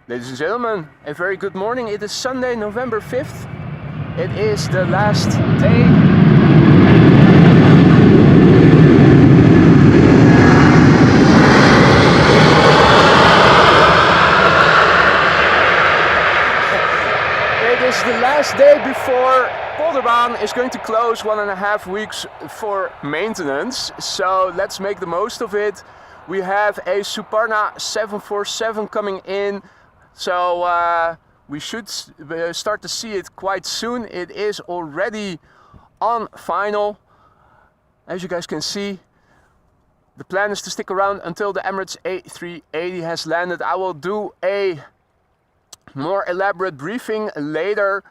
Ladies and gentlemen, a very good morning. It is Sunday, November 5th. It is the last day. It is the last day before Polderbaan is going to close 1.5 weeks for maintenance. So let's make the most of it. We have a SUPARNA 747 coming in. So we should start to see it quite soon. It is already on final. As you guys can see, the plan is to stick around until the Emirates A380 has landed. I will do a more elaborate briefing later.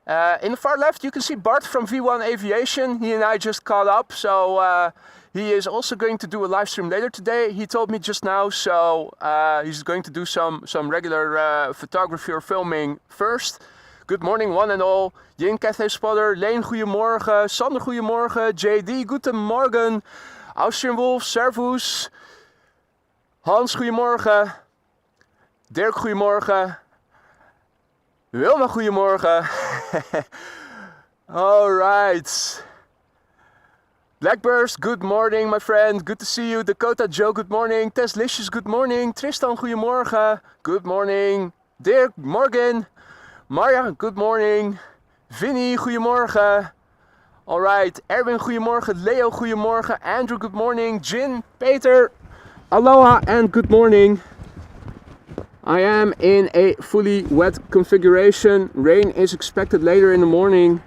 In the far left you can see Bart from V1 Aviation. He and I just caught up, so he is also going to do a live stream later today. He told me just now, so he's going to do some regular photography or filming first. Good morning one and all. Jin Cathay Spotter, Leen goedemorgen, Sander goedemorgen, JD guten morgen, Austrian Wolf, Servus, Hans goedemorgen, Dirk goedemorgen, Wilma goedemorgen. All right. Blackburst, good morning my friend, good to see you. Dakota Joe, good morning. Teslicious, good morning. Tristan, goedemorgen, good morning. Dirk, morgen. Marja, good morning. Vinnie, goedemorgen. Alright, Erwin, goedemorgen. Leo, goedemorgen. Andrew, good morning. Jin, Peter, aloha and good morning. I am in a fully wet configuration. Rain is expected later in the morning.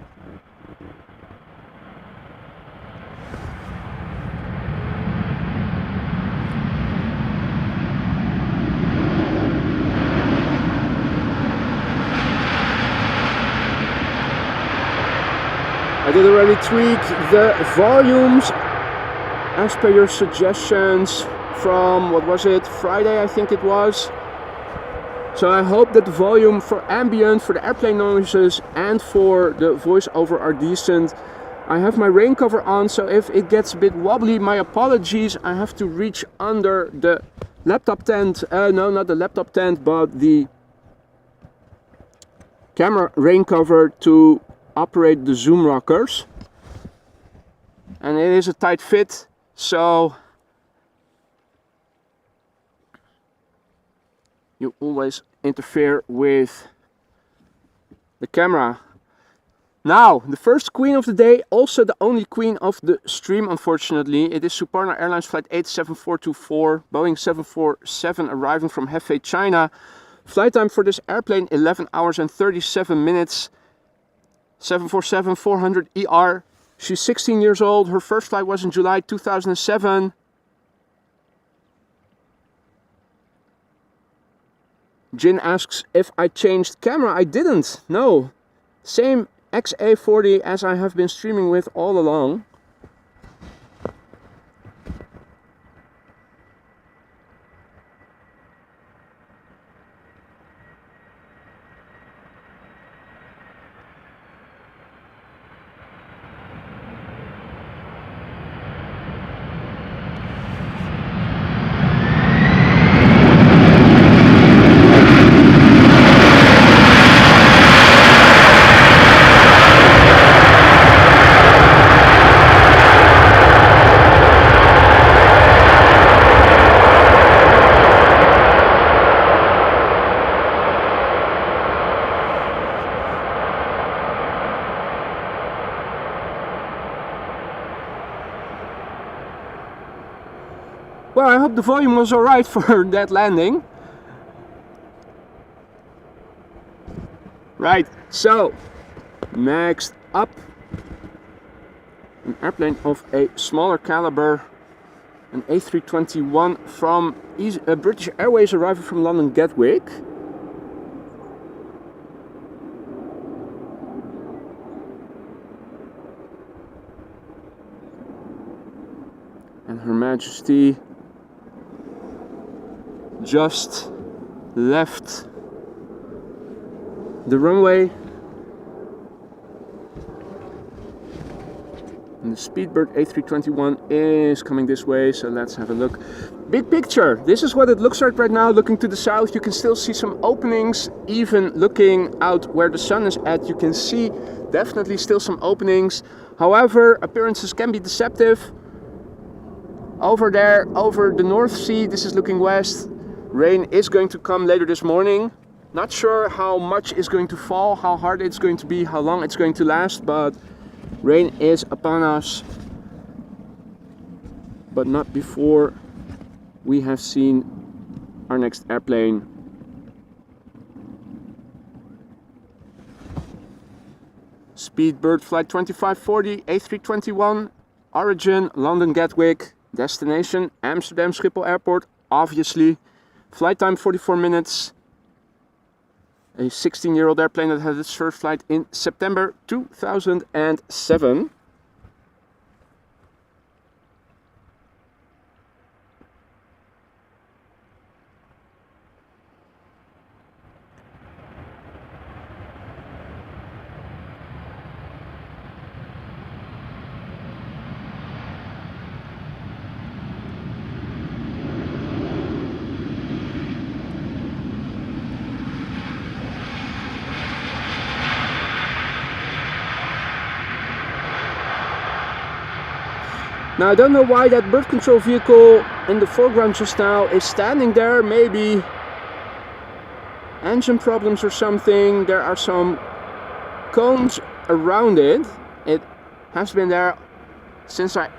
I did already tweak the volumes as per your suggestions from, what was it, Friday I think it was. So I hope that the volume for ambient, for the airplane noises and for the voiceover are decent. I have my rain cover on, so if it gets a bit wobbly, my apologies. I have to reach under the laptop tent, no, not the laptop tent, but the camera rain cover to operate the zoom rockers. And it is a tight fit, so you always interfere with the camera. Now, the first queen of the day, also the only queen of the stream, unfortunately. It is SUPARNA Airlines flight 87424, Boeing 747 arriving from Hefei, China. Flight time for this airplane 11 hours and 37 minutes. 747-400 ER. She's 16 years old. Her first flight was in July 2007. Jin asks if I changed camera. I didn't. No. Same XA40 as I have been streaming with all along. Well, I hope the volume was alright for that landing. Right, so next up, an airplane of a smaller caliber, an A321 from British Airways arriving from London Gatwick. And Her Majesty just left the runway, and the Speedbird A321 is coming this way, so let's have a look. Big picture, this is what it looks like right now. Looking to the south, you can still see some openings. Even looking out where the sun is at, you can see definitely still some openings. However, appearances can be deceptive. Over there, over the North Sea, this is looking west. Rain is going to come later this morning. Not sure how much is going to fall, how hard it's going to be, how long it's going to last, but rain is upon us. But not before we have seen our next airplane. Speedbird flight 2540 A321, origin London Gatwick, destination Amsterdam Schiphol Airport, obviously. Flight time 44 minutes. A 16-year-old airplane that had its first flight in September 2007. Now I don't know why that bird control vehicle in the foreground just now is standing there. Maybe engine problems or something. There are some cones around it. It has been there since I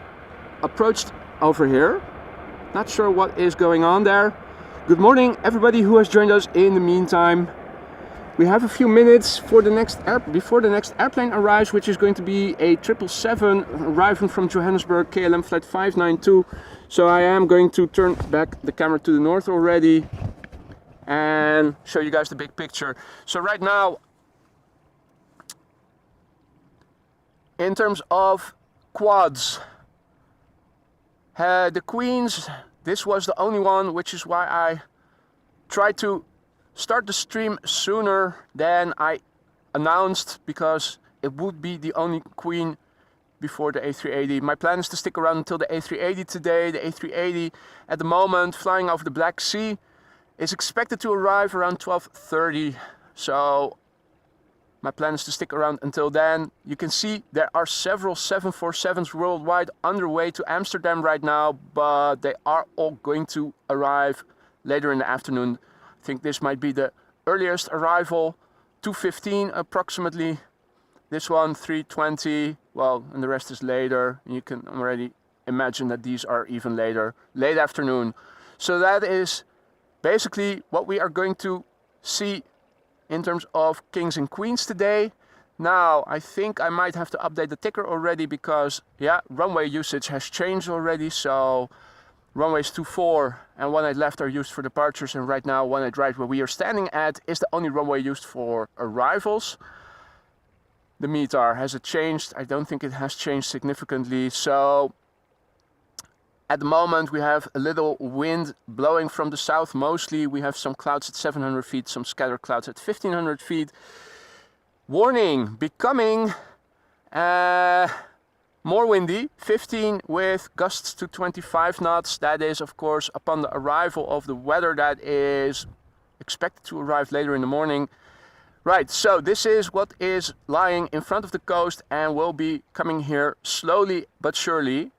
approached over here. Not sure what is going on there. Good morning everybody who has joined us in the meantime. We have a few minutes for the before the next airplane arrives, which is going to be a 777 arriving from Johannesburg, KLM flight 592. So I am going to turn back the camera to the north already and show you guys the big picture. So right now, in terms of quads, the Queens, this was the only one, which is why I tried to start the stream sooner than I announced, because it would be the only Queen before the A380. My plan is to stick around until the A380 today. The A380 at the moment flying over the Black Sea is expected to arrive around 12:30. So my plan is to stick around until then. You can see there are several 747s worldwide underway to Amsterdam right now, but they are all going to arrive later in the afternoon. I think this might be the earliest arrival, 2:15 approximately. This one 3:20, well, and the rest is later. You can already imagine that these are even later, late afternoon. So that is basically what we are going to see in terms of Kings and Queens today. Now, I think I might have to update the ticker already because, yeah, runway usage has changed already. So runways 24 and 18 left are used for departures, and right now 18 right, where we are standing at, is the only runway used for arrivals. The METAR, has it changed? I don't think it has changed significantly. So at the moment we have a little wind blowing from the south mostly. We have some clouds at 700 feet, some scattered clouds at 1500 feet. Warning, becoming more windy, 15 with gusts to 25 knots. That is, of course, upon the arrival of the weather that is expected to arrive later in the morning. Right, so this is what is lying in front of the coast and will be coming here slowly but surely.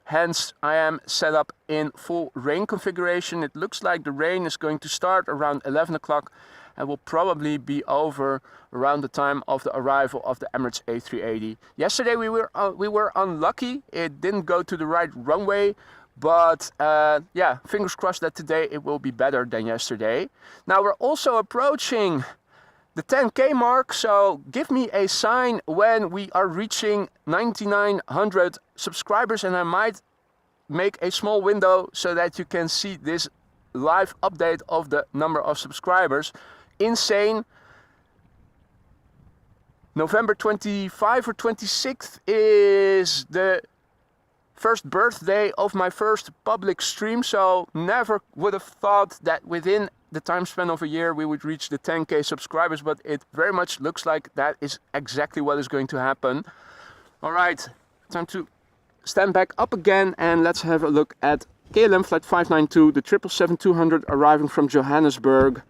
Hence, I am set up in full rain configuration. It looks like the rain is going to start around 11 o'clock and will probably be over around the time of the arrival of the Emirates A380. Yesterday we were unlucky. It didn't go to the right runway, but yeah, fingers crossed that today it will be better than yesterday. Now we're also approaching the 10K mark, so give me a sign when we are reaching 9,900 subscribers and I might make a small window so that you can see this live update of the number of subscribers. Insane. November 25 or 26th is the first birthday of my first public stream, so never would have thought that within the time span of a year we would reach the 10K subscribers, but it very much looks like that is exactly what is going to happen. All right, time to stand back up again and let's have a look at KLM flight 592, the 777-200 arriving from Johannesburg.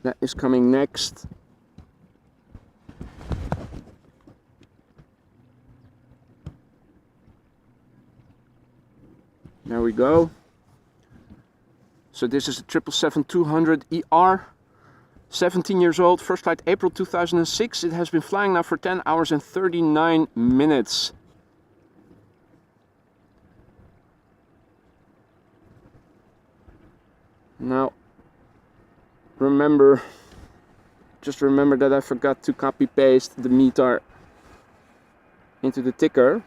That is coming next. There we go. So this is the 777-200 ER. 17 years old, first flight April 2006. It has been flying now for 10 hours and 39 minutes. Now, just remember that I forgot to copy paste the meter into the ticker.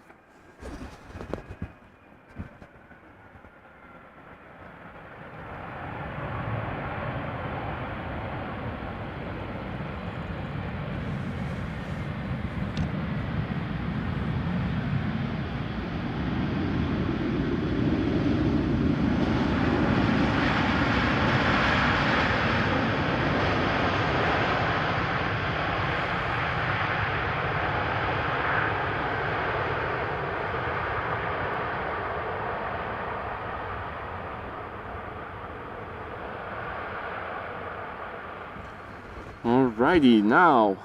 Alrighty, now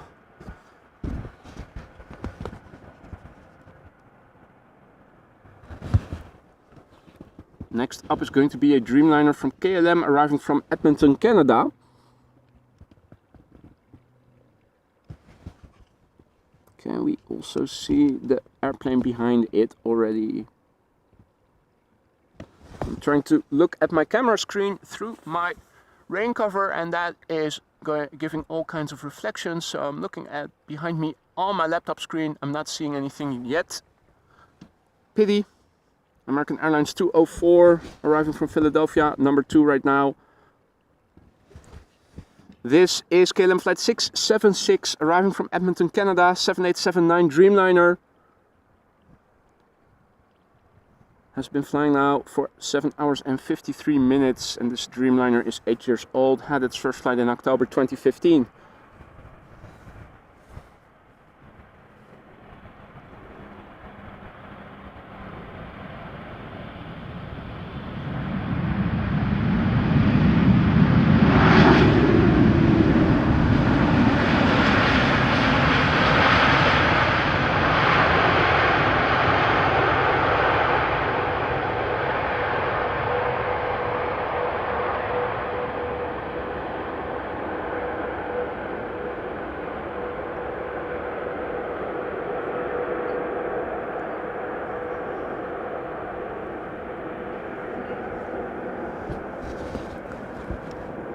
next up is going to be a Dreamliner from KLM arriving from Edmonton, Canada. Can we also see the airplane behind it already? I'm trying to look at my camera screen through my rain cover, and that is giving all kinds of reflections. So I'm looking at behind me on my laptop screen. I'm not seeing anything yet. Pity. American Airlines 204 arriving from Philadelphia, number 2 right now. This is KLM flight 676 arriving from Edmonton, Canada, 7879 Dreamliner. Has been flying now for 7 hours and 53 minutes, and this Dreamliner is 8 years old, had its first flight in October 2015.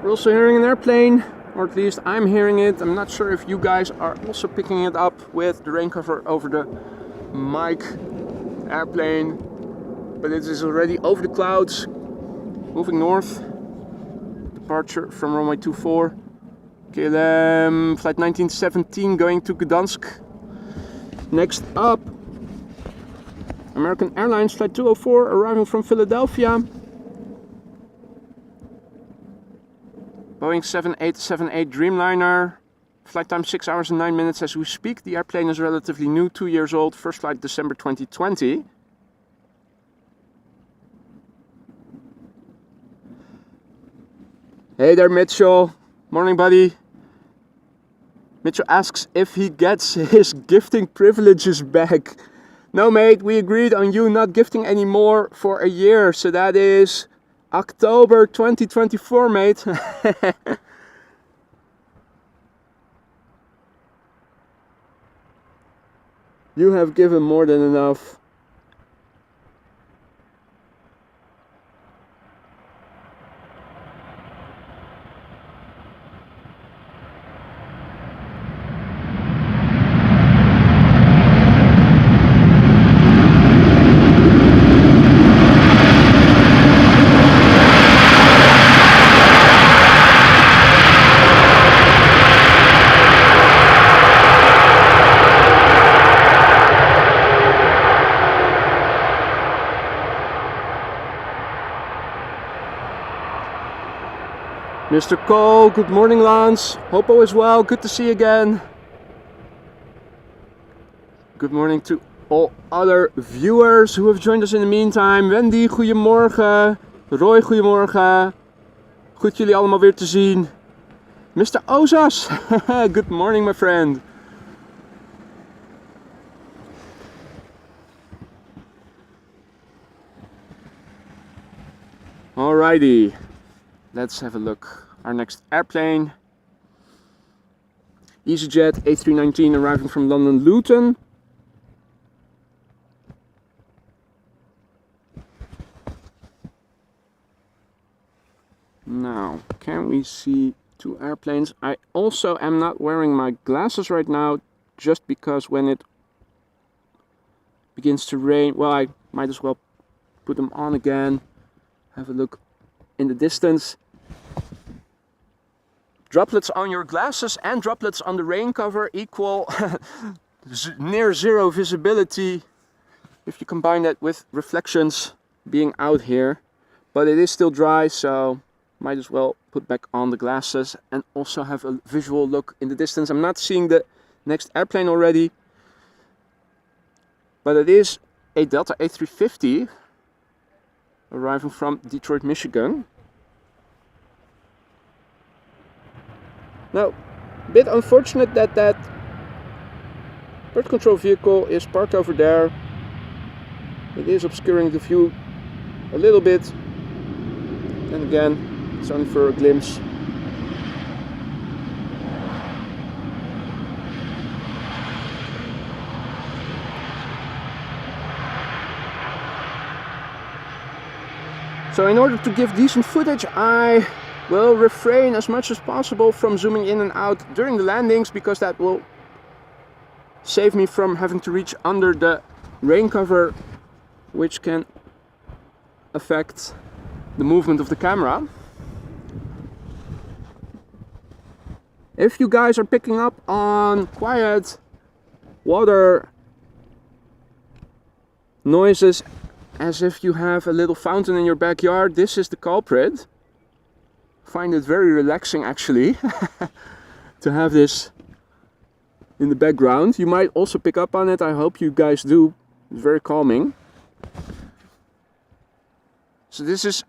We're also hearing an airplane, or at least I'm hearing it. I'm not sure if you guys are also picking it up with the rain cover over the mic. Airplane, but it is already over the clouds, moving north. Departure from runway 24. KLM flight 1917 going to Gdansk. Next up, American Airlines flight 204 arriving from Philadelphia. Boeing 7878 Dreamliner, flight time 6 hours and 9 minutes as we speak. The airplane is relatively new, 2 years old, first flight December 2020. Hey there Mitchell, morning buddy. Mitchell asks if he gets his gifting privileges back. No mate, we agreed on you not gifting anymore for a year, so that is October 2024, mate. You have given more than enough. Mr. Cole, good morning Lance. Hope all is well, good to see you again. Good morning to all other viewers who have joined us in the meantime. Wendy, goedemorgen. Roy, goedemorgen. Goed jullie allemaal weer te zien. Mr. Ozas, good morning my friend. Alrighty, let's have a look. Our next airplane. EasyJet A319 arriving from London Luton. Now, can we see two airplanes? I also am not wearing my glasses right now, just because when it begins to rain, well, I might as well put them on again. Have a look in the distance. Droplets on your glasses and droplets on the rain cover equal near zero visibility if you combine that with reflections being out here. But it is still dry, so might as well put back on the glasses and also have a visual look in the distance. I'm not seeing the next airplane already, but it is a Delta A350 arriving from Detroit, Michigan. Now, a bit unfortunate that that bird control vehicle is parked over there. It is obscuring the view a little bit. And again, it's only for a glimpse. So in order to give decent footage, I will refrain as much as possible from zooming in and out during the landings, because that will save me from having to reach under the rain cover, which can affect the movement of the camera. If you guys are picking up on quiet water noises as if you have a little fountain in your backyard, this is the culprit. Find it very relaxing actually to have this in the background. You might also pick up on it, I hope you guys do. It's very calming. So this is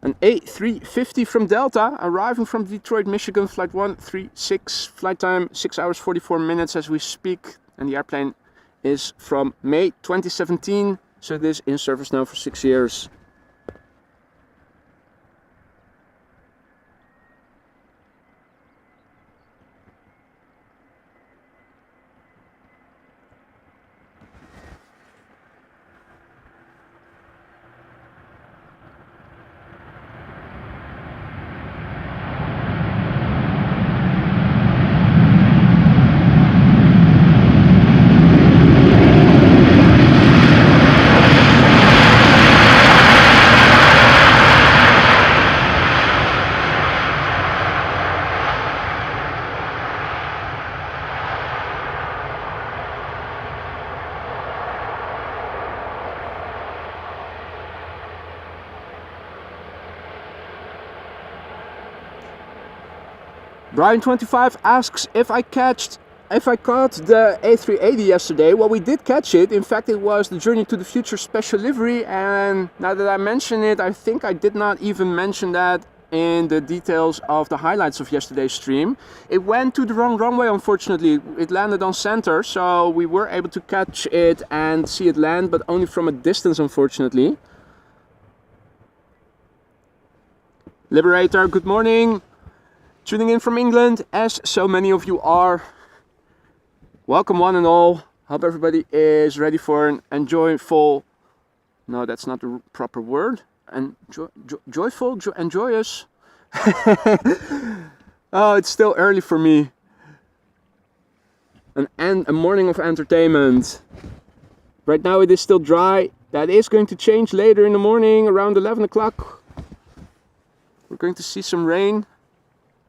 an A350 from Delta arriving from Detroit, Michigan, flight 136, flight time 6 hours 44 minutes as we speak, and the airplane is from May 2017, so it is in service now for 6 years. Brian25 asks if I caught the A380 yesterday. Well, we did catch it. In fact, it was the Journey to the Future special livery, and now that I mention it, I think I did not even mention that in the details of the highlights of yesterday's stream. It went to the wrong runway, unfortunately. It landed on center, so we were able to catch it and see it land, but only from a distance, unfortunately. Liberator, good morning. Tuning in from England, as so many of you are. Welcome one and all. Hope everybody is ready for an enjoyable, no, that's not the proper word, and joyful and joyous. Oh, it's still early for me. A morning of entertainment. Right now it is still dry. That is going to change later in the morning, around 11 o'clock. We're going to see some rain.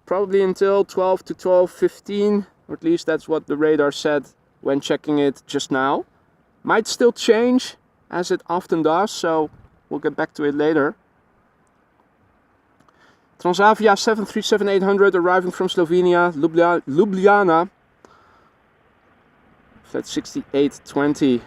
Probably until 12 to 12:15, or at least that's what the radar said when checking it just now. Might still change, as it often does, so we'll get back to it later. Transavia 737-800 arriving from Slovenia, Ljubljana. at 68.20.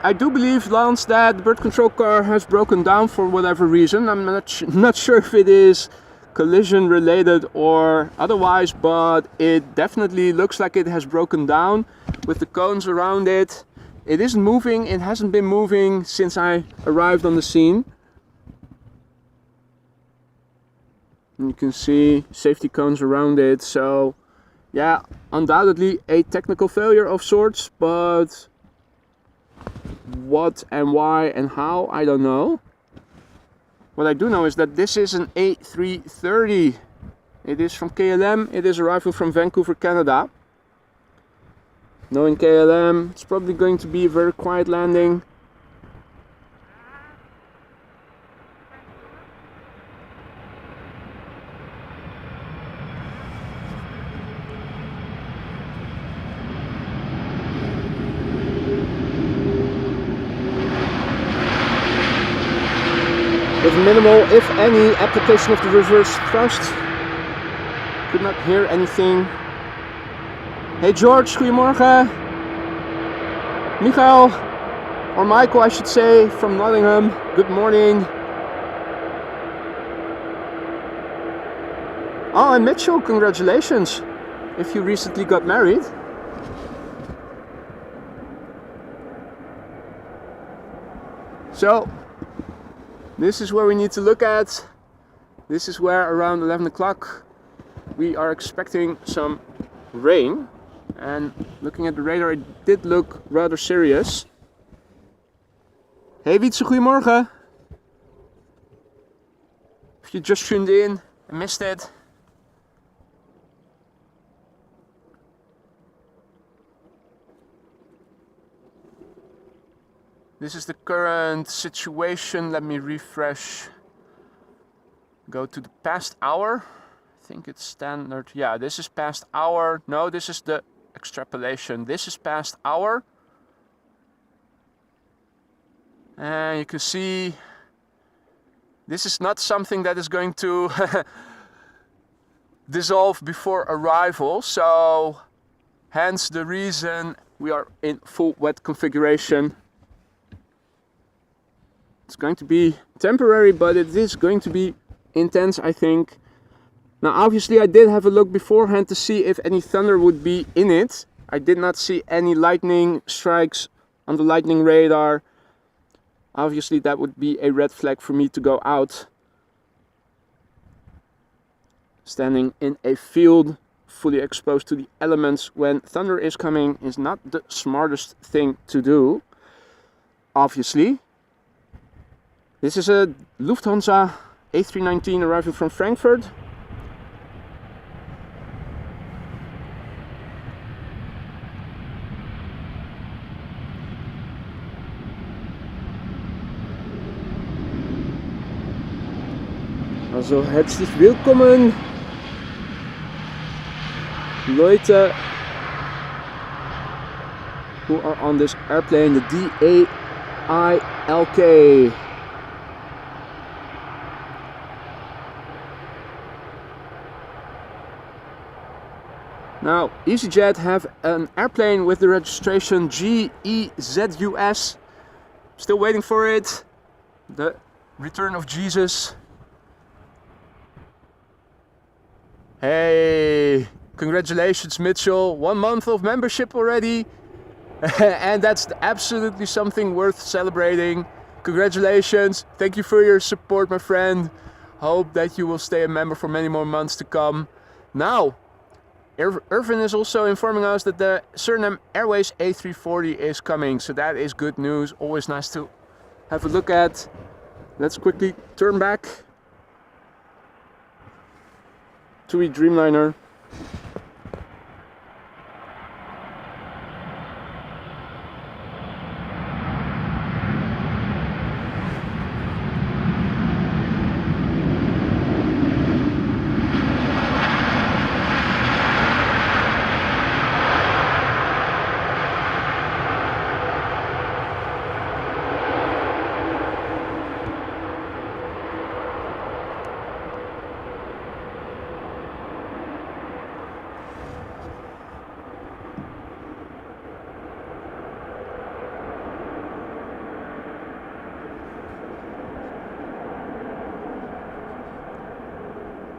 I do believe, Lance, that the bird control car has broken down for whatever reason. I'm not sure if it is collision related or otherwise, but it definitely looks like it has broken down with the cones around it. It isn't moving. It hasn't been moving since I arrived on the scene. And you can see safety cones around it. So yeah, undoubtedly a technical failure of sorts, but what and why and how, I don't know. What I do know is that this is an A330. It is from KLM. It is arriving from Vancouver, Canada. Knowing KLM, it's probably going to be a very quiet landing. With minimal, if any, application of the reverse thrust. Could not hear anything. Hey George, goedemorgen. Michael, or Michael I should say, from Nottingham. Good morning. Oh, and Mitchell, congratulations if you recently got married. So this is where we need to look at. This is where around 11 o'clock we are expecting some rain. And looking at the radar, it did look rather serious. Hey Wietse, goedemorgen. If you just tuned in and missed it. This is the current situation. Let me refresh. Go to the past hour. I think it's standard. Yeah, this is past hour. No, this is the extrapolation. This is past hour. And you can see this is not something that is going to dissolve before arrival. So hence the reason we are in full wet configuration. It's going to be temporary, but it is going to be intense, I think. Now, obviously, I did have a look beforehand to see if any thunder would be in it. I did not see any lightning strikes on the lightning radar. Obviously, that would be a red flag for me to go out. Standing in a field fully exposed to the elements when thunder is coming is not the smartest thing to do, obviously. This is a Lufthansa A319 arriving from Frankfurt. Also herzlich willkommen, Leute who are on this airplane, the DAILK. Now, EasyJet have an airplane with the registration GEZUS. Still waiting for it. The return of Jesus. Hey, congratulations Mitchell. 1 month of membership already. And that's absolutely something worth celebrating. Congratulations. Thank you for your support, my friend. Hope that you will stay a member for many more months to come. Now, Irvin is also informing us that the Surinam Airways A340 is coming. So that is good news. Always nice to have a look at. Let's quickly turn back. TUI Dreamliner.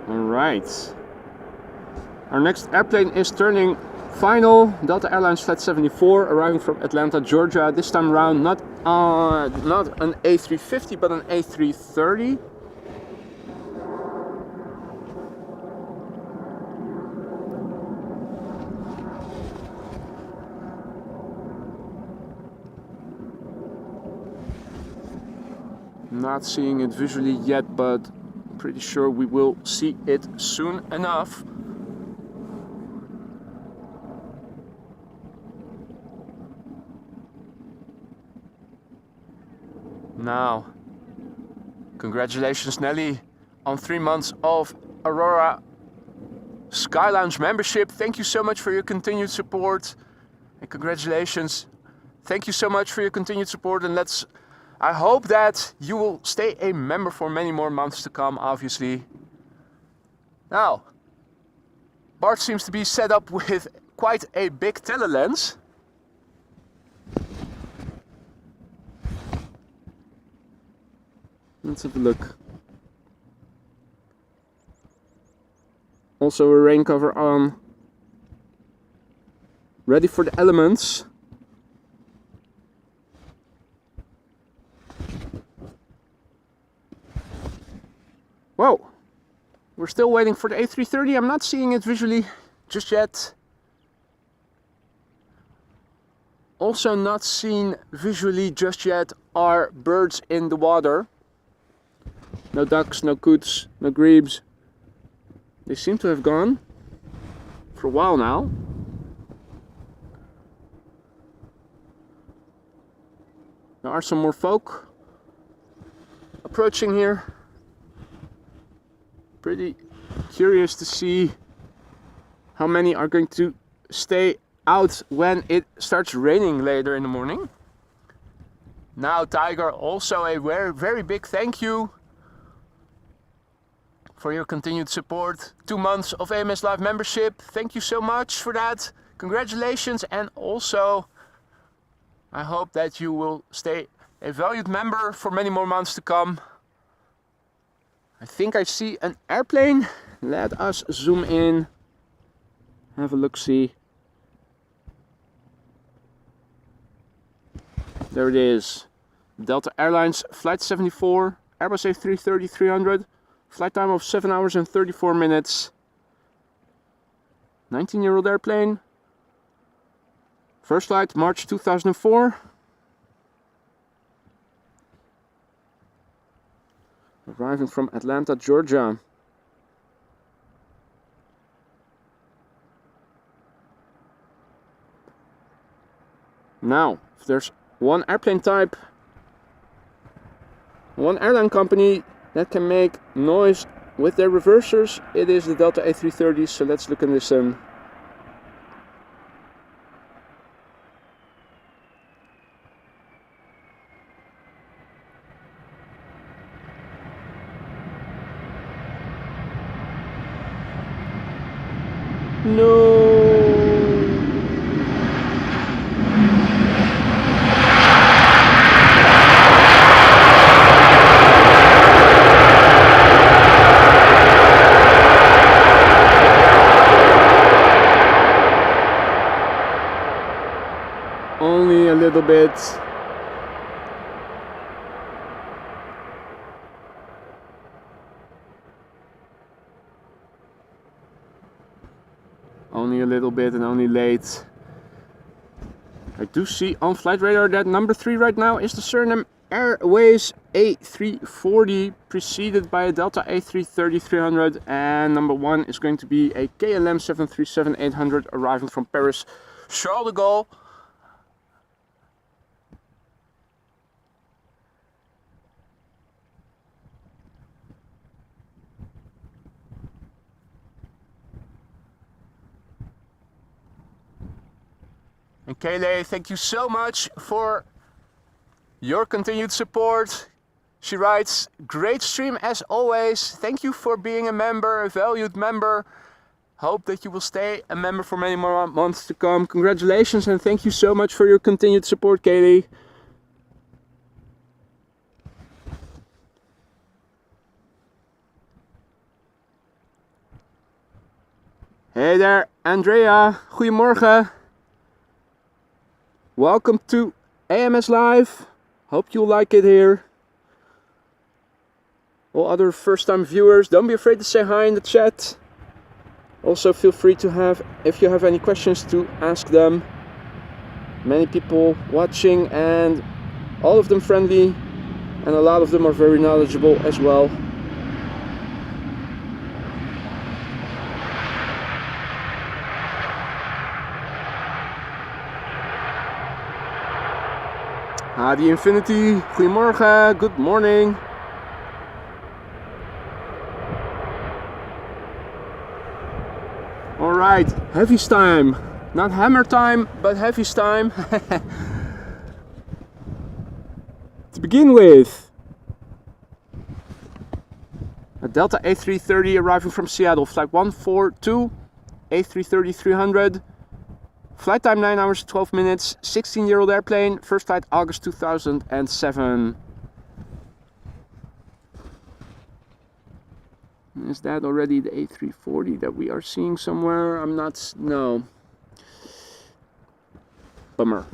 Alright. Our next airplane is turning final. Delta Airlines Flight 74, arriving from Atlanta, Georgia. This time around, not an A350, but an A330. Not seeing it visually yet, but pretty sure we will see it soon enough. Now, congratulations Nelly on 3 months of Aurora Sky Lounge membership. Thank you so much for your continued support, and congratulations. Thank you so much for your continued support, and I hope that you will stay a member for many more months to come, obviously. Now, Bart seems to be set up with quite a big telelens. Let's have a look. Also a rain cover on. Ready for the elements. Whoa! We're still waiting for the A330. I'm not seeing it visually just yet. Also not seen visually just yet are birds in the water. No ducks, no coots, no grebes. They seem to have gone for a while now. There are some more folk approaching here. Pretty curious to see how many are going to stay out when it starts raining later in the morning. Now Tiger, also a very big thank you for your continued support. 2 months of AMS Live membership. Thank you so much for that. Congratulations, and also I hope that you will stay a valued member for many more months to come. I think I see an airplane. Let us zoom in. Have a look-see. There it is. Delta Airlines Flight 74, Airbus A330-300. Flight time of 7 hours and 34 minutes. 19-year-old airplane. First flight March 2004. Arriving from Atlanta, Georgia. Now, if there's one airplane type, one airline company that can make noise with their reversers, it is the Delta A330. So let's look and listen. No. Only a little bit. Only a little bit and only late. I do see on flight radar that number 3 right now is the Surinam Airways A340, preceded by a Delta A330-300, and number 1 is going to be a KLM 737-800 arriving from Paris Charles de Gaulle. And Kayleigh, thank you so much for your continued support. She writes, great stream as always. Thank you for being a member, a valued member. Hope that you will stay a member for many more months to come. Congratulations, and thank you so much for your continued support, Kayleigh. Hey there, Andrea. Goedemorgen. Welcome to AMS Live. Hope you like it here. All other first-time viewers, don't be afraid to say hi in the chat. Also feel free to have, if you have any questions, to ask them. Many people watching and all of them friendly, and a lot of them are very knowledgeable as well. The Infinity, goedemorgen, good morning. Alright, heavy's time. Not hammer time, but heavy's time. To begin with, a Delta A330 arriving from Seattle, flight 142, A330-300. Flight time 9 hours 12 minutes, 16-year-old airplane, first flight August 2007. Is that already the A340 that we are seeing somewhere? I'm not, no. Bummer.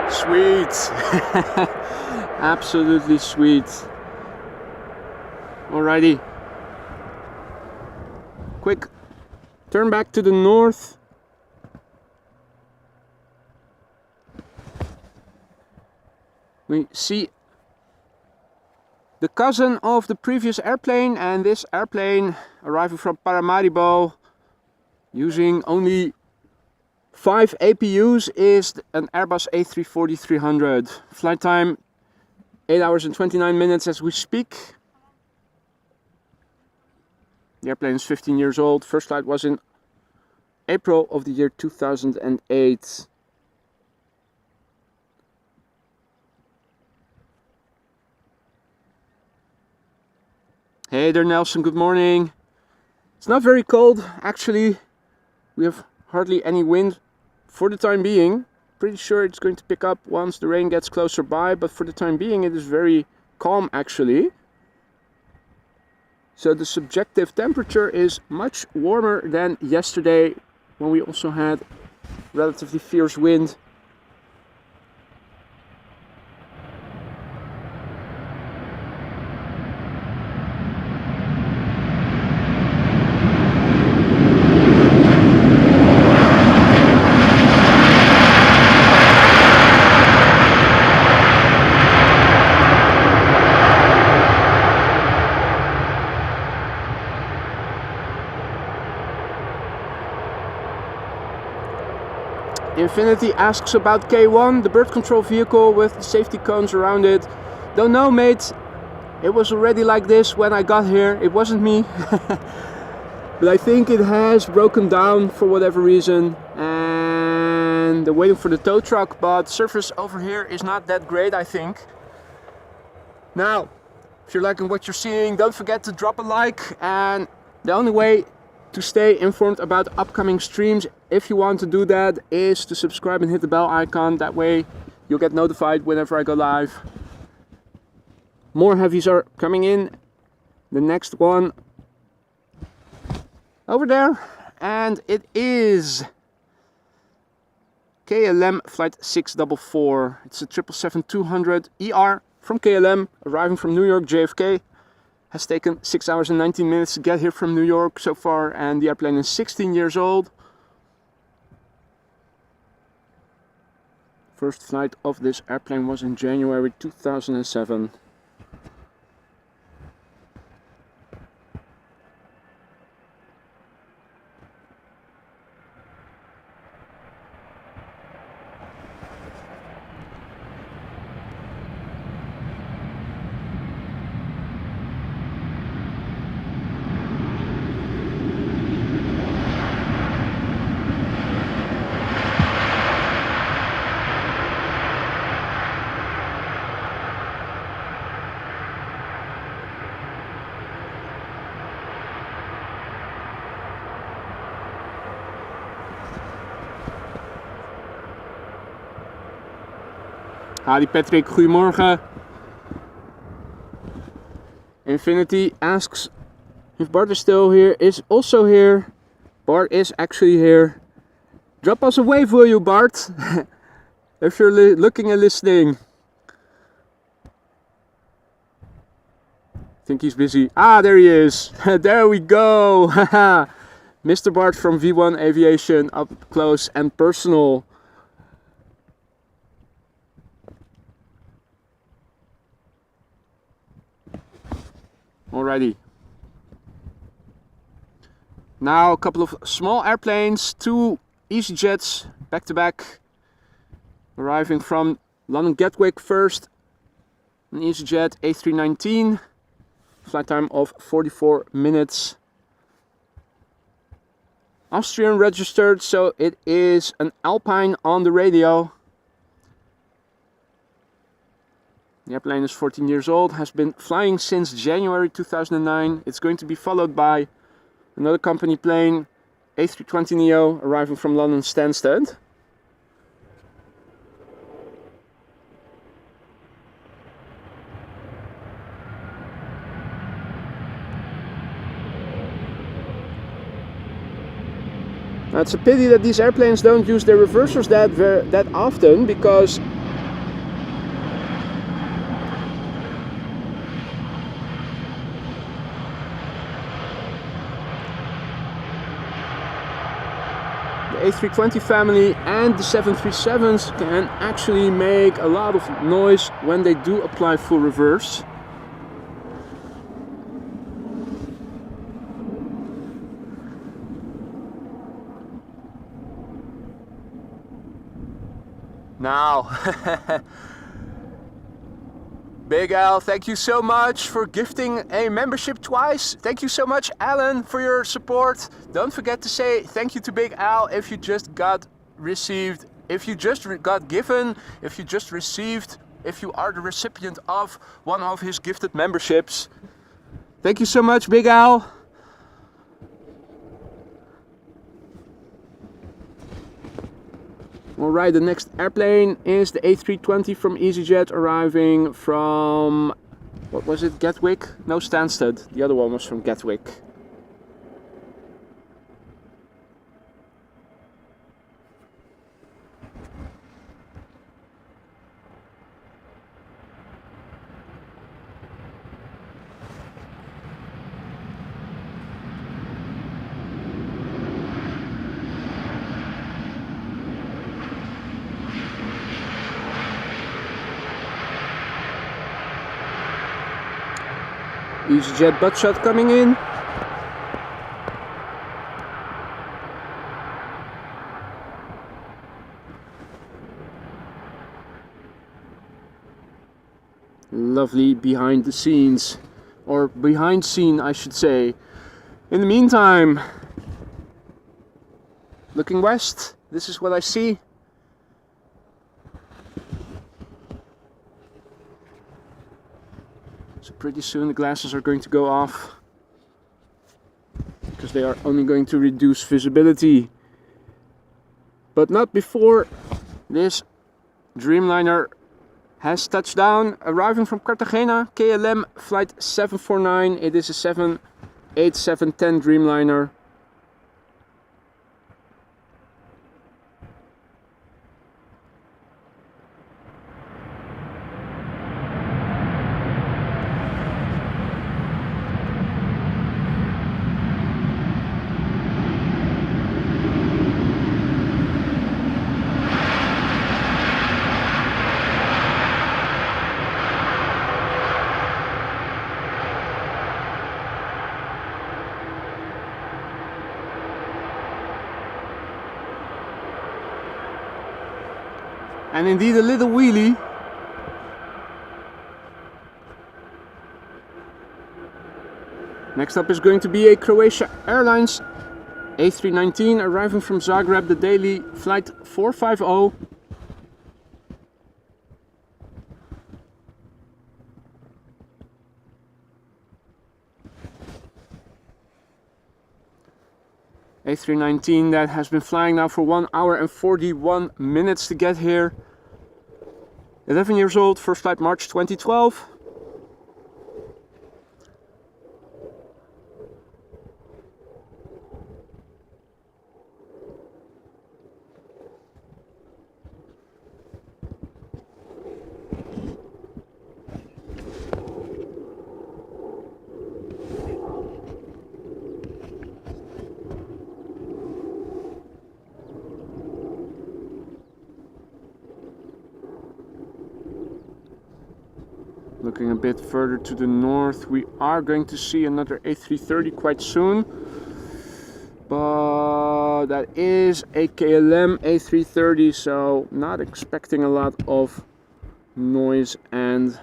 Sweet. Absolutely sweet. Alrighty. Quick turn back to the north. We see the cousin of the previous airplane, and this airplane arriving from Paramaribo using only 5 APUs is an Airbus A340-300. Flight time 8 hours and 29 minutes as we speak. The airplane is 15 years old. First flight was in April of the year 2008. Hey there, Nelson, good morning. It's not very cold, actually. We have hardly any wind for the time being. Pretty sure it's going to pick up once the rain gets closer by, but for the time being it is very calm actually. So the subjective temperature is much warmer than yesterday, when we also had relatively fierce wind. Infinity asks about K1, the bird control vehicle with the safety cones around it. Don't know, mate. It was already like this when I got here. It wasn't me. But I think it has broken down for whatever reason. And they're waiting for the tow truck, but surface over here is not that great, I think. Now, if you're liking what you're seeing, don't forget to drop a like. And the only way to stay informed about upcoming streams, if you want to do that, is to subscribe and hit the bell icon. That way you'll get notified whenever I go live. More heavies are coming in. The next one over there, and it is KLM flight 644. It's a 777-200 ER from KLM, arriving from New York JFK. Has taken 6 hours and 19 minutes to get here from New York so far, and the airplane is 16 years old. First flight of this airplane was in January 2007. Hadi Patrick, goedemorgen. Infinity asks if Bart is still here, is also here. Bart is actually here. Drop us a wave, will you, Bart? If you're looking and listening. I think he's busy. Ah, there he is. There we go. Mr. Bart from V1 Aviation, up close and personal. Alrighty. Now a couple of small airplanes, 2 EasyJets back to back, arriving from London Gatwick first. An EasyJet A319, flight time of 44 minutes. Austrian registered, so it is an Alpine on the radio. The airplane is 14 years old, has been flying since January 2009. It's going to be followed by another company plane, A320neo, arriving from London Stansted. Now, it's a pity that these airplanes don't use their reversers that often, because the A320 family and the 737s can actually make a lot of noise when they do apply full reverse. Now, Big Al, thank you so much for gifting a membership twice. Thank you so much, Alan, for your support. Don't forget to say thank you to Big Al if you just got received, if you just got given, if you just received, if you are the recipient of one of his gifted memberships. Thank you so much, Big Al. Alright, the next airplane is the A320 from EasyJet, arriving from, what was it, Gatwick? No, Stansted. The other one was from Gatwick. EasyJet butt shot coming in. Lovely behind the scenes, or behind scene I should say. In the meantime, looking west, this is what I see. So pretty soon the glasses are going to go off, because they are only going to reduce visibility. But not before this Dreamliner has touched down, arriving from Cartagena, KLM flight 749. It is a 787-10 Dreamliner. And indeed a little wheelie. Next up is going to be a Croatia Airlines A319, arriving from Zagreb, the daily flight 450. A319 that has been flying now for 1 hour and 41 minutes to get here. 11 years old, first flight March 2012. Looking a bit further to the north, we are going to see another A330 quite soon. But that is a KLM A330, so not expecting a lot of noise and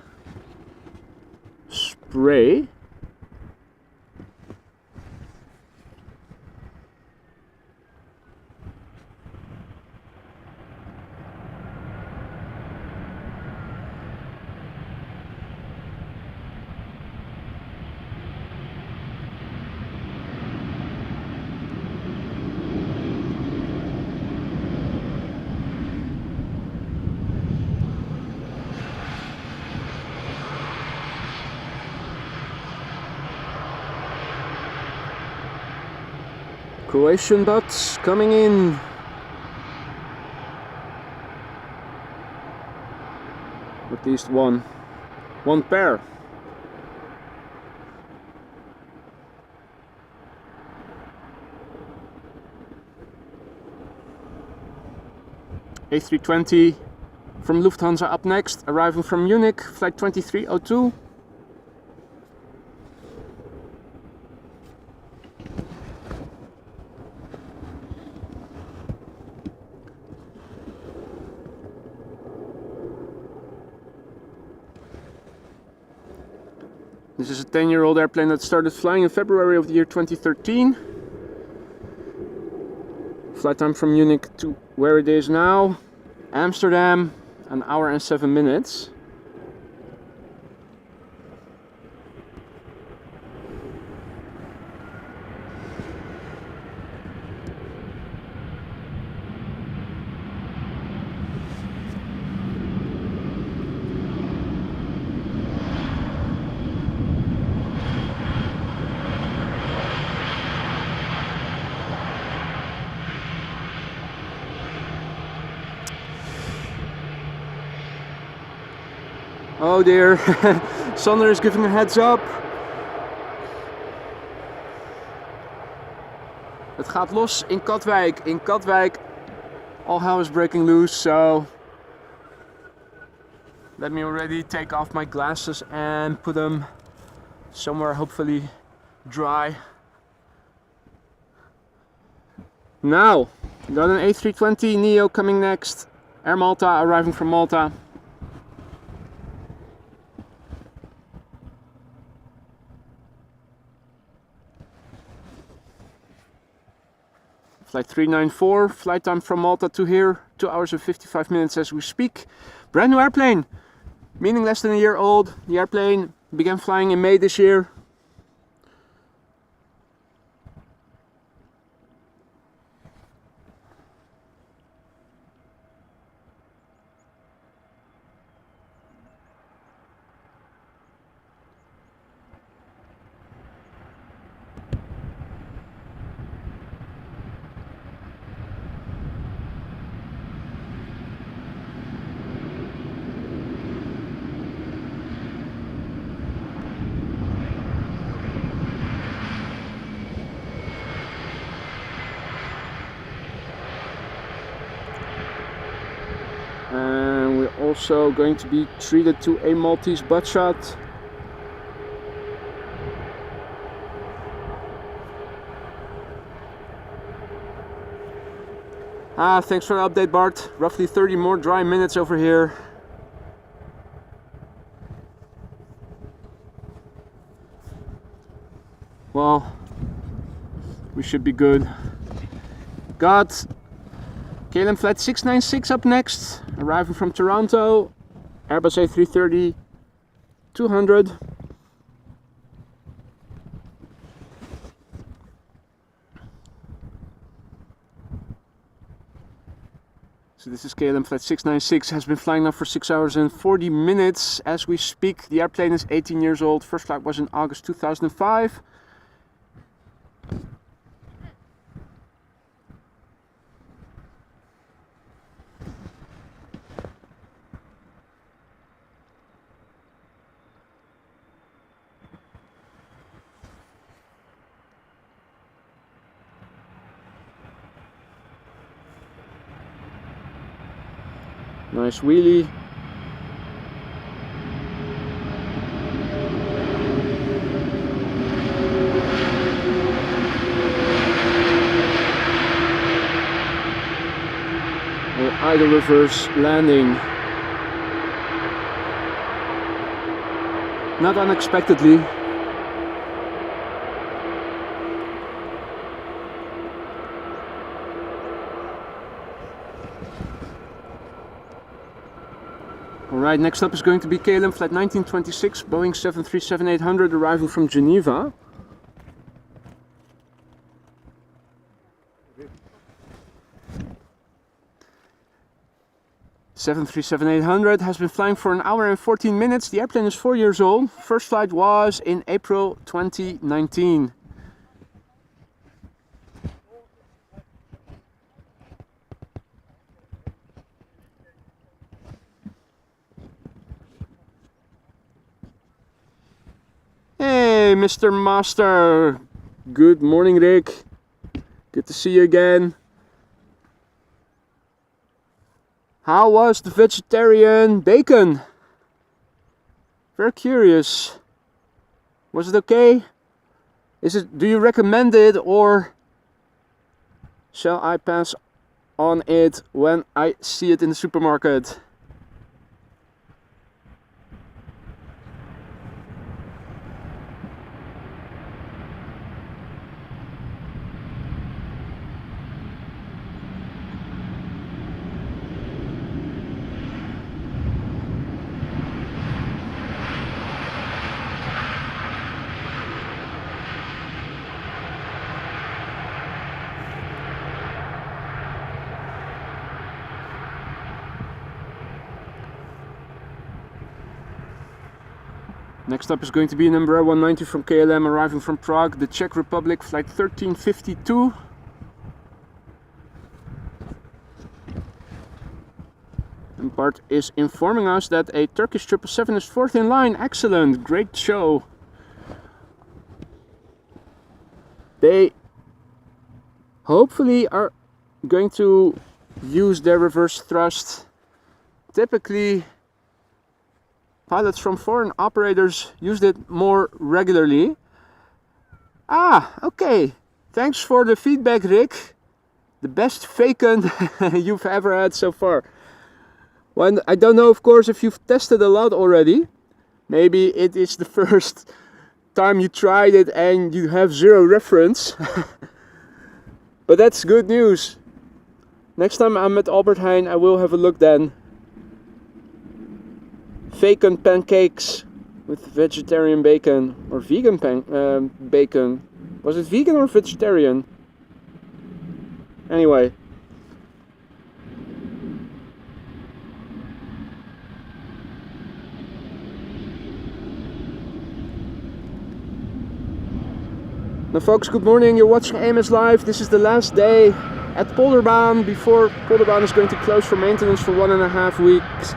spray. Croatian bots coming in. At least one pair. A320 from Lufthansa up next, arriving from Munich, flight 2302. This is a 10-year-old airplane that started flying in February of the year 2013. Flight time from Munich to where it is now, Amsterdam, 1 hour and 7 minutes. Oh dear, Sander is giving a heads up. Het gaat los in Katwijk. In Katwijk, all hell is breaking loose, so let me already take off my glasses and put them somewhere hopefully dry. Now, got an A320 Neo coming next. Air Malta, arriving from Malta. Flight 394, flight time from Malta to here, 2 hours and 55 minutes as we speak. Brand new airplane, meaning less than a year old. The airplane began flying in May this year. And we're also going to be treated to a Maltese butt shot. Thanks for the update, Bart. Roughly 30 more dry minutes over here. Well, we should be good. Got KLM flight 696 up next, arriving from Toronto, Airbus A330-200. So this is KLM flight 696, has been flying now for 6 hours and 40 minutes as we speak. The airplane is 18 years old. First flight was in August 2005. Nice wheelie. Or either reverse landing. Not unexpectedly. Alright, next up is going to be KLM flight 1926, Boeing 737-800, arrival from Geneva. (737-800) has been flying for 1 hour and 14 minutes. The airplane is 4 years old. First flight was in April 2019. Hey, Mr. Master. Good morning, Rick. Good to see you again. How was the vegetarian bacon? Very curious. Was it okay? Do you recommend it, or shall I pass on it when I see it in the supermarket? Next up is going to be an Embraer 190 from KLM, arriving from Prague, the Czech Republic, flight 1352. And Bart is informing us that a Turkish 777 is fourth in line. Excellent, great show. They hopefully are going to use their reverse thrust. Typically, pilots from foreign operators used it more regularly. Okay. Thanks for the feedback, Rick. The best bacon you've ever had so far. Well, I don't know, of course, if you've tested a lot already. Maybe it is the first time you tried it and you have zero reference. But that's good news. Next time I'm at Albert Heijn, I will have a look then. Bacon pancakes with vegetarian bacon or vegan bacon. Was it vegan or vegetarian? Anyway. Now folks, good morning. You're watching AMS Live. This is the last day at Polderbaan before Polderbaan is going to close for maintenance for 1.5 weeks.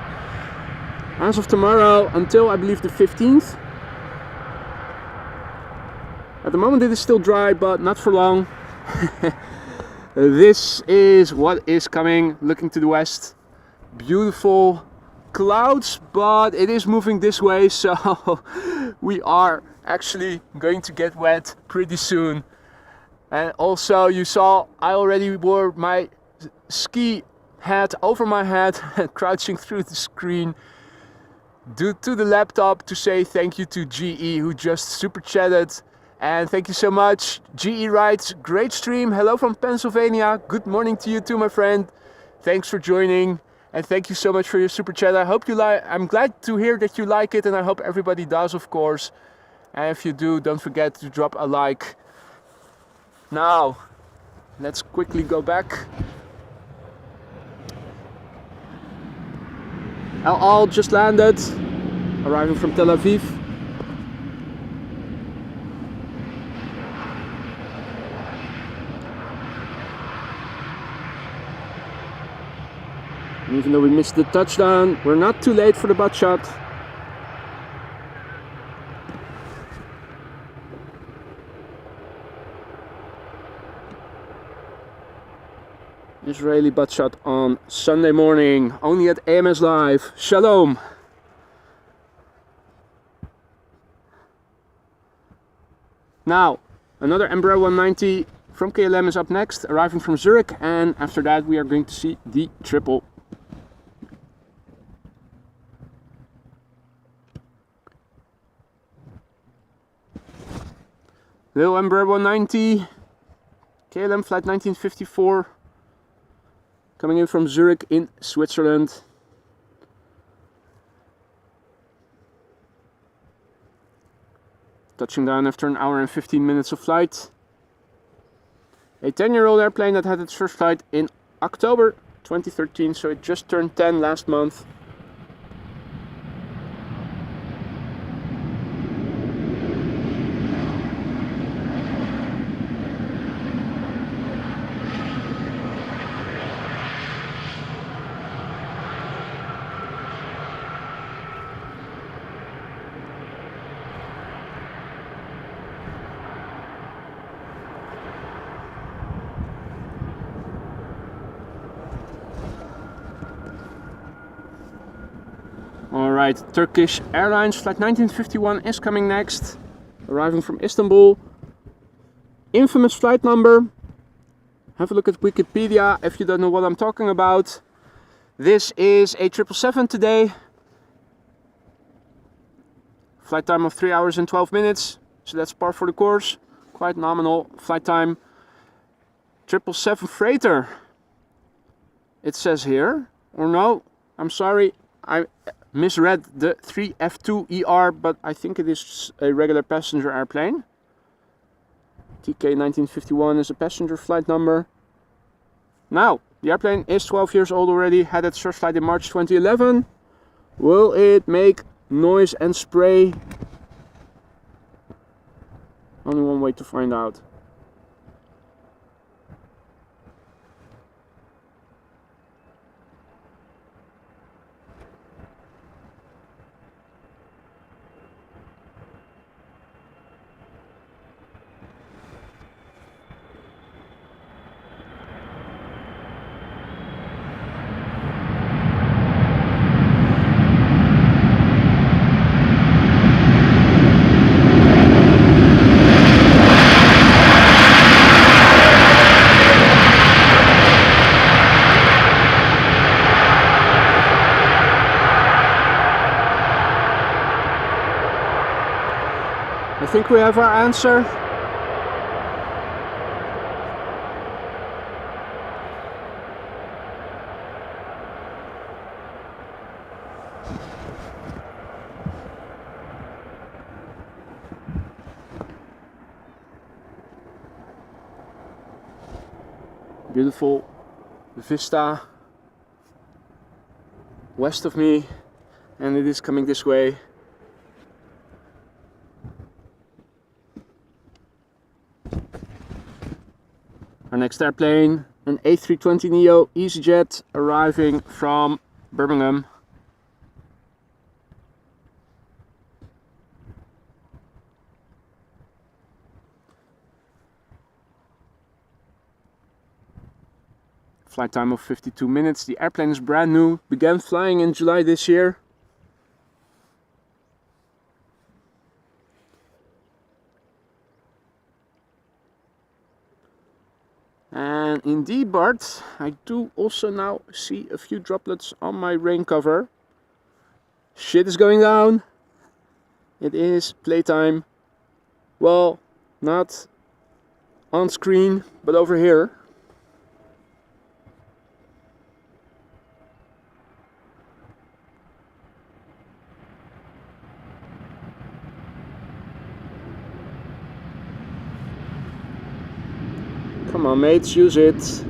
As of tomorrow until I believe the 15th. At the moment it is still dry, but not for long. This is what is coming, looking to the west. Beautiful clouds, but it is moving this way, so we are actually going to get wet pretty soon. And also you saw I already wore my ski hat over my head, crouching through the screen to the laptop to say thank you to GE, who just super chatted. And thank you so much. GE writes, great stream, hello from Pennsylvania. Good morning to you too, my friend. Thanks for joining, and thank you so much for your super chat. I hope you like. I'm glad to hear that you like it, and I hope everybody does, of course. And if you do, don't forget to drop a like. Now let's quickly go back. El Al just landed, arriving from Tel Aviv. And even though we missed the touchdown, we're not too late for the butt shot. Israeli butt shot on Sunday morning, only at AMS Live. Shalom! Now, another Embraer 190 from KLM is up next, arriving from Zurich, and after that we are going to see the triple. Little Embraer 190, KLM flight 1954. Coming in from Zurich in Switzerland. Touching down after an hour and 15 minutes of flight. A 10-year-old airplane that had its first flight in October 2013, so it just turned 10 last month. Alright, Turkish Airlines flight 1951 is coming next, arriving from Istanbul. Infamous flight number. Have a look at Wikipedia if you don't know what I'm talking about. This is a 777 today. Flight time of 3 hours and 12 minutes, so that's par for the course. Quite nominal flight time. 777 freighter, it says here. Or no, I'm sorry, I misread the 3F2ER, but I think it is a regular passenger airplane. TK 1951 is a passenger flight number. Now, the airplane is 12 years old already, had its first flight in March 2011. Will it make noise and spray? Only one way to find out. I think we have our answer. Beautiful vista west of me, and it is coming this way. Our next airplane, an A320neo EasyJet, arriving from Birmingham. Flight time of 52 minutes. The airplane is brand new, began flying in July this year. And indeed, Bart, I do also now see a few droplets on my rain cover. Shit is going down. It is playtime. Well, not on screen, but over here. Come on, mates, use it.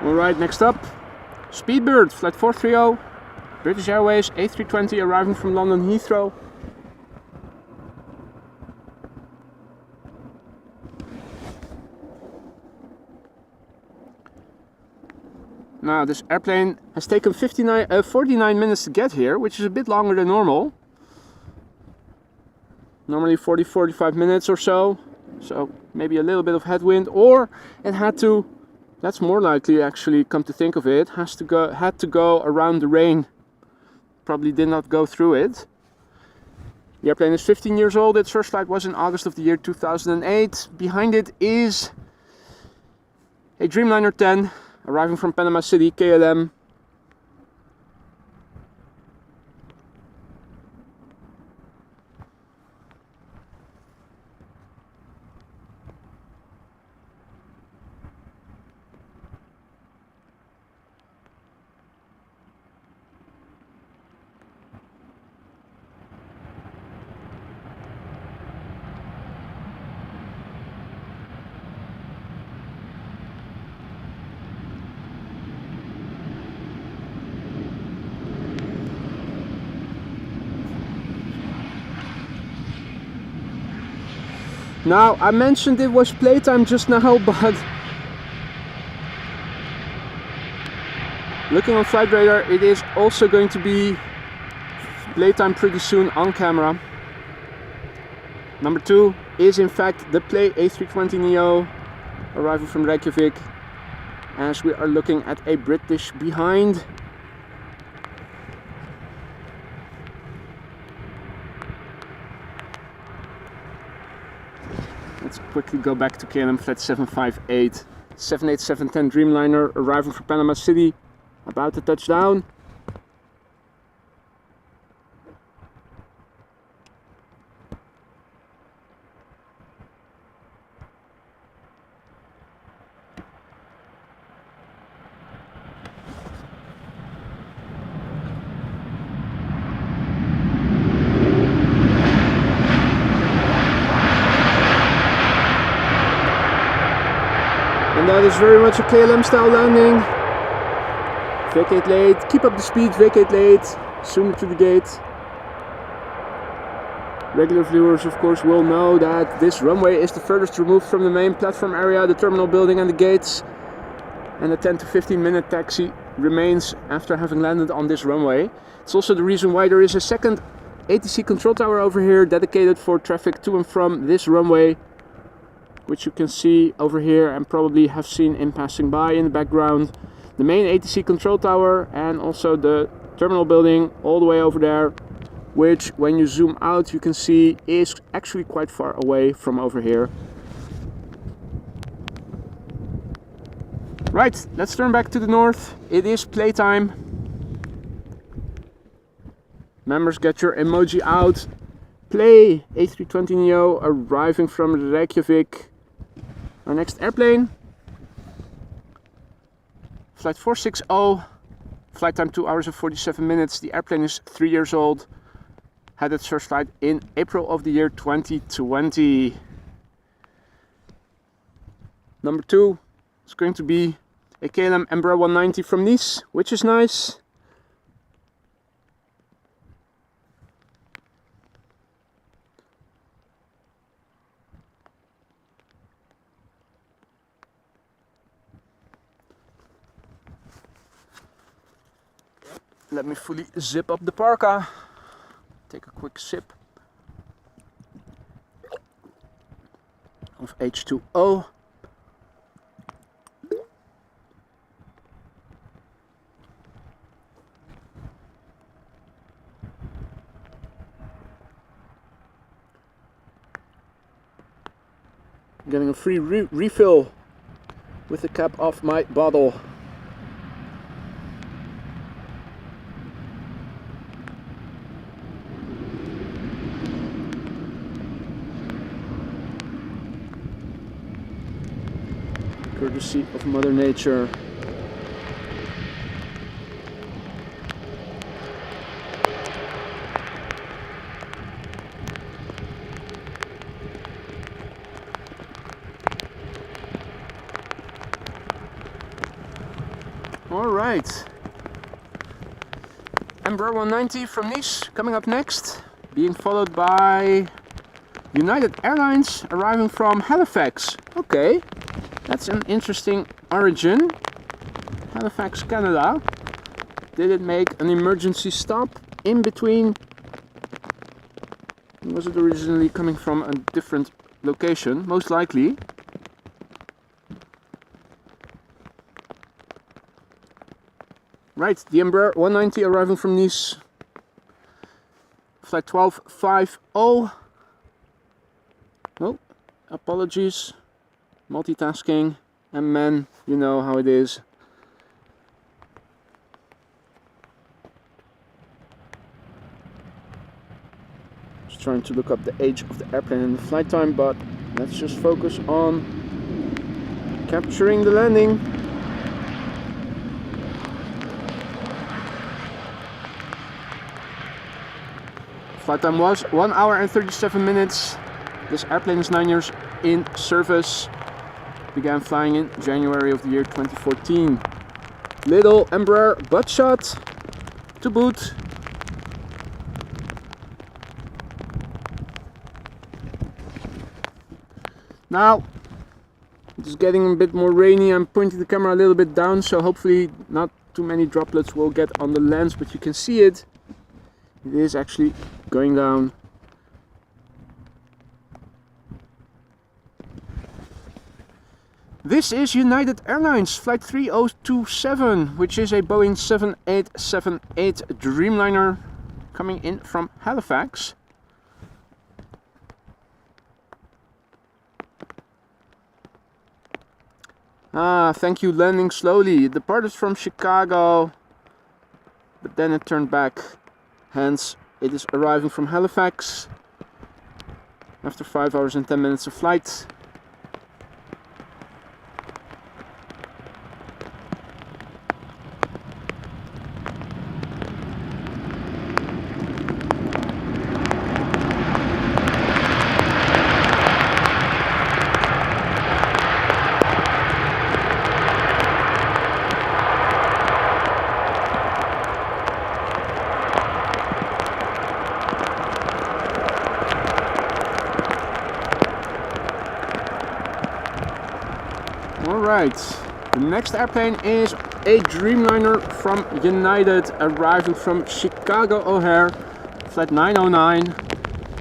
Alright, next up, Speedbird, flight 430, British Airways, A320 arriving from London Heathrow. Now this airplane has taken 49 minutes to get here, which is a bit longer than normal. Normally 40-45 minutes or so. So maybe a little bit of headwind, or it had to, that's more likely actually, come to think of it, had to go around the rain. Probably did not go through it. The airplane is 15 years old. Its first flight was in August of the year 2008. Behind it is a Dreamliner 10 arriving from Panama City, KLM. Now, I mentioned it was playtime just now, but looking on flight radar, it is also going to be playtime pretty soon on camera. Number 2 is in fact the Play A320neo arriving from Reykjavik, as we are looking at a British behind. Let's quickly go back to KLM flight 758, 787-10 Dreamliner arriving from Panama City, about to touch down. And that is very much a KLM style landing. Vacate late, keep up the speed, vacate late, zoom to the gate. Regular viewers of course will know that this runway is the furthest removed from the main platform area, the terminal building and the gates. And a 10 to 15 minute taxi remains after having landed on this runway. It's also the reason why there is a second ATC control tower over here dedicated for traffic to and from this runway, which you can see over here and probably have seen in passing by in the background. The main ATC control tower and also the terminal building all the way over there, which when you zoom out you can see is actually quite far away from over here. Right, let's turn back to the north. It is playtime. Members, get your emoji out. Play A320neo arriving from Reykjavik. Our next airplane, flight 460, flight time 2 hours and 47 minutes. The airplane is 3 years old, had its first flight in April of the year 2020. Number 2 is going to be a KLM Embraer 190 from Nice, which is nice. Let me fully zip up the parka. Take a quick sip of H2O. Getting a free refill with the cap off my bottle. Courtesy of Mother Nature. right. Embraer 190 from Nice coming up next, being followed by United Airlines arriving from Halifax. Okay, that's an interesting origin. Halifax, Canada. Did it make an emergency stop in between? Was it originally coming from a different location? Most likely. Right, the Embraer 190 arriving from Nice. Flight 1250. Oh, apologies. Multitasking. And man, you know how it is. Just trying to look up the age of the airplane and the flight time, but let's just focus on capturing the landing. Flight time was 1 hour and 37 minutes. This airplane is 9 years in service. Began flying in January of the year 2014. Little Embraer butt shot to boot. Now it's getting a bit more rainy. I'm pointing the camera a little bit down, so hopefully not too many droplets will get on the lens, but you can see it. It is actually going down. This is United Airlines Flight 3027, which is a Boeing 7878 Dreamliner coming in from Halifax. Thank you, landing slowly. It departed from Chicago, but then it turned back. Hence, it is arriving from Halifax after 5 hours and 10 minutes of flight. Alright, the next airplane is a Dreamliner from United, arriving from Chicago O'Hare, flight 909,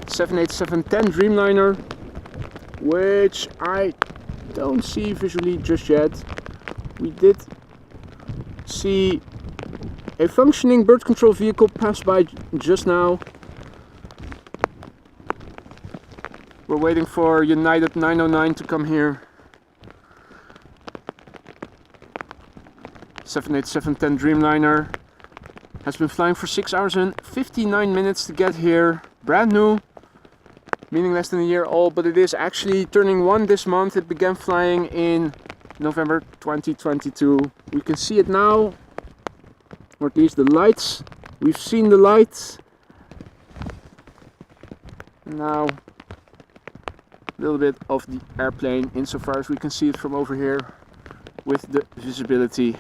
787-10 Dreamliner, which I don't see visually just yet. We did see a functioning bird control vehicle pass by just now. We're waiting for United 909 to come here. 787-10 Dreamliner has been flying for 6 hours and 59 minutes to get here. Brand new, meaning less than a year old, but it is actually turning 1 this month. It began flying in November 2022. We can see it now, or at least the lights. We've seen the lights. Now, a little bit of the airplane insofar as we can see it from over here with the visibility.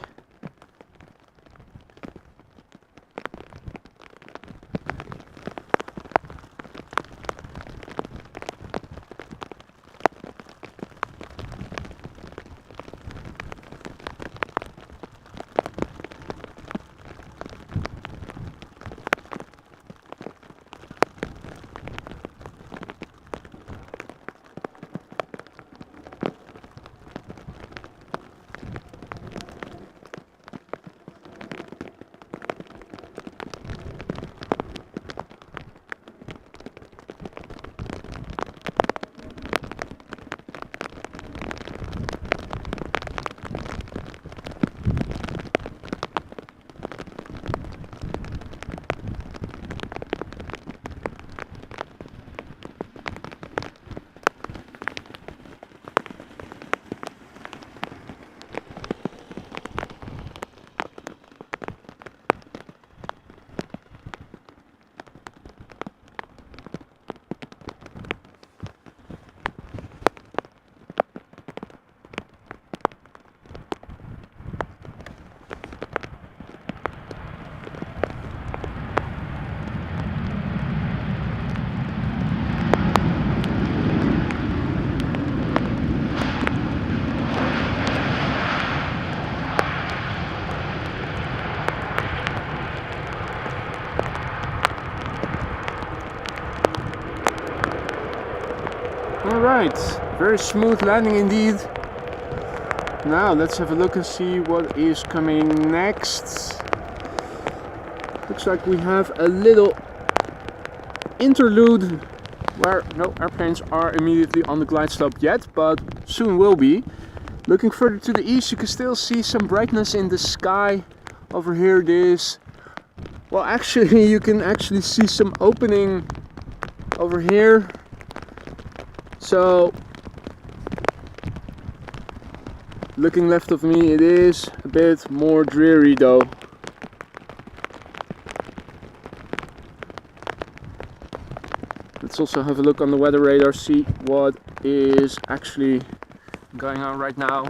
Alright, very smooth landing indeed. Now let's have a look and see what is coming next. Looks like we have a little interlude where no airplanes are immediately on the glide slope yet, but soon will be. Looking further to the east, you can still see some brightness in the sky. Over here it is. Well, actually you can actually see some opening over here. So looking left of me, it is a bit more dreary though. Let's also have a look on the weather radar, see what is actually going on right now.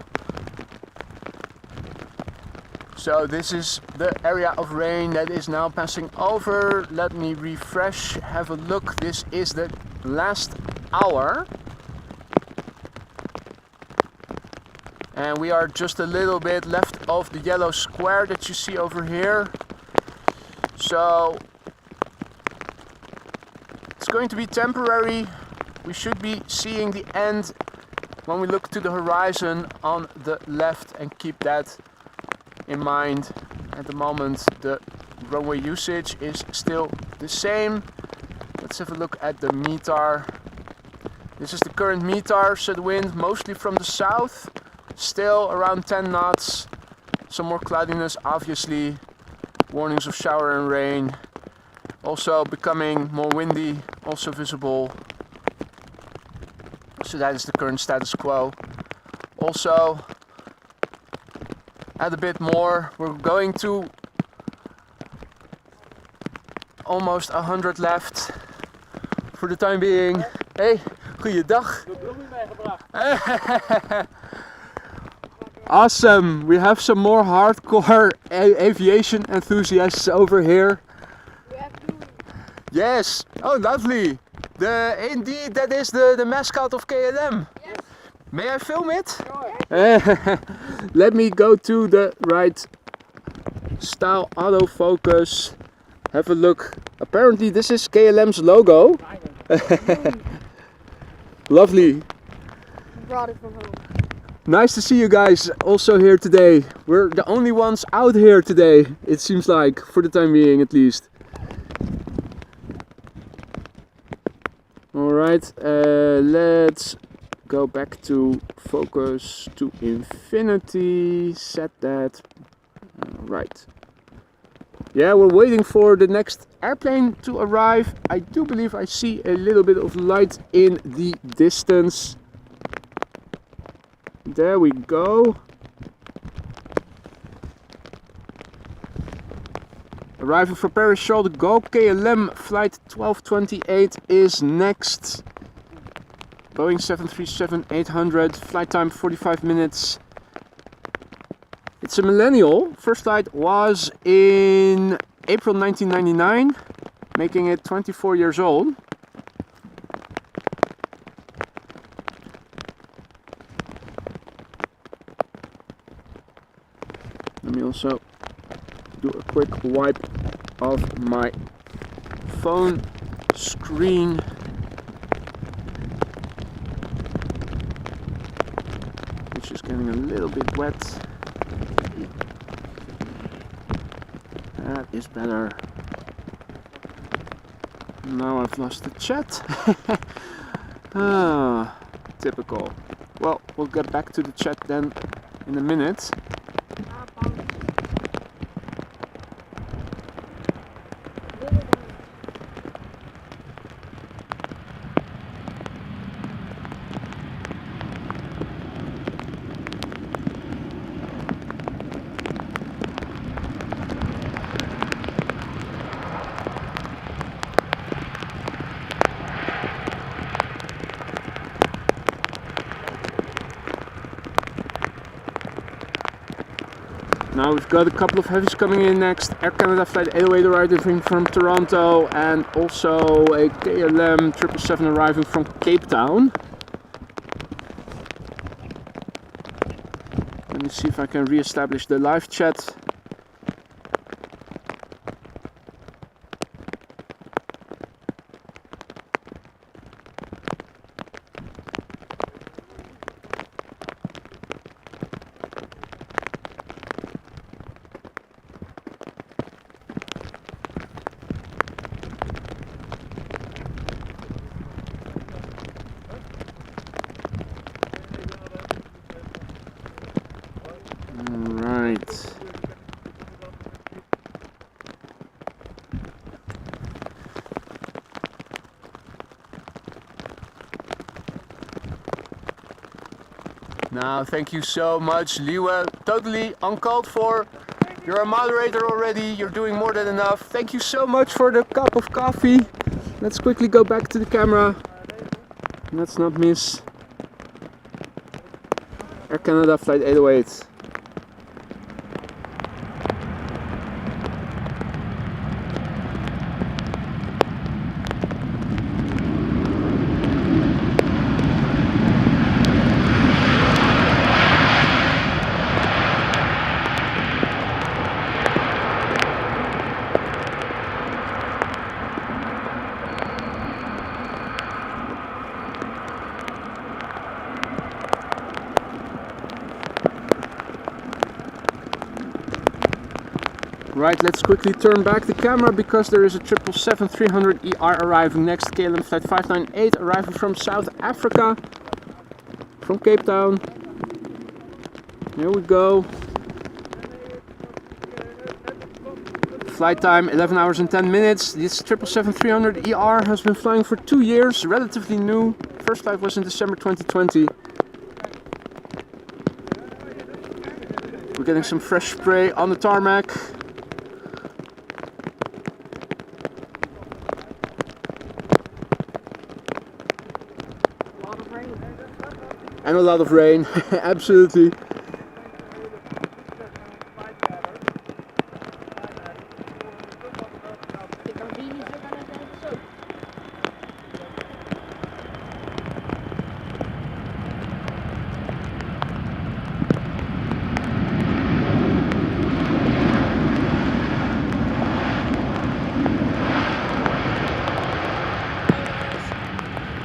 So this is the area of rain that is now passing over. Let me refresh, have a look. This is the last hour. And we are just a little bit left of the yellow square that you see over here. So it's going to be temporary. We should be seeing the end when we look to the horizon on the left, and keep that in mind. At the moment the runway usage is still the same. Let's have a look at the METAR. This is the current METAR, so the wind mostly from the south, still around 10 knots. Some more cloudiness obviously, warnings of shower and rain. Also becoming more windy, also visible. So that is the current status quo. Also, add a bit more, we're going to almost 100 left for the time being. Hey, goeiedag. Awesome, we have some more hardcore aviation enthusiasts over here. Yes, oh lovely. Indeed, that is the mascot of KLM. Yes. May I film it? Sure. Let me go to the right style autofocus. Have a look. Apparently this is KLM's logo. Lovely. Brought it from home. Nice to see you guys also here today. We're the only ones out here today, it seems like, for the time being at least. Alright, let's go back to focus to infinity, set that. Right. Yeah, we're waiting for the next airplane to arrive. I do believe I see a little bit of light in the distance. There we go. Arriving for Paris Charles de Gaulle, KLM flight 1228 is next. Boeing 737-800, flight time 45 minutes. It's a millennial. First flight was in April 1999, making it 24 years old. Let me also do a quick wipe of my phone screen. Which is getting a little bit wet. That is better. Now I've lost the chat. Ah, typical. Well, we'll get back to the chat then in a minute. Now we've got a couple of heavies coming in next. Air Canada flight 808 arriving from Toronto, and also a KLM 777 arriving from Cape Town. Let me see if I can re-establish the live chat. Now, thank you so much, Liwe. Totally uncalled for. You're a moderator already. You're doing more than enough. Thank you so much for the cup of coffee. Let's quickly go back to the camera. Let's not miss Air Canada flight 808. Right, let's quickly turn back the camera because there is a 777-300ER arriving next. KLM flight 598 arriving from South Africa, from Cape Town. Here we go. Flight time 11 hours and 10 minutes. This 777-300ER has been flying for 2 years, relatively new. First flight was in December 2020. We're getting some fresh spray on the tarmac. And a lot of rain, absolutely.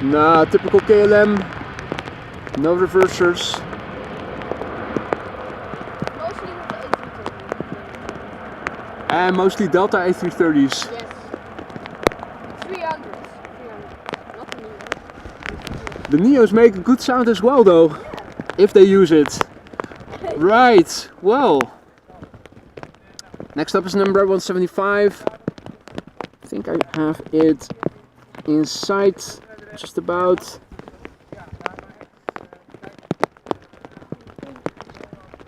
Nah, typical KLM. No reversers. Mostly with the A330s. And mostly Delta A330s. Yes. 300s. Not the Neos. The Neos make a good sound as well though, if they use it. Right, well. Next up is number 175. I think I have it in sight, just about.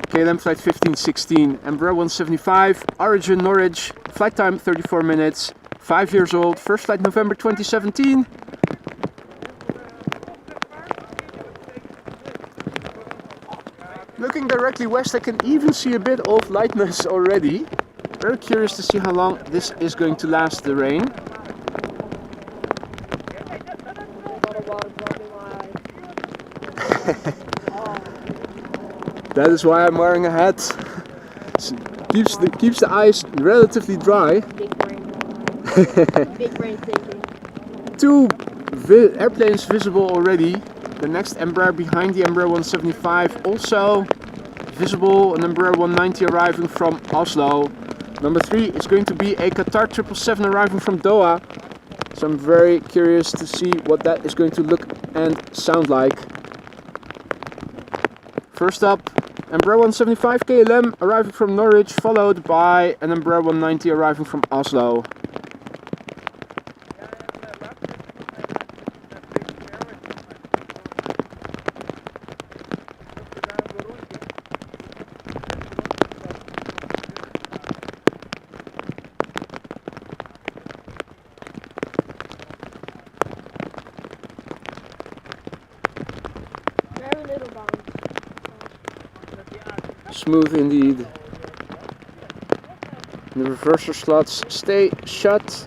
KLM flight 1516, Embraer 175, origin Norwich, flight time 34 minutes, 5 years old, first flight November 2017. Looking directly west, I can even see a bit of lightness already. Very curious to see how long this is going to last, the rain. That is why I'm wearing a hat. Keeps the eyes relatively dry. Big brain. Big brain thinking. 2 airplanes visible already. The next Embraer behind the Embraer 175 also visible. An Embraer 190 arriving from Oslo. Number 3 is going to be a Qatar 777 arriving from Doha. So I'm very curious to see what that is going to look and sound like. First up, Embraer 175 KLM arriving from Norwich, followed by an Embraer 190 arriving from Oslo. Very little bounce. Smooth indeed. The reverser slots stay shut.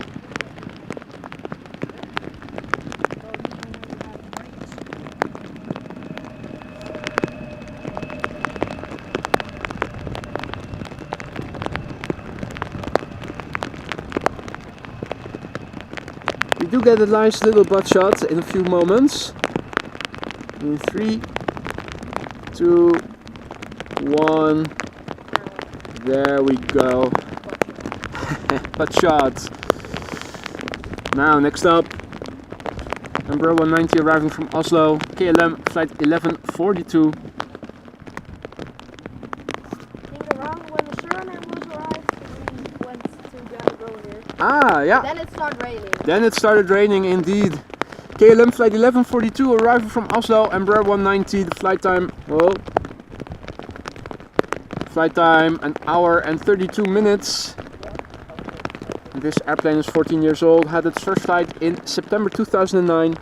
We do get a nice little butt shot in a few moments. In 3, 2, 1. There we go. Butt shot. Now next up, Embraer 190 arriving from Oslo, KLM flight 1142. Around when the Surinam was arrived, we went to galore. Ah, yeah. Then it started raining. Then it started raining indeed. KLM flight 1142 arrival from Oslo, Embraer 190, the flight time, well, flight time 1 hour and 32 minutes. This airplane is 14 years old, had its first flight in September 2009.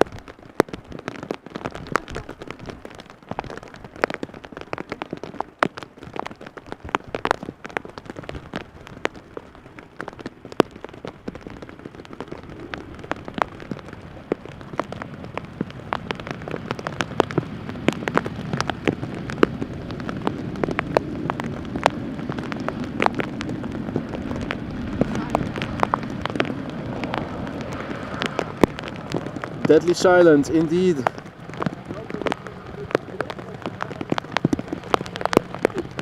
Deadly silent, indeed.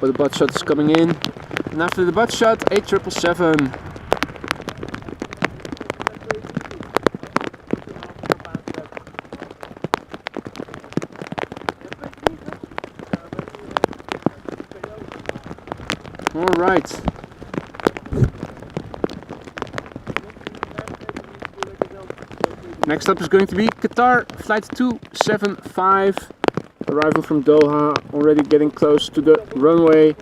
But the butt shot is coming in. And after the butt shot, 8777. Alright. Next up is going to be Qatar flight 275, arrival from Doha, already getting close to the runway.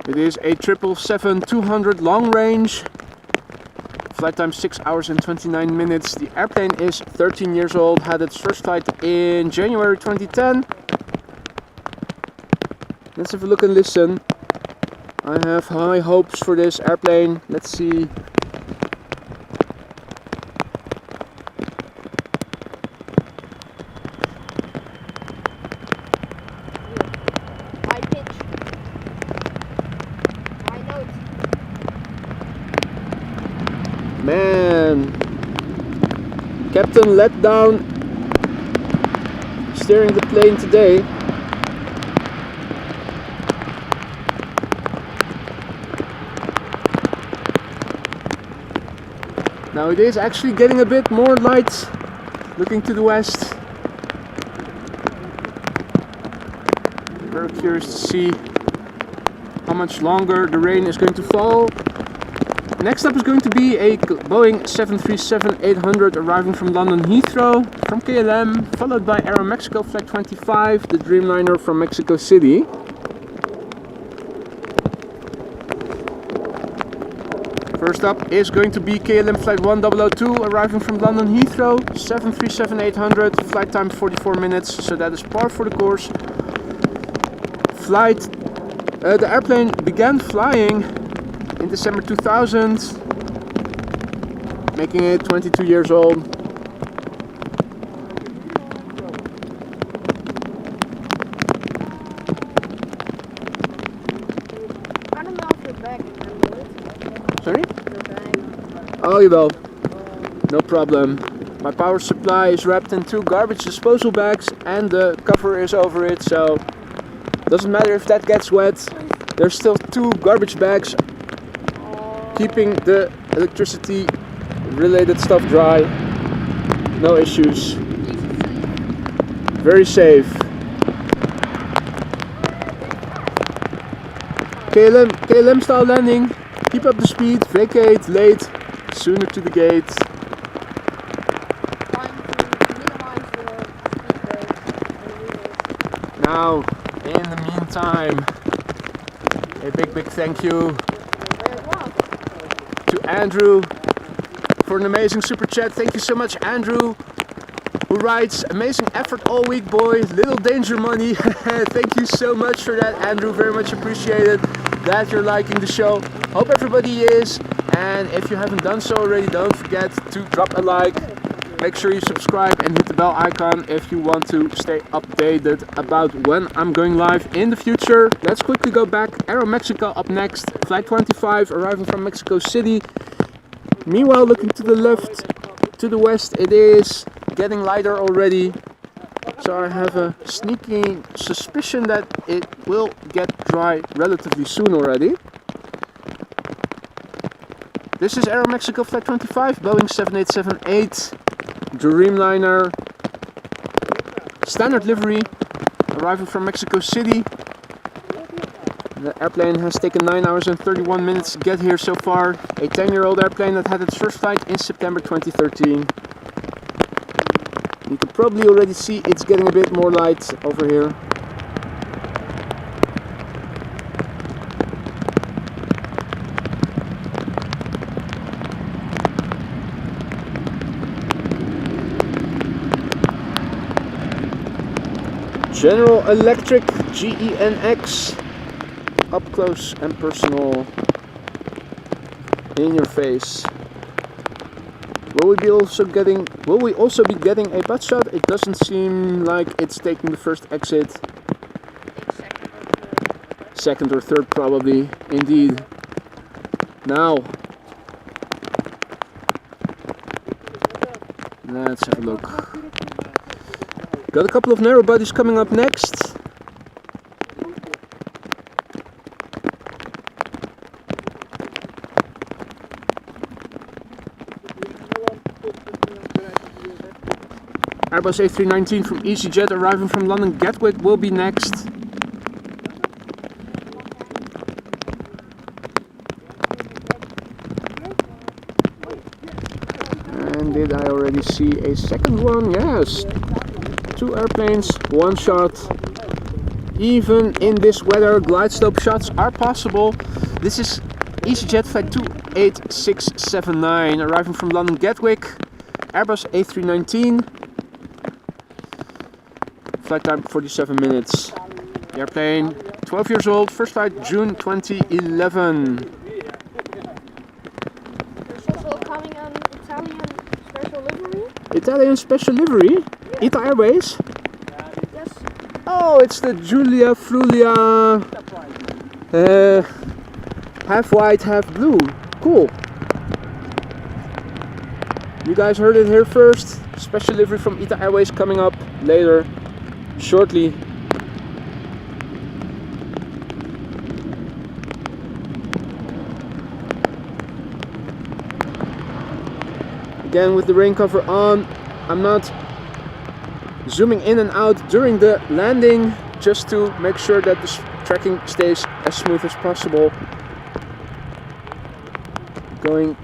It is a 777-200 long range, flight time 6 hours and 29 minutes. The airplane is 13 years old, had its first flight in January 2010. Let's have a look and listen. I have high hopes for this airplane. Let's see. High pitch. High note. Man, Captain let down steering the plane today. Now it is actually getting a bit more light, looking to the west. Very curious to see how much longer the rain is going to fall. Next up is going to be a Boeing 737-800 arriving from London Heathrow from KLM, followed by Aero Mexico Flight 25, the Dreamliner from Mexico City. First up is going to be KLM Flight 1002 arriving from London Heathrow, 737-800, flight time 44 minutes, so that is par for the course. The airplane began flying in December 2000, making it 22 years old. I don't know if your bag is removed. Sorry? Your bag. Oh, you will. No problem. My power supply is wrapped in 2 garbage disposal bags and the cover is over it, so doesn't matter if that gets wet. There's still 2 garbage bags keeping the electricity related stuff dry. No issues. Very safe. KLM style landing. Keep up the speed. Vacate late. Sooner to the gate. Trying to minimize the speed break. Now, in the meantime, a big thank you to Andrew for an amazing super chat. Thank you so much, Andrew, who writes, amazing effort all week, boys, little danger money. Thank you so much for that, Andrew, very much appreciated. Glad you're liking the show. Hope everybody is, and if you haven't done so already, don't forget to drop a like. Make sure you subscribe and hit the bell icon if you want to stay updated about when I'm going live in the future. Let's quickly go back. Aero Mexico up next. Flight 25 arriving from Mexico City. Meanwhile, looking to the left, to the west, it is getting lighter already. So I have a sneaky suspicion that it will get dry relatively soon already. This is Aero Mexico Flight 25, Boeing 787-8. Dreamliner, standard livery, arriving from Mexico City. The airplane has taken 9 hours and 31 minutes to get here so far. A 10-year-old airplane that had its first flight in September 2013. You can probably already see it's getting a bit more light over here. General Electric GENX, up close and personal, in your face. Will we also be getting a butt shot? It doesn't seem like it's taking the first exit. Second or third probably, indeed. Now, let's have a look. Got a couple of narrow bodies coming up next. Airbus A319 from EasyJet arriving from London Gatwick will be next. And did I already see a second one? Yes. 2 airplanes, 1 shot. Even in this weather, glide slope shots are possible. This is EasyJet flight 28679 arriving from London Gatwick. Airbus A319. Flight time 47 minutes. The airplane 12 years old, first flight June 2011. There's also coming an Italian special livery. Italian special livery? Yeah. Airways? Yes. Oh, it's the Giulia, Friuli, half white, half blue. Cool. You guys heard it here first. Special livery from ITA Airways coming up later, shortly. Again, with the rain cover on, I'm not zooming in and out during the landing, just to make sure that the tracking stays as smooth as possible. Going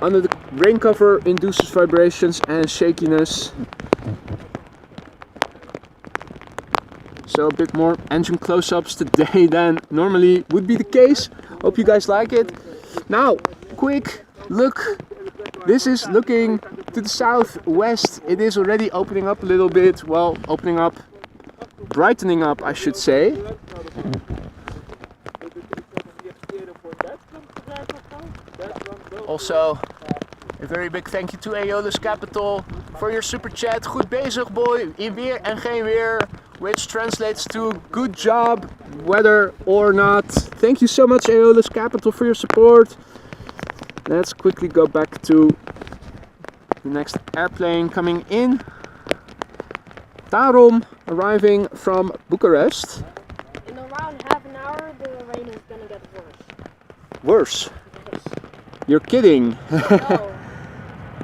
under the rain cover induces vibrations and shakiness. So a bit more engine close-ups today than normally would be the case. Hope you guys like it. Now, quick look. This is looking to the southwest. It is already opening up a little bit. Well, opening up, brightening up, I should say. Also, a very big thank you to Airlines Capital for your super chat. Goed bezig, boy. In weer en geen weer, which translates to good job, whether or not. Thank you so much, Airlines Capital, for your support. Let's quickly go back to the next airplane coming in. Tarom arriving from Bucharest. In around half an hour, the rain is gonna get worse. Worse? Yes. You're kidding. No.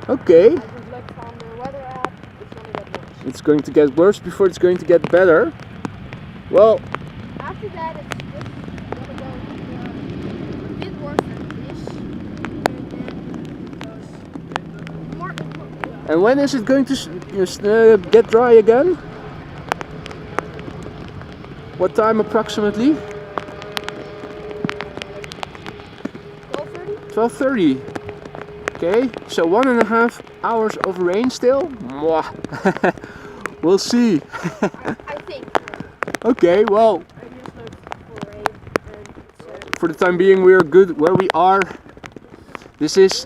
Okay. I just looked on the weather app. It's gonna get worse. It's going to get worse before it's going to get better. Well, After that, it's just gonna go a bit worse than this. And then it goes more. and when is it going to get dry again? What time approximately? 12:30? 12:30. Okay, so 1.5 hours of rain still? Mwah. We'll see. I think. Okay, well, I just looked for rain and it's for the time being we are good where we are. This is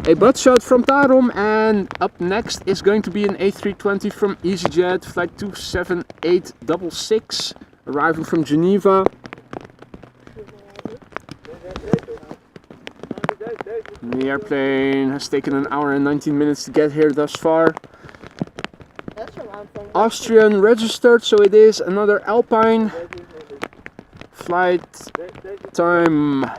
a butt shot from Tarom, and up next is going to be an A320 from EasyJet, flight 27866, arriving from Geneva. The airplane has taken 1 hour and 19 minutes to get here thus far. That's around thing. Austrian registered, so it is another Alpine. Flight time 1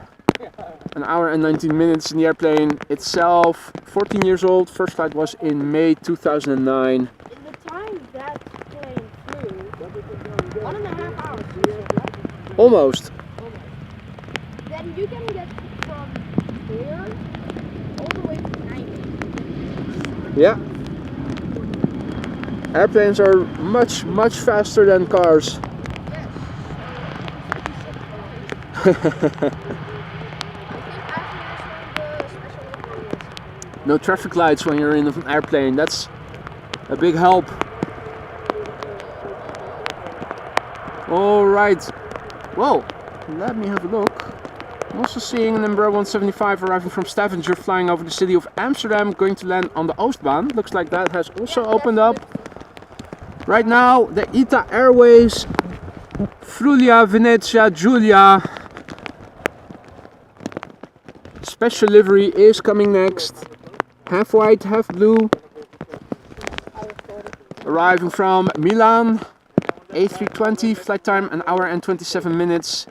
hour and 19 minutes in the airplane itself. 14 years old, first flight was in May 2009. In the time that plane flew, 1.5 hours. Almost. Then you can get from here all the way to Nijmegen. Yeah. Airplanes are much, much faster than cars. Yes. No traffic lights when you're in an airplane. That's a big help. Alright. Well, let me have a look. I'm also seeing an Embraer 175 arriving from Stavanger, flying over the city of Amsterdam, going to land on the Oostbaan. Looks like that has also opened up. Right now, the ITA Airways, Friuli, Venezia, Giulia special livery is coming next. Half white, half blue. Arriving from Milan, A320, flight time 1 hour and 27 minutes.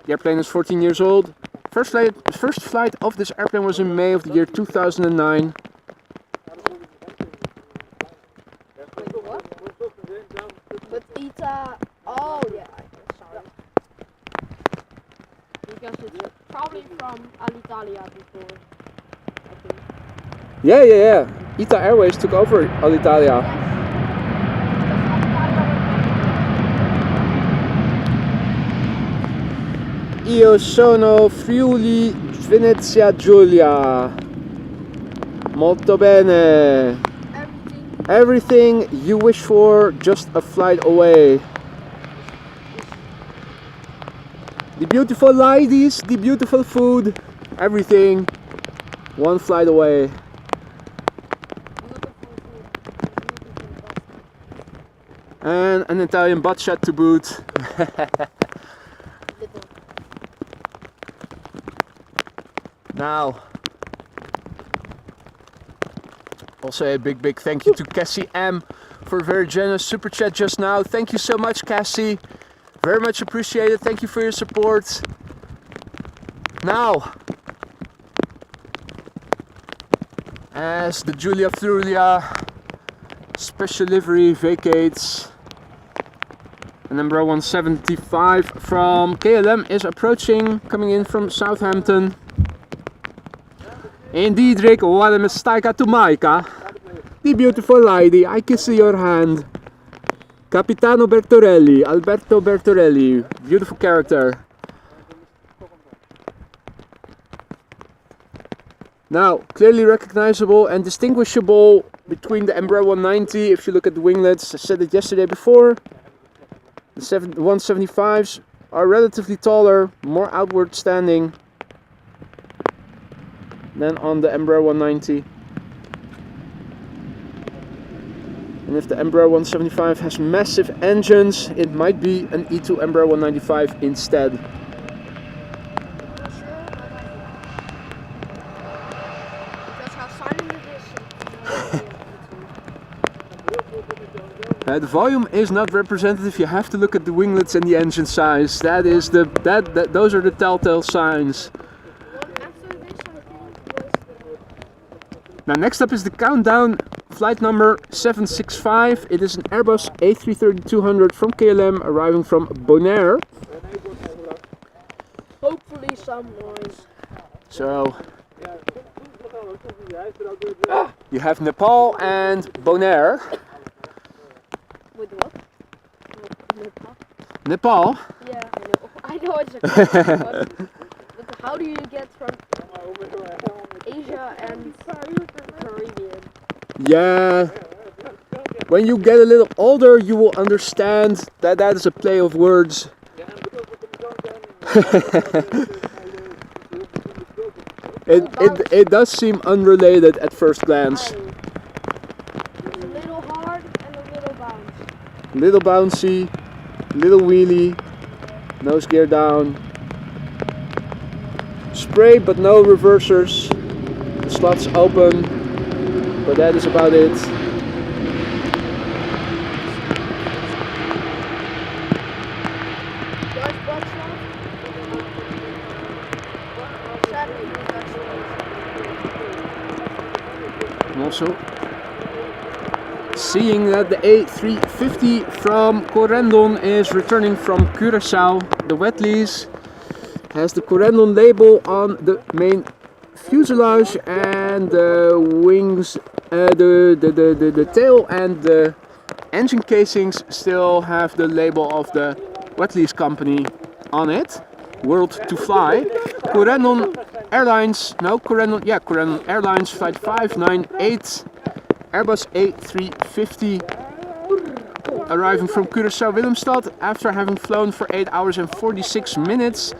The airplane is 14 years old. First flight of this airplane was in May of the year 2009. But ITA, oh yeah, sorry. Because it's probably from Alitalia before, I think. Yeah. ITA Airways took over Alitalia. Io sono Friuli, Venezia, Giulia. Molto bene. Everything you wish for, just a flight away. The beautiful ladies, the beautiful food, everything, one flight away. And an Italian butt shot to boot. Now, also a big thank you to Cassie M for a very generous super chat just now. Thank you so much, Cassie. Very much appreciated. Thank you for your support. Now, as the Giulia Friuli special livery vacates, the number 175 from KLM is approaching, coming in from Southampton. Indeed, Rick, what a mistake to make. The beautiful lady, I kiss your hand. Capitano Bertorelli, Alberto Bertorelli, beautiful character. Now, clearly recognizable and distinguishable between the Embraer 190, if you look at the winglets. I said it yesterday before. The 175s are relatively taller, more outward standing than on the Embraer 190. And if the Embraer 175 has massive engines, it might be an E2 Embraer 195 instead. The volume is not representative. You have to look at the winglets and the engine size. That is those are the telltale signs. Now next up is the countdown, flight number 765. It is an Airbus A330-200 from KLM, arriving from Bonaire. Hopefully some noise. So you have Nepal and Bonaire. With what? Nepal? Yeah, I know it's a question, but how do you get from Asia and Caribbean? Yeah, when you get a little older you will understand that that is a play of words. It does seem unrelated at first glance. It's a little hard and a little bouncy. Little bouncy, little wheelie, nose gear down. Spray but no reversers. The slots open, but that is about it. I'm also seeing that the A350 from Corendon is returning from Curaçao. the wet lease. Has the Corendon label on the main fuselage, and the wings, the tail and the engine casings still have the label of the wet lease company on it. World to fly. Corendon Airlines, no, Corendon Airlines flight 598, Airbus A350, arriving from Curaçao Willemstad after having flown for 8 hours and 46 minutes.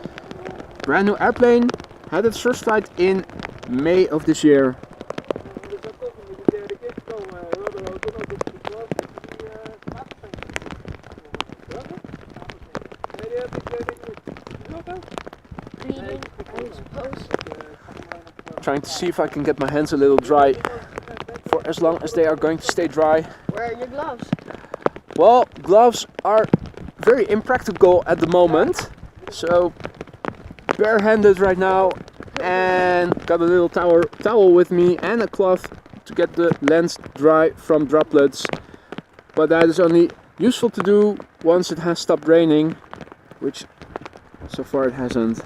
Brand new airplane, had its first flight in May of this year. Trying to see if I can get my hands a little dry for as long as they are going to stay dry. Where are your gloves? Well, gloves are very impractical at the moment, so barehanded right now, and got a little towel with me and a cloth to get the lens dry from droplets, but that is only useful to do once it has stopped raining, which so far it hasn't.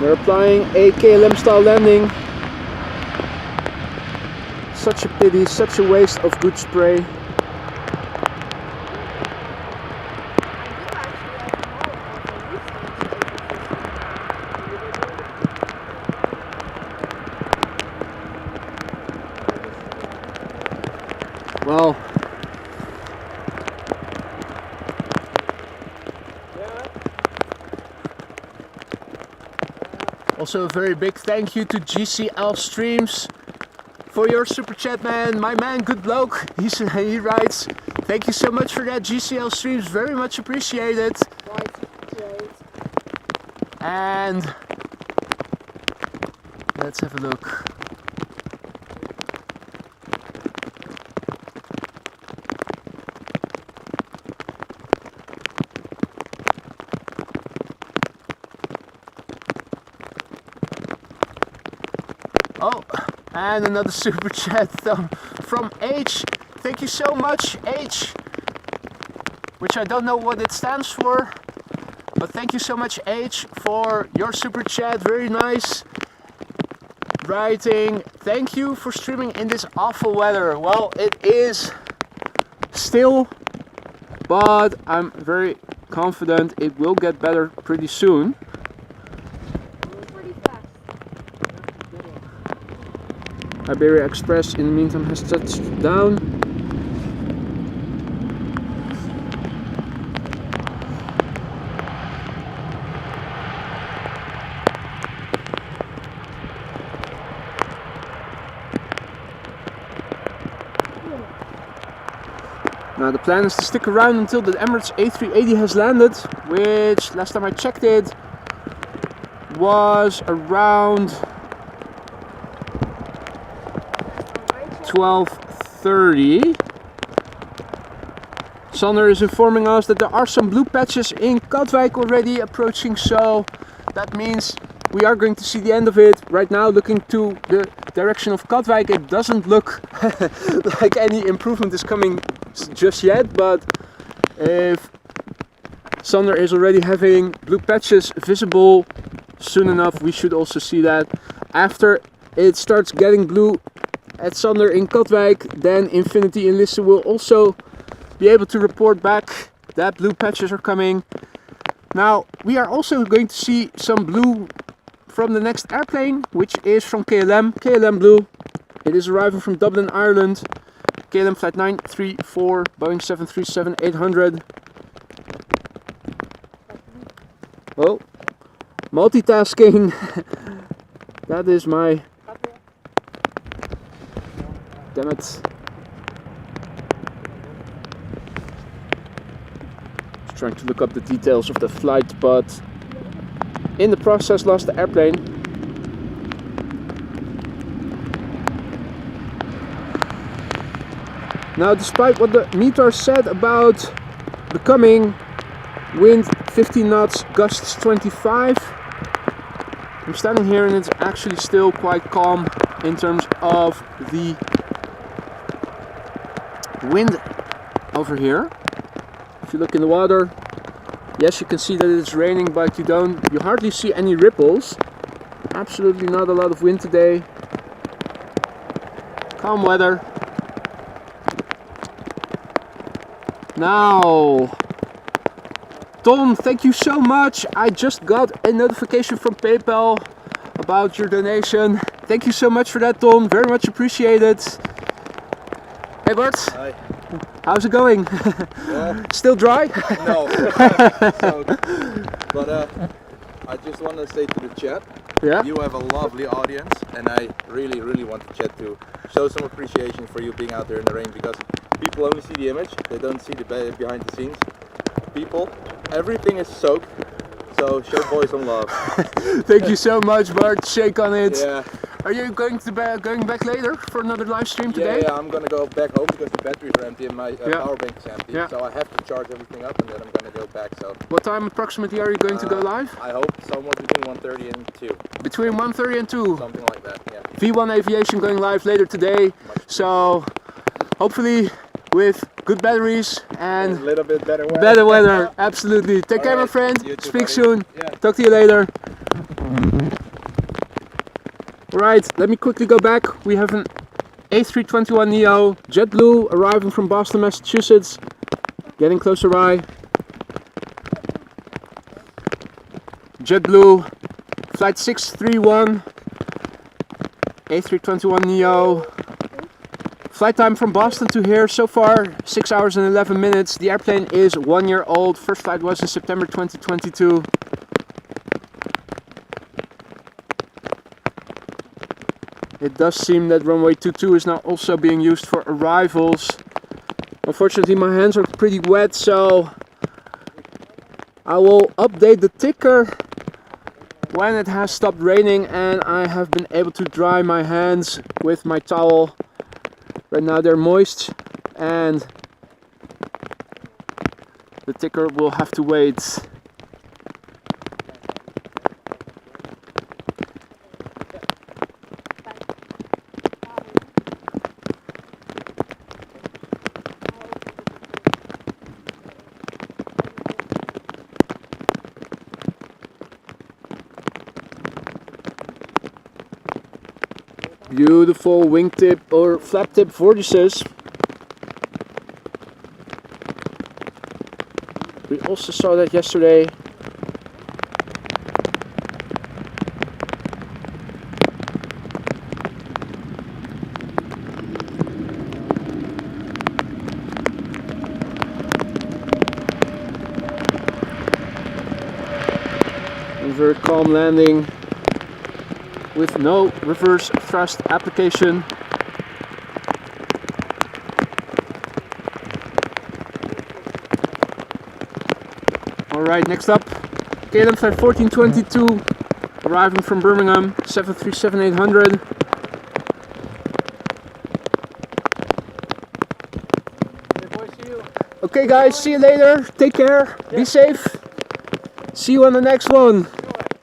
We're applying a KLM style landing. Such a pity, such a waste of good spray. Well, also a very big thank you to GCL Streams for your super chat, man. My man, good bloke. He writes, thank you so much for that, GCL Streams. Very much appreciated. Right. And let's have a look. Oh, and another super chat from H. Thank you so much, H. Which I don't know what it stands for, but thank you so much, H, for your super chat. Very nice. Writing, thank you for streaming in this awful weather. Well, it is still, but I'm very confident it will get better pretty soon. Iberia Express in the meantime has touched down. Now the plan is to stick around until the Emirates A380 has landed, which last time I checked it was around 12:30. Sander is informing us that there are some blue patches in Katwijk already approaching, so that means we are going to see the end of it. Right now, looking to the direction of Katwijk, it doesn't look like any improvement is coming just yet, but if Sander is already having blue patches visible soon enough, we should also see that. After it starts getting blue at Sander in Katwijk, then Infinity in Lisse will also be able to report back that blue patches are coming. Now we are also going to see some blue from the next airplane, which is from KLM Blue. It is arriving from Dublin, Ireland. KLM flight 934, Boeing 737-800. Oh, multitasking. That is my... Damn it. Just trying to look up the details of the flight, but in the process lost the airplane. Now, despite what the meter said about becoming Wind 15 knots, gusts 25. I'm standing here and it's actually still quite calm in terms of the wind over here. If you look in the water, yes, you can see that it's raining, but you hardly see any ripples. Absolutely not a lot of wind today. Calm weather. Now, Tom, thank you so much. I just got a notification from PayPal about your donation. Thank you so much for that, Tom. Very much appreciated. Hey Bart. Hi. How's it going? Yeah. Still dry? No. But I just want to say to the chat, Yeah. you have a lovely audience, and I really want the chat to show some appreciation for you being out there in the rain, because people only see the image, they don't see the behind the scenes. People, everything is soaked, so show boys some love. Thank you so much, Bart. Shake on it. Yeah. Are you going back later for another live stream today? Yeah, I'm gonna go back home because the batteries are empty and my power bank is empty. Yeah. So I have to charge everything up and then I'm gonna go back. So What time approximately are you going to go live? I hope somewhere between 1:30 and 2. Between 1:30 and 2. Something like that, yeah. V1 Aviation going live later today. So hopefully with good batteries A and little bit better weather. better weather. Absolutely. Take care, my Alright, friend. you too, Speak buddy. soon. Yeah. Talk to you later. Alright, let me quickly go back. We have an A321neo JetBlue arriving from Boston, Massachusetts. Getting closer by. JetBlue, flight 631, A321neo. Flight time from Boston to here so far 6 hours and 11 minutes. The airplane is 1 year old. First flight was in September 2022. It does seem that runway 22 is now also being used for arrivals. Unfortunately, my hands are pretty wet, so I will update the ticker when it has stopped raining and I have been able to dry my hands with my towel. Right now they're moist and the ticker will have to wait. Beautiful wingtip or flap tip vortices. We also saw that yesterday. A very calm landing with no reverse thrust application. Alright, next up, KLM flight 1422, arriving from Birmingham, 737-800. Okay guys, see you later, take care, be safe, see you on the next one.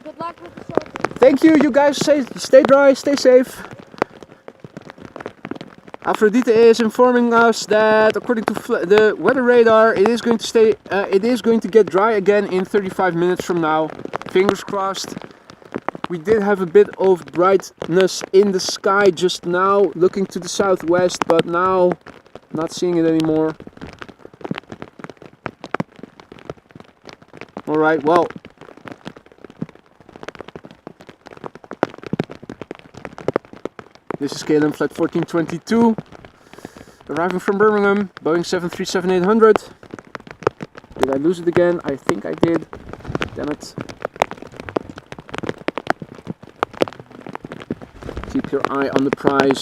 Good luck with the show. Thank you, you guys stay dry, stay safe. Aphrodite is informing us that according to the weather radar, it is going to get dry again in 35 minutes from now. Fingers crossed. We did have a bit of brightness in the sky just now, looking to the southwest, but now not seeing it anymore. Alright, well, this is KLM flight 1422, arriving from Birmingham, Boeing 737-800. Did I lose it again? I think I did. Damn it. Keep your eye on the prize.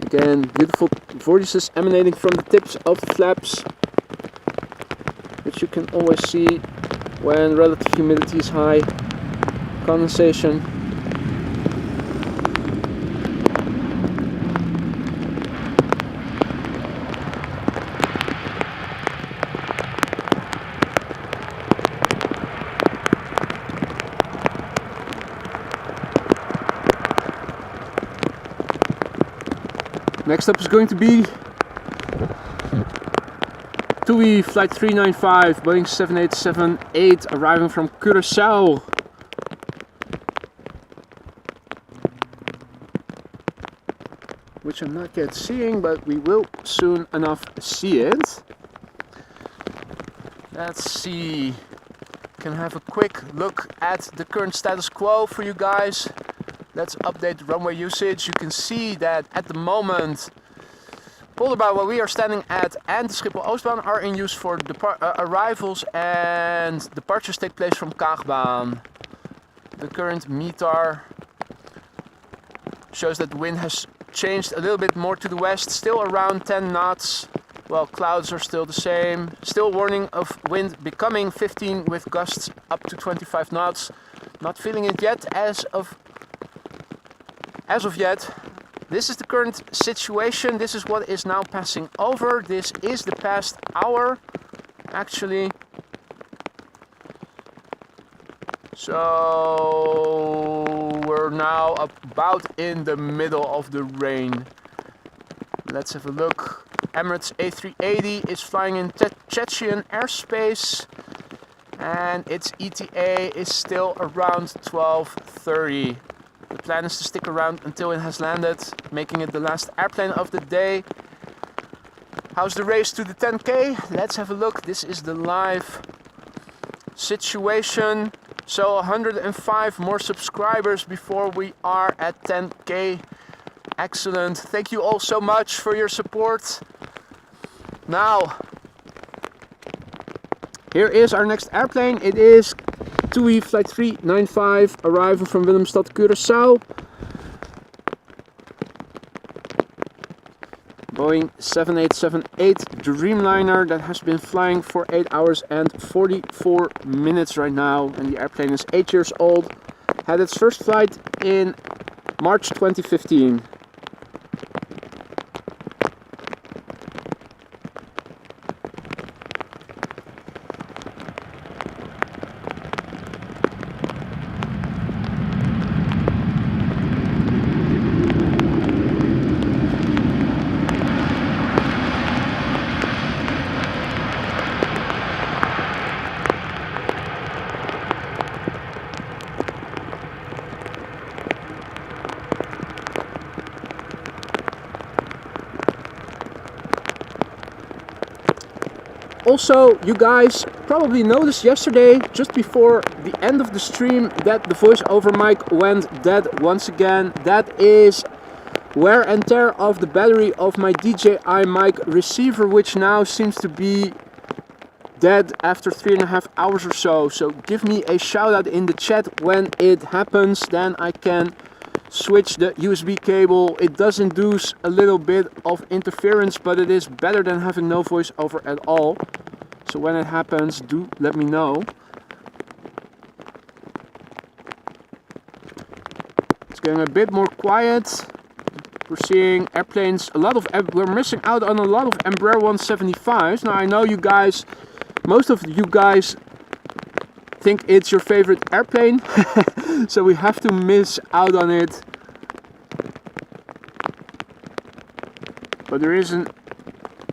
Again, beautiful vortices emanating from the tips of the flaps, which you can always see when relative humidity is high. Condensation. Next up is going to be TUI flight 395, Boeing 7878, arriving from Curaçao. Which I'm not yet seeing, but we will soon enough see it. Let's see. Can have a quick look at the current status quo for you guys. Let's update runway usage. You can see that at the moment Polderbaan, where we are standing at, and the Schiphol Oostbaan are in use for arrivals, and departures take place from Cargolux. The current METAR shows that the wind has changed a little bit more to the west, still around 10 knots. Well, clouds are still the same. Still warning of wind becoming 15 with gusts up to 25 knots. Not feeling it yet as of yet. This is the current situation. This is what is now passing over. This is the past hour, actually. So we're now about in the middle of the rain. Let's have a look. Emirates A380 is flying in Chechen airspace, and its ETA is still around 12:30. The plan is to stick around until it has landed, making it the last airplane of the day. How's the race to the 10K? Let's have a look. This is the live situation. So 105 more subscribers before we are at 10K. Excellent. Thank you all so much for your support. Now, here is our next airplane. It is TUI flight 395, arriving from Willemstad, Curaçao. Boeing 7878 Dreamliner that has been flying for 8 hours and 44 minutes right now, and the airplane is 8 years old. Had its first flight in March 2015. Also, you guys probably noticed yesterday, just before the end of the stream, that the voiceover mic went dead once again. That is wear and tear of the battery of my DJI mic receiver, which now seems to be dead after 3.5 hours or so. So give me a shout out in the chat when it happens, then I can switch the USB cable. It does induce a little bit of interference, but it is better than having no voiceover at all. So when it happens, do let me know. It's getting a bit more quiet. We're seeing airplanes, we're missing out on a lot of Embraer 175s. Now I know you guys, most of you guys think it's your favorite airplane, so we have to miss out on it. But there is a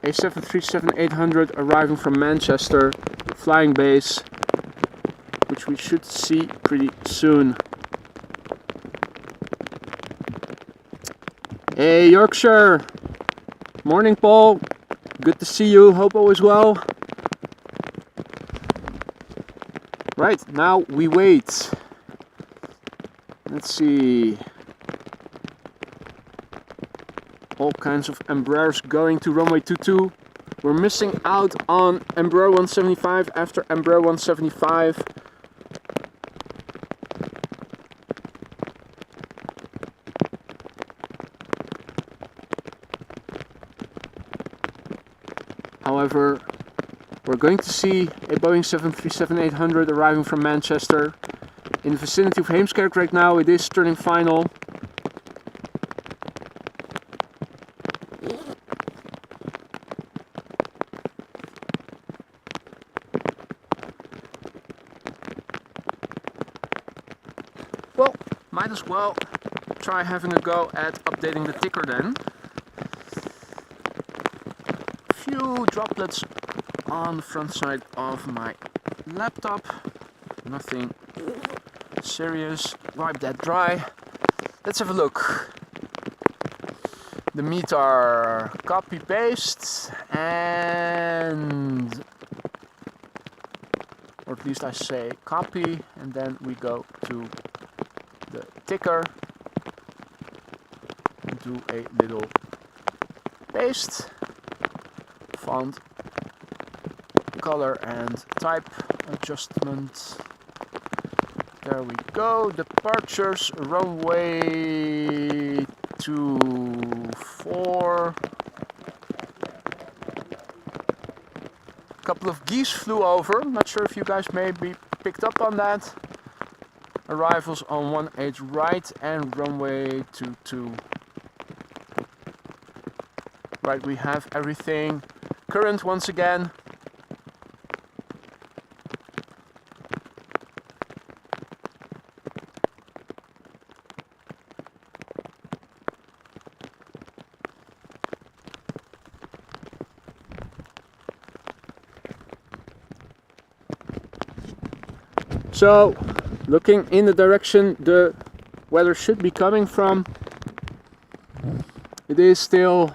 737-800 arriving from Manchester flying base, which we should see pretty soon. Hey Yorkshire! Morning Paul! Good to see you, hope all is well. Right, now we wait. Let's see. All kinds of Embraers going to runway 22. We're missing out on Embraer 175 after Embraer 175. However, we're going to see a Boeing 737-800 arriving from Manchester in the vicinity of Heemskerk right now. It is turning final. Well, might as well try having a go at updating the ticker then. droplets on the front side of my laptop. Nothing serious. Wipe that dry. Let's have a look. The meter, copy paste, and or at least I say copy, and then we go to the ticker and do a little paste, font, color and type adjustment. There we go. Departures, runway 24. A couple of geese flew over. I'm not sure if you guys maybe picked up on that. Arrivals on 18 right and runway 22. Right, we have everything current once again. So, looking in the direction the weather should be coming from, it is still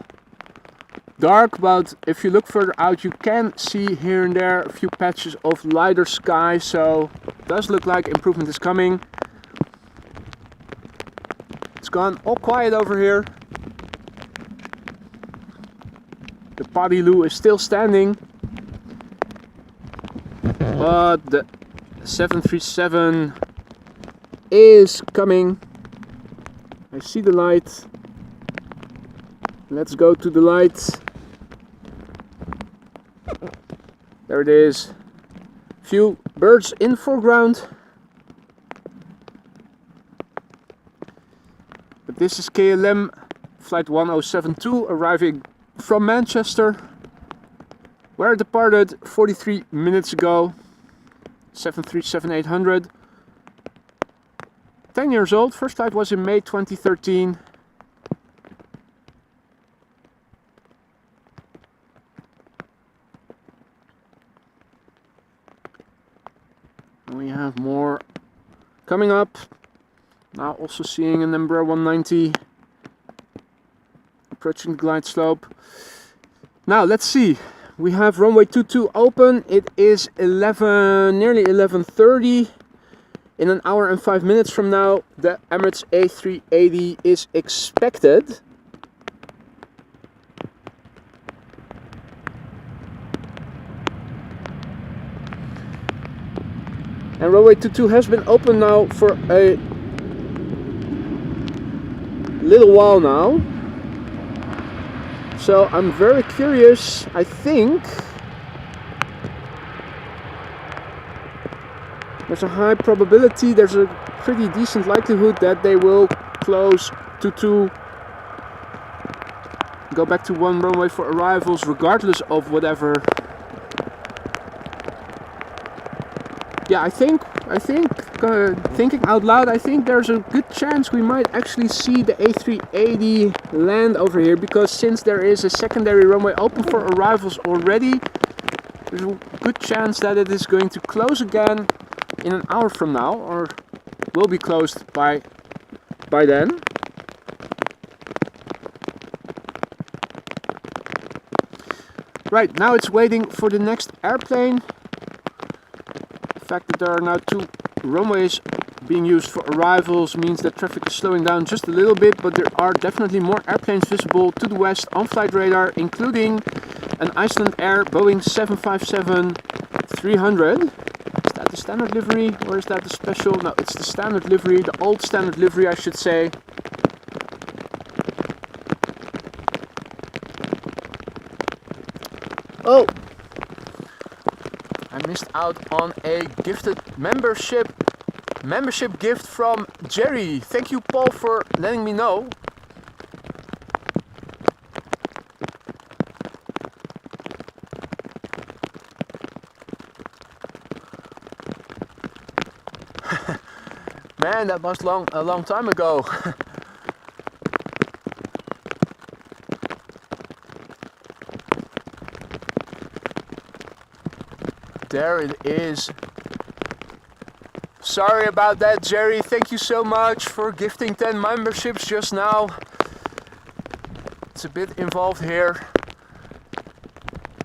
dark, but if you look further out you can see here and there a few patches of lighter sky, so it does look like improvement is coming. It's gone all quiet over here. The Padilou is still standing, but the 737 is coming. I see the light. Let's go to the light. There it is. Few birds in foreground. But this is KLM flight 1072 arriving from Manchester, where it departed 43 minutes ago. 737-800. 10 years old. First flight was in May 2013. We have more coming up. Now also seeing an Embraer 190 approaching the glide slope. Now let's see. We have runway 22 open. It is nearly 11:30. In an hour and 5 minutes from now, the Emirates A380 is expected. And runway 22 has been open now for a little while now. So I'm very curious. I think there's a high probability, there's a pretty decent likelihood that they will close to 2, go back to 1 runway for arrivals regardless of whatever. Yeah, I think thinking out loud, I think there's a good chance we might actually see the A380 land over here, because since there is a secondary runway open for arrivals already, there's a good chance that it is going to close again in an hour from now, or will be closed by then. Right, now it's waiting for the next airplane. The fact that there are now 2 runways being used for arrivals means that traffic is slowing down just a little bit, but there are definitely more airplanes visible to the west on flight radar, including an ICELANDAIR Boeing 757-300. Is that the standard livery or is that the special? No, it's the standard livery, the old standard livery I should say. Oh! I missed out on a gifted membership gift from Jerry. Thank you, Paul, for letting me know. Man, that was a long time ago. There it is. Sorry about that, Jerry. Thank you so much for gifting 10 memberships just now. It's a bit involved here.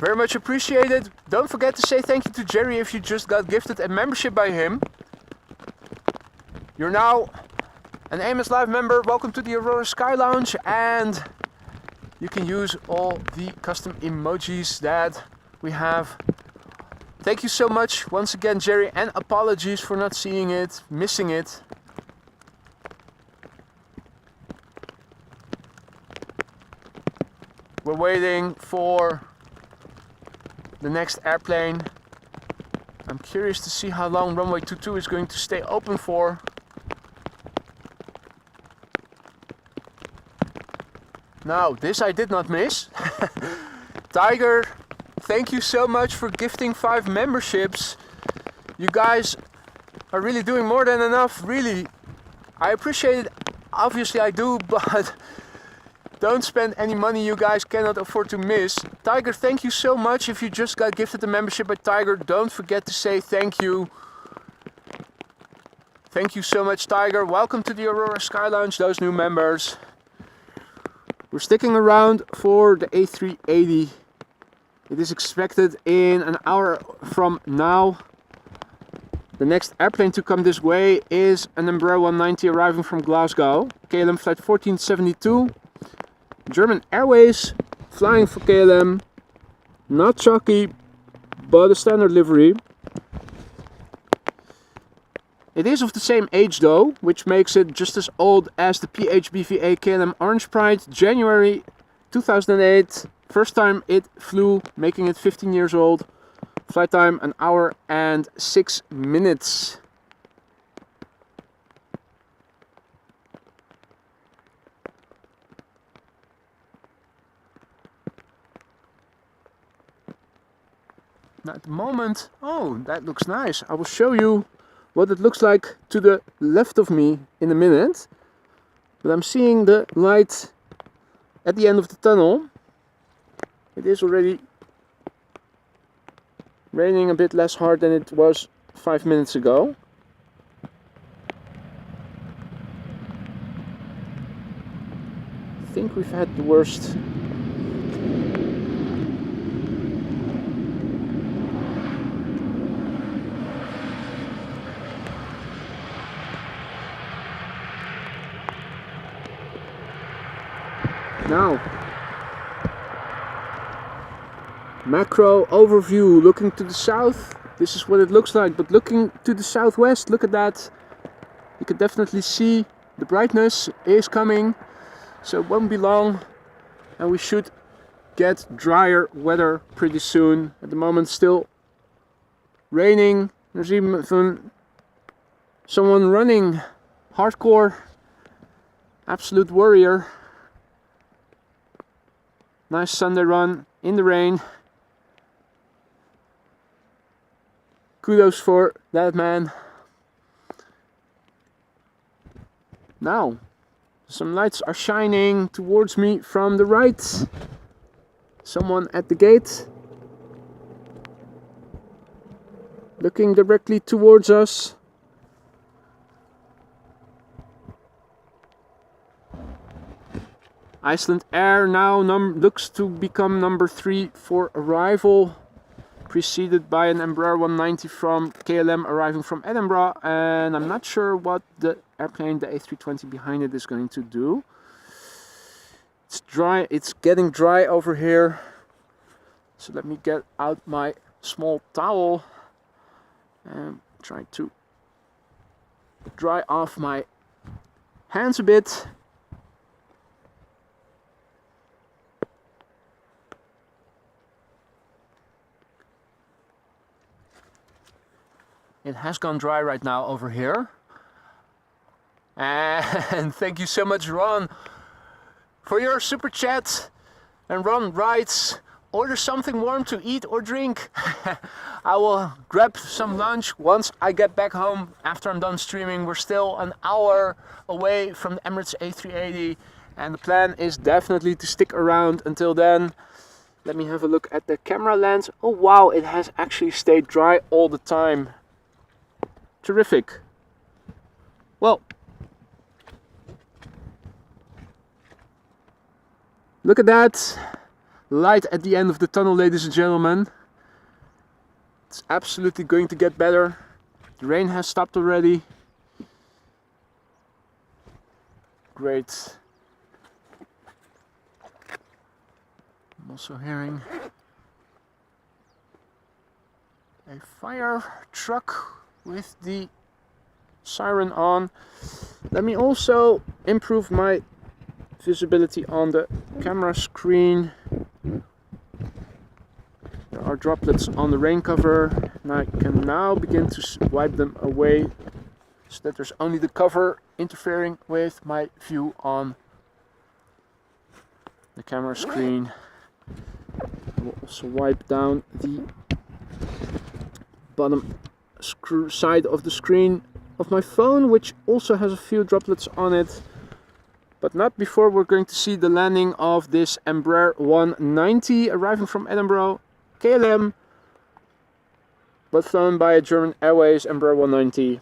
Very much appreciated. Don't forget to say thank you to Jerry if you just got gifted a membership by him. You're now an AMS Live member. Welcome to the Aurora Sky Lounge, and you can use all the custom emojis that we have. Thank you so much once again, Jerry, and apologies for not seeing it, missing it. We're waiting for the next airplane. I'm curious to see how long runway 22 is going to stay open for. Now, this I did not miss. Tiger, thank you so much for gifting 5 memberships. You guys are really doing more than enough, really. I appreciate it, obviously I do, but don't spend any money you guys cannot afford to miss. Tiger, thank you so much. If you just got gifted a membership by Tiger, don't forget to say thank you. Thank you so much, Tiger. Welcome to the Aurora Sky Lounge, those new members. We're sticking around for the A380. It is expected in an hour from now. The next airplane to come this way is an Embraer 190 arriving from Glasgow. KLM flight 1472. German Airways flying for KLM. Not chalky, but a standard livery. It is of the same age though, which makes it just as old as the PHBVA KLM Orange Pride, January 2008. First time it flew, making it 15 years old. Flight time 1 hour and 6 minutes. Now at the moment, oh, that looks nice. I will show you what it looks like to the left of me in a minute. But I'm seeing the light at the end of the tunnel. It is already raining a bit less hard than it was 5 minutes ago. I think we've had the worst. Now, macro overview, looking to the south, this is what it looks like, but looking to the southwest, look at that, you can definitely see the brightness is coming, so it won't be long and we should get drier weather pretty soon. At the moment still raining, there's even someone running hardcore, absolute warrior. Nice Sunday run in the rain. Kudos for that man. Now, some lights are shining towards me from the right. Someone at the gate. Looking directly towards us. ICELANDAIR now looks to become number 3 for arrival, preceded by an Embraer 190 from KLM arriving from Edinburgh, and I'm not sure what the airplane, the A320 behind it, is going to do. It's dry, it's getting dry over here, so let me get out my small towel and try to dry off my hands a bit. It has gone dry right now over here. And thank you so much, Ron, for your super chat. And Ron writes, order something warm to eat or drink. I will grab some lunch once I get back home after I'm done streaming. We're still an hour away from the Emirates A380 and the plan is definitely to stick around until then. Let me have a look at the camera lens. Oh wow, it has actually stayed dry all the time. Terrific. Well, look at that. Light at the end of the tunnel, ladies and gentlemen. It's absolutely going to get better. The rain has stopped already. Great. I'm also hearing a fire truck with the siren on. Let me also improve my visibility on the camera screen. There are droplets on the rain cover, and I can now begin to wipe them away so that there's only the cover interfering with my view on the camera screen. I will also wipe down the bottom side of the screen of my phone, which also has a few droplets on it, but not before we're going to see the landing of this Embraer 190 arriving from Edinburgh, KLM, but flown by a German Airways Embraer 190.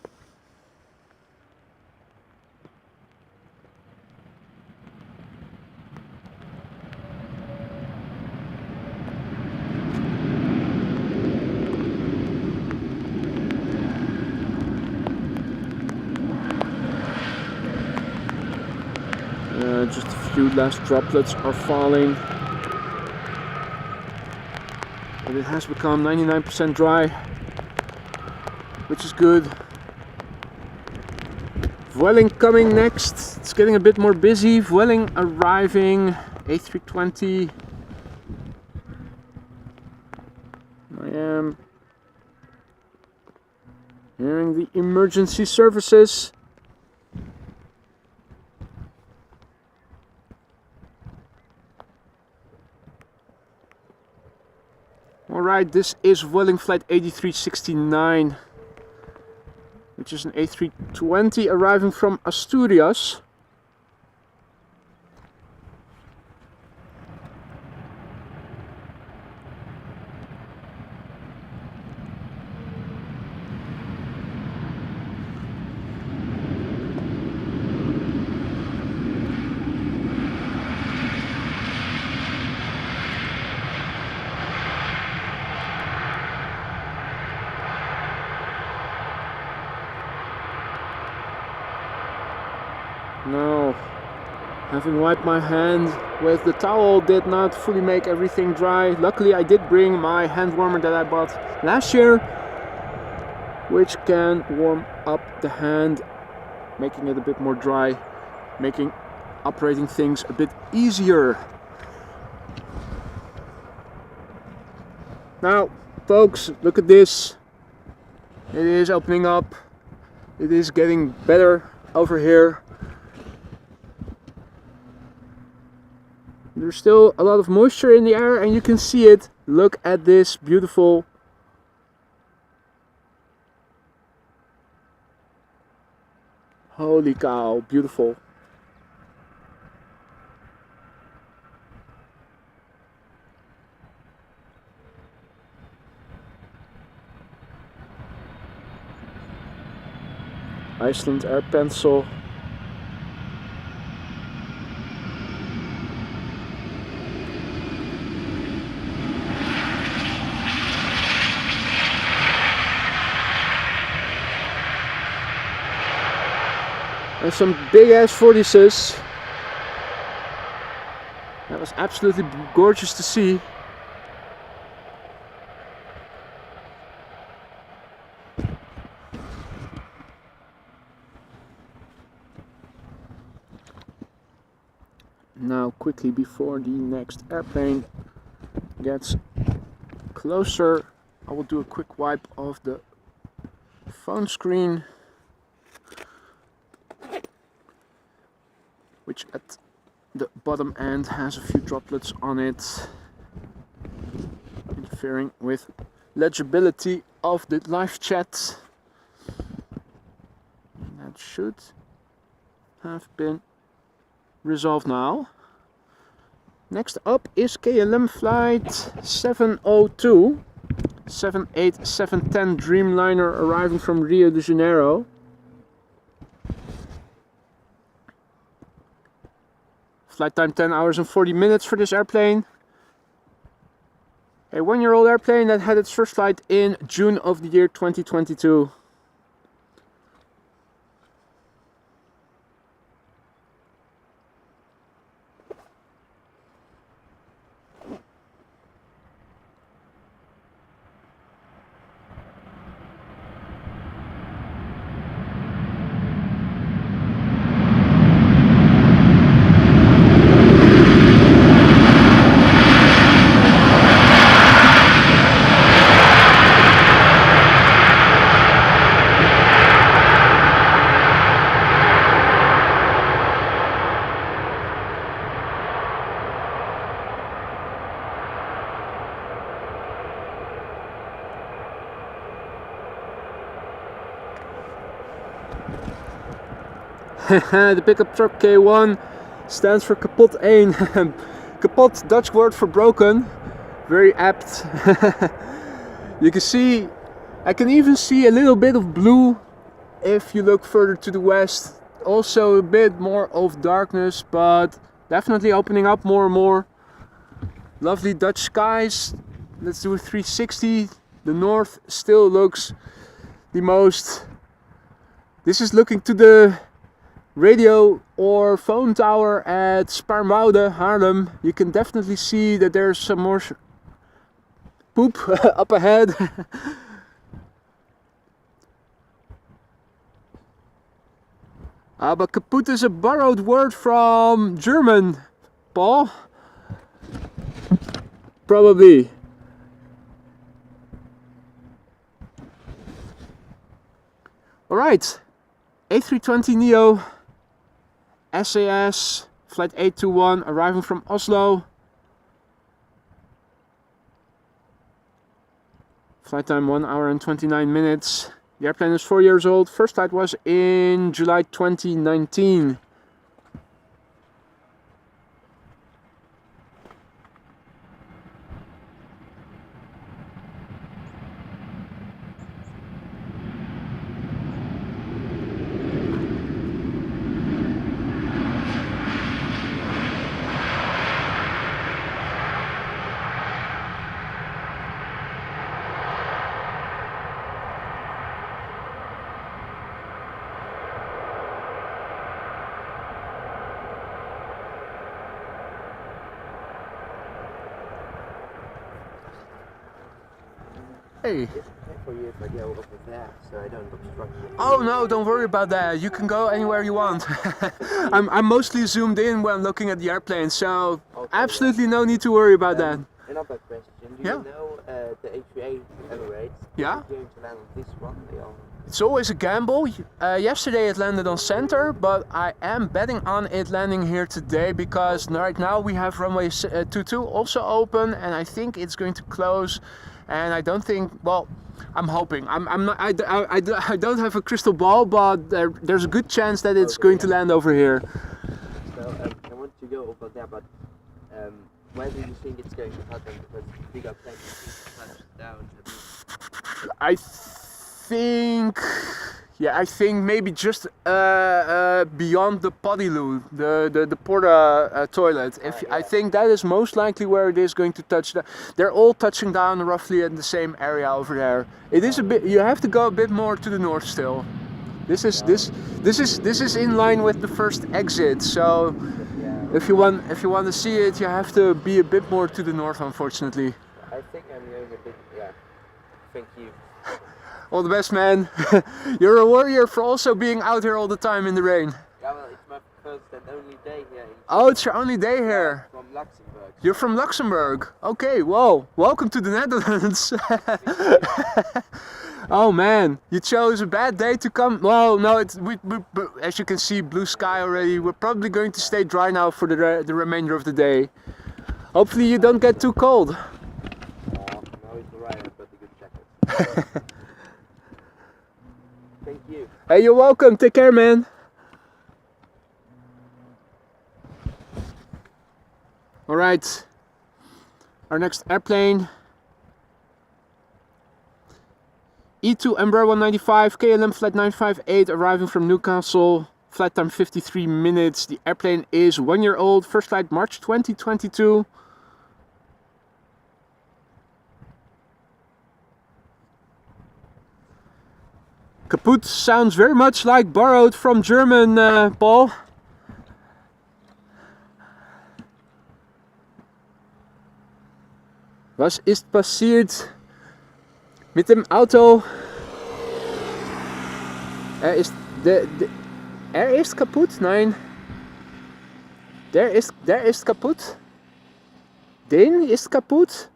Just a few last droplets are falling. But it has become 99% dry, which is good. Vueling coming next. It's getting a bit more busy. Vueling arriving. A320. I am hearing the emergency services. Alright, this is Vueling flight 8369, which is an A320 arriving from Asturias. No, having wiped my hand with the towel did not fully make everything dry. Luckily I did bring my hand warmer that I bought last year, which can warm up the hand, making it a bit more dry, making operating things a bit easier. Now folks, look at this. It is opening up. It is getting better over here. There's still a lot of moisture in the air and you can see it. Look at this beautiful holy cow, beautiful. Icelandair pencil. And some big ass VORTICES. That was absolutely gorgeous to see. Now quickly, before the next airplane gets closer, I will do a quick wipe of the phone screen, which at the bottom end has a few droplets on it, interfering with legibility of the live chat. That should have been resolved now. Next up is KLM flight 702, 78710 Dreamliner arriving from Rio de Janeiro. Flight time 10 hours and 40 minutes for this airplane. A 1-year-old airplane that had its first flight in June of the year 2022. The pickup truck K1 stands for kapot één. Kapot, Dutch word for broken. Very apt. You can see, I can even see a little bit of blue if you look further to the west. Also a bit more of darkness, but definitely opening up more and more. Lovely Dutch skies. Let's do a 360. The north still looks the most. This is looking to the radio or phone tower at Spaarnwoude, Haarlem. You can definitely see that there's some more poop up ahead. But kaput is a borrowed word from German, Paul. Probably. Alright, A320neo SAS flight 821 arriving from Oslo. Flight time 1 hour and 29 minutes. The airplane is 4 years old. First flight was in July 2019. Hey. For you if I go over there, so I don't obstruct you. Oh no, don't worry about that. You can go anywhere you want. I'm mostly zoomed in when looking at the airplane, so Okay, absolutely no need to worry about that. Another question. Do Yeah. you know the A380 Emirates? Yeah. Is going to land on this one? It's always a gamble. Yesterday it landed on center, but I am betting on it landing here today because right now we have runway 22 also open, and I think it's going to close. And I don't think, well, I'm hoping. I'm not. I don't have a crystal ball, but there's a good chance that it's going to land over here. So I want to go over there, but where do you think it's going to happen? Because bigger planes seem to touch down. I think maybe just beyond the potty loo, the porta toilet. I think that is most likely where it is going to touch down. They're all touching down roughly in the same area over there. It is a bit. You have to go a bit more to the north still. This is in line with the first exit. So if you want to see it, you have to be a bit more to the north, unfortunately. I think I'm going a bit. Yeah. Thank you. All the best, man. You're a warrior for also being out here all the time in the rain. Yeah, well, it's my first and only day here. Oh, it's your only day here. From Luxembourg. You're from Luxembourg. Okay, whoa. Welcome to the Netherlands. Oh man, you chose a bad day to come. Well, no, as you can see, blue sky already. We're probably going to stay dry now for the remainder of the day. Hopefully you don't get too cold. No, it's alright. I've got a good jacket. Thank you. Hey, you're welcome. Take care, man. Alright, our next airplane. E2 Embraer 195, KLM flight 958, arriving from Newcastle. Flight time 53 minutes. The airplane is 1 year old. First flight March 2022. Kaput sounds very much like borrowed from German, Paul. Was ist passiert mit dem Auto? Er ist kaputt? Nein. Der ist kaputt. Den ist kaputt.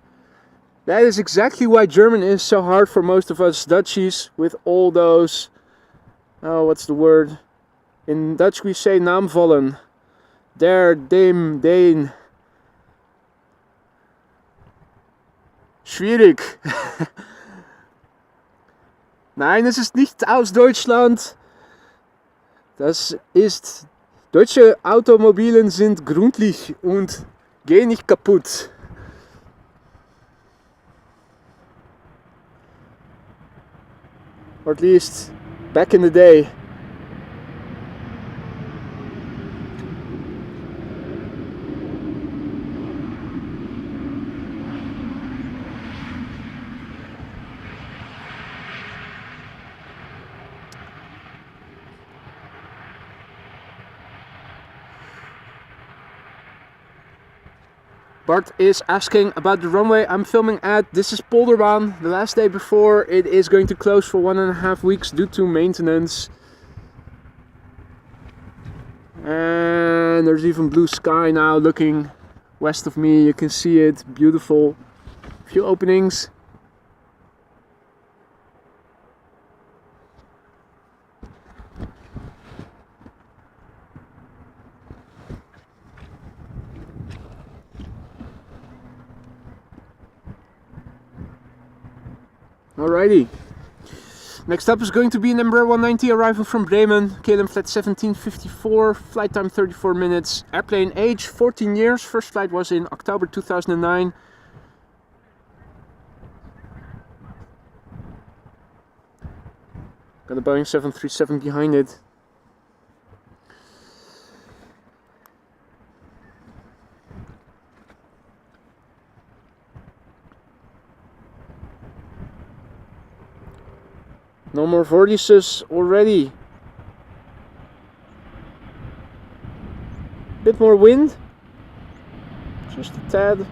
That is exactly why German is so hard for most of us Dutchies, with all those, oh, what's the word? In Dutch we say naamvallen. Der, dem, den. Schwierig. Nein, es ist nicht aus Deutschland. Das ist, deutsche Automobilen sind gründlich und gehen nicht kaputt. Or at least back in the day. Bart is asking about the runway I'm filming at. This is Polderbaan, the last day before it is going to close for 1.5 weeks due to maintenance. And there's even blue sky now looking west of me. You can see it, beautiful. Few openings. Alrighty, next up is going to be an Embraer 190 arriving from Bremen, KLM flight 1754, flight time 34 minutes, airplane age 14 years, first flight was in October 2009. Got a Boeing 737 behind it. No more vortices already. Bit more wind. Just a tad.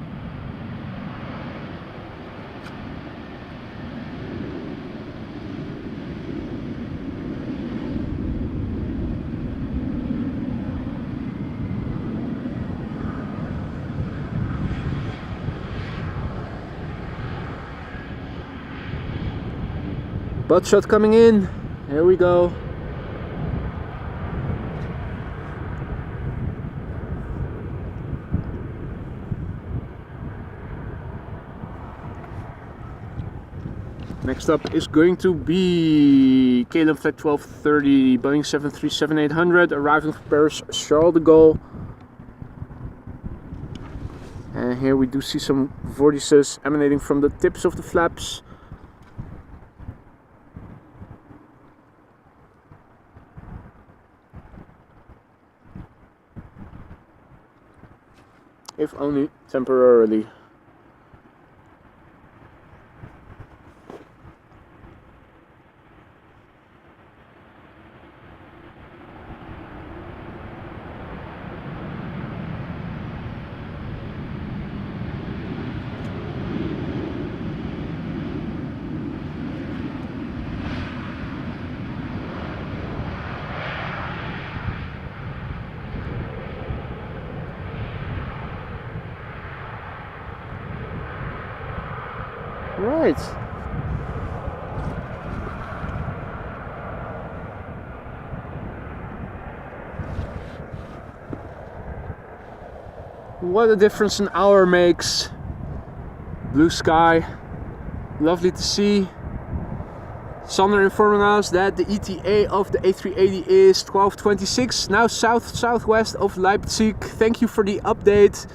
Butt shot coming in. Here we go. Next up is going to be KLM flight 1230, Boeing 737-800, arriving from Paris Charles de Gaulle. And here we do see some vortices emanating from the tips of the flaps. If only temporarily. Right. What a difference an hour makes. Blue sky, lovely to see. Sander informing us that the ETA of the A380 is 12:26, now southwest of Leipzig. Thank you for the update.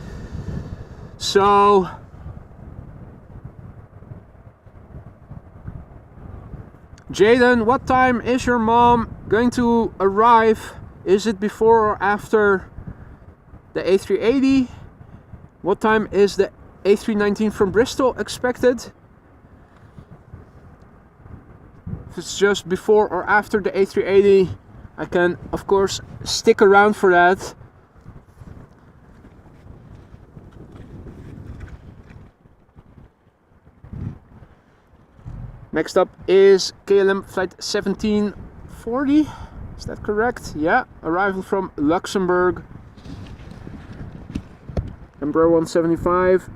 So Jaden, what time is your mom going to arrive? Is it before or after the A380? What time is the A319 from Bristol expected? If it's just before or after the A380, I can of course stick around for that. Next up is KLM flight 1740. Is that correct? Yeah, arrival from Luxembourg. Embraer 175.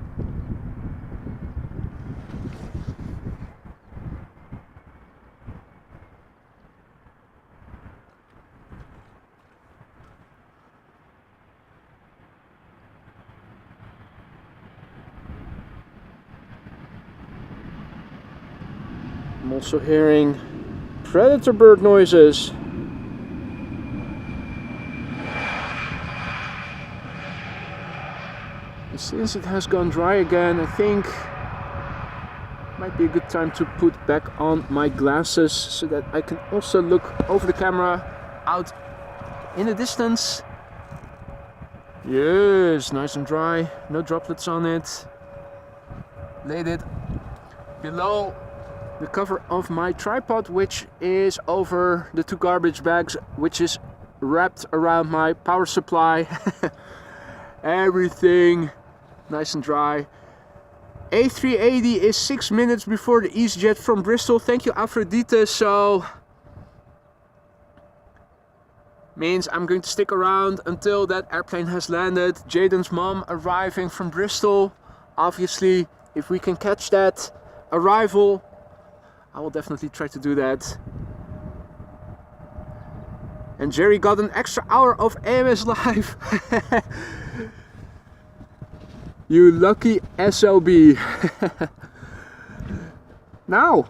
I'm also hearing predator bird noises. And since it has gone dry again, I think it might be a good time to put back on my glasses so that I can also look over the camera out in the distance. Yes, nice and dry, no droplets on it. Laid it below the cover of my tripod, which is over the 2 garbage bags, which is wrapped around my power supply. Everything nice and dry. A380 is 6 minutes before the EasyJet from Bristol. Thank you, Aphrodite. So means I'm going to stick around until that airplane has landed. Jaden's mom arriving from Bristol. Obviously, if we can catch that arrival, I will definitely try to do that. And Jerry got an extra hour of AMS Live. You lucky SOB. Now,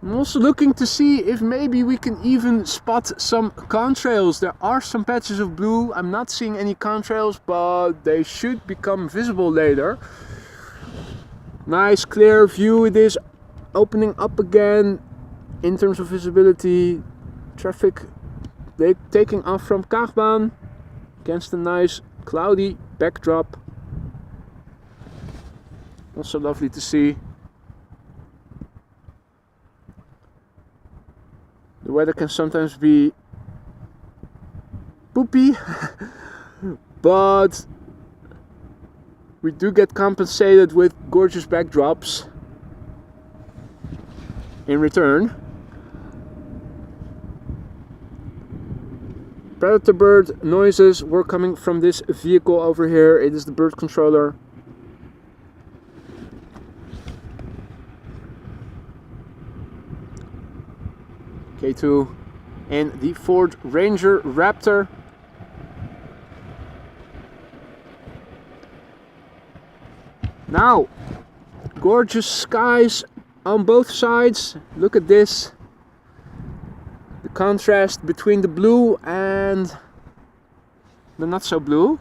I'm also looking to see if maybe we can even spot some contrails. There are some patches of blue. I'm not seeing any contrails, but they should become visible later. Nice clear view it is, opening up again in terms of visibility. Traffic taking off from Kaagbaan against a nice cloudy backdrop. Also lovely to see. The weather can sometimes be poopy, but we do get compensated with gorgeous backdrops in return. Predator bird noises were coming from this vehicle over here. It is the bird controller. K2 and the Ford Ranger Raptor. Now, gorgeous skies on both sides. Look at this. The contrast between the blue and the not so blue.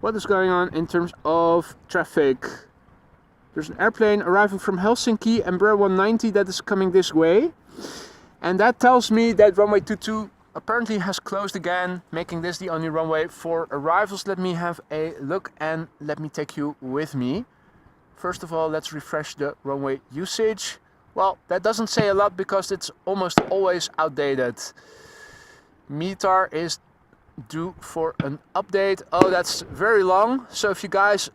What is going on in terms of traffic? There's an airplane arriving from Helsinki, Embraer 190, that is coming this way. And that tells me that runway 22 apparently has closed again, making this the only runway for arrivals. Let me have a look and let me take you with me. First of all, let's refresh the runway usage. Well, that doesn't say a lot because it's almost always outdated. METAR is due for an update. Oh, that's very long. So if you guys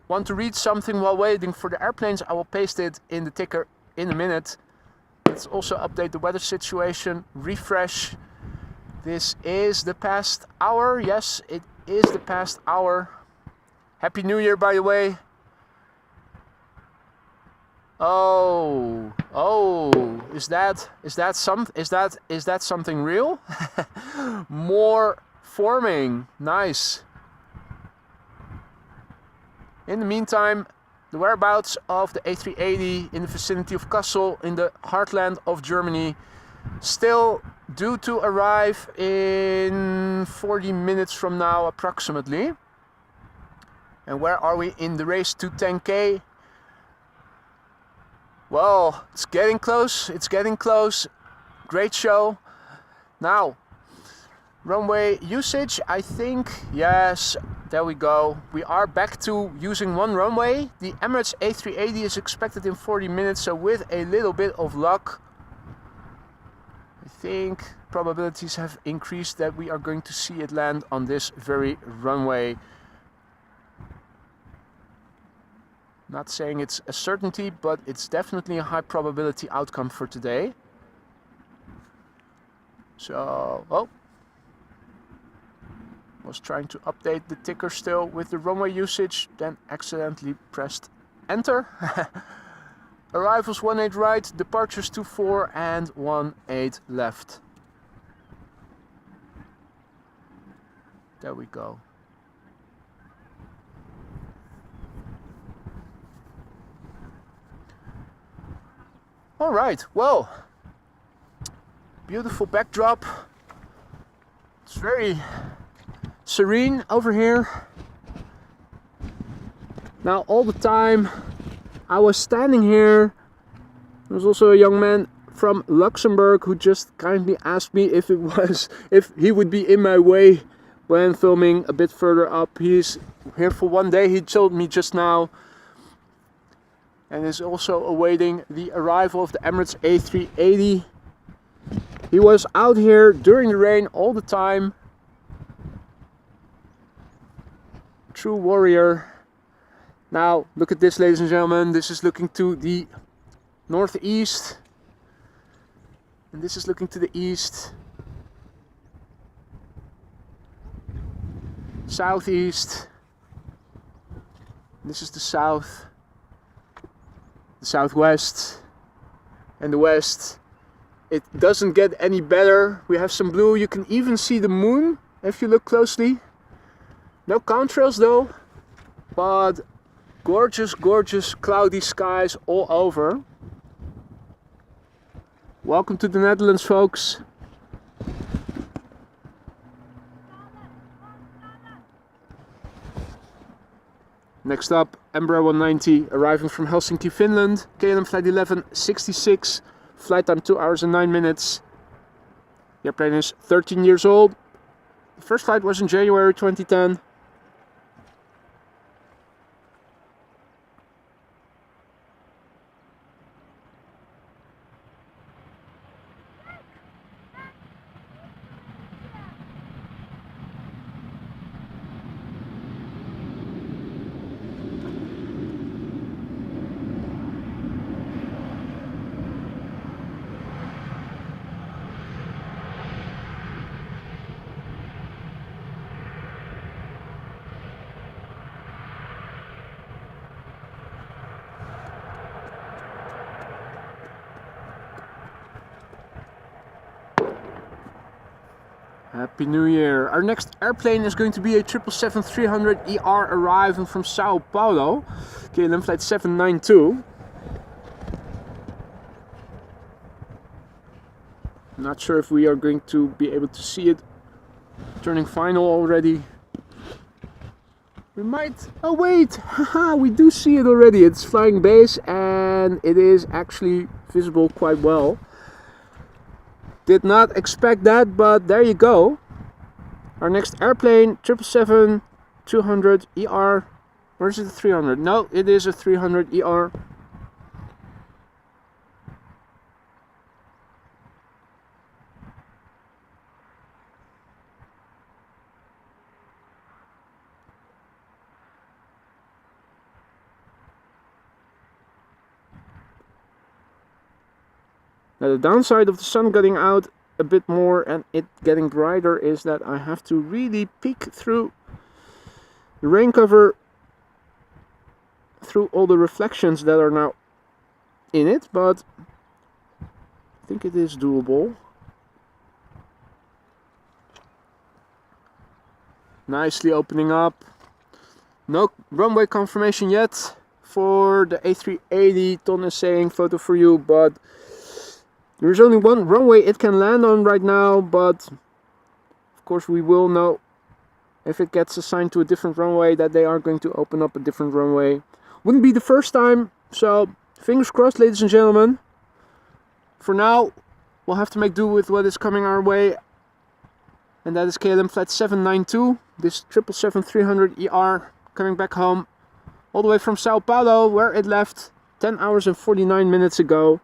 want to read something while waiting for the airplanes, I will paste it in the ticker in a minute. Let's also update the weather situation. Refresh. This is the past hour. Yes, it is the past hour. Happy New Year, by the way. Oh, is that something real? More forming. Nice. In the meantime, the whereabouts of the A380 in the vicinity of Kassel in the heartland of Germany still due to arrive in 40 minutes from now approximately. And where are we in the race to 10K? Well, it's getting close, it's getting close. Great show. Now, runway usage, I think, yes, there we go. We are back to using one runway. The Emirates A380 is expected in 40 minutes, so with a little bit of luck, I think probabilities have increased that we are going to see it land on this very runway. Not saying it's a certainty, but it's definitely a high probability outcome for today. So, oh, was trying to update the ticker still with the runway usage, then accidentally pressed enter. Arrivals 18 right, departures 24 and 18 left. There we go. All right, well, beautiful backdrop. It's very serene over here. Now all the time I was standing here, there was also a young man from Luxembourg who just kindly asked me if he would be in my way when filming a bit further up. He's here for one day, he told me just now, and is also awaiting the arrival of the Emirates A380. He was out here during the rain all the time. True warrior. Now look at this, ladies and gentlemen. This is looking to the northeast, and this is looking to the east, southeast. This is the south, the southwest, and the west. It doesn't get any better. We have some blue. You can even see the moon if you look closely. No contrails though, but gorgeous, gorgeous cloudy skies all over. Welcome to the Netherlands, folks. Next up, Embraer 190 arriving from Helsinki, Finland. KLM flight 1166, flight time 2 hours and 9 minutes. The airplane is 13 years old. The first flight was in January 2010. Happy New Year. Our next airplane is going to be a 777-300ER arriving from Sao Paulo, KLM flight 792. Not sure if we are going to be able to see it turning final already. We might, oh wait, haha, we do see it already. It's flying base and it is actually visible quite well. Did not expect that, but there you go. Our next airplane, 777-200ER. Or is it a 300? No, it is a 300ER. Now the downside of the sun getting out a bit more and it getting brighter is that I have to really peek through the rain cover, through all the reflections that are now in it, but I think it is doable. Nicely opening up. No runway confirmation yet for the A380. Ton is saying photo for you, but There's only one runway it can land on right now, but of course we will know if it gets assigned to a different runway that they are going to open up a different runway. Wouldn't be the first time, so fingers crossed, ladies and gentlemen. For now, we'll have to make do with what is coming our way, and that is KLM flight 792, this 777-300ER coming back home all the way from Sao Paulo, where it left 10 hours and 49 minutes ago.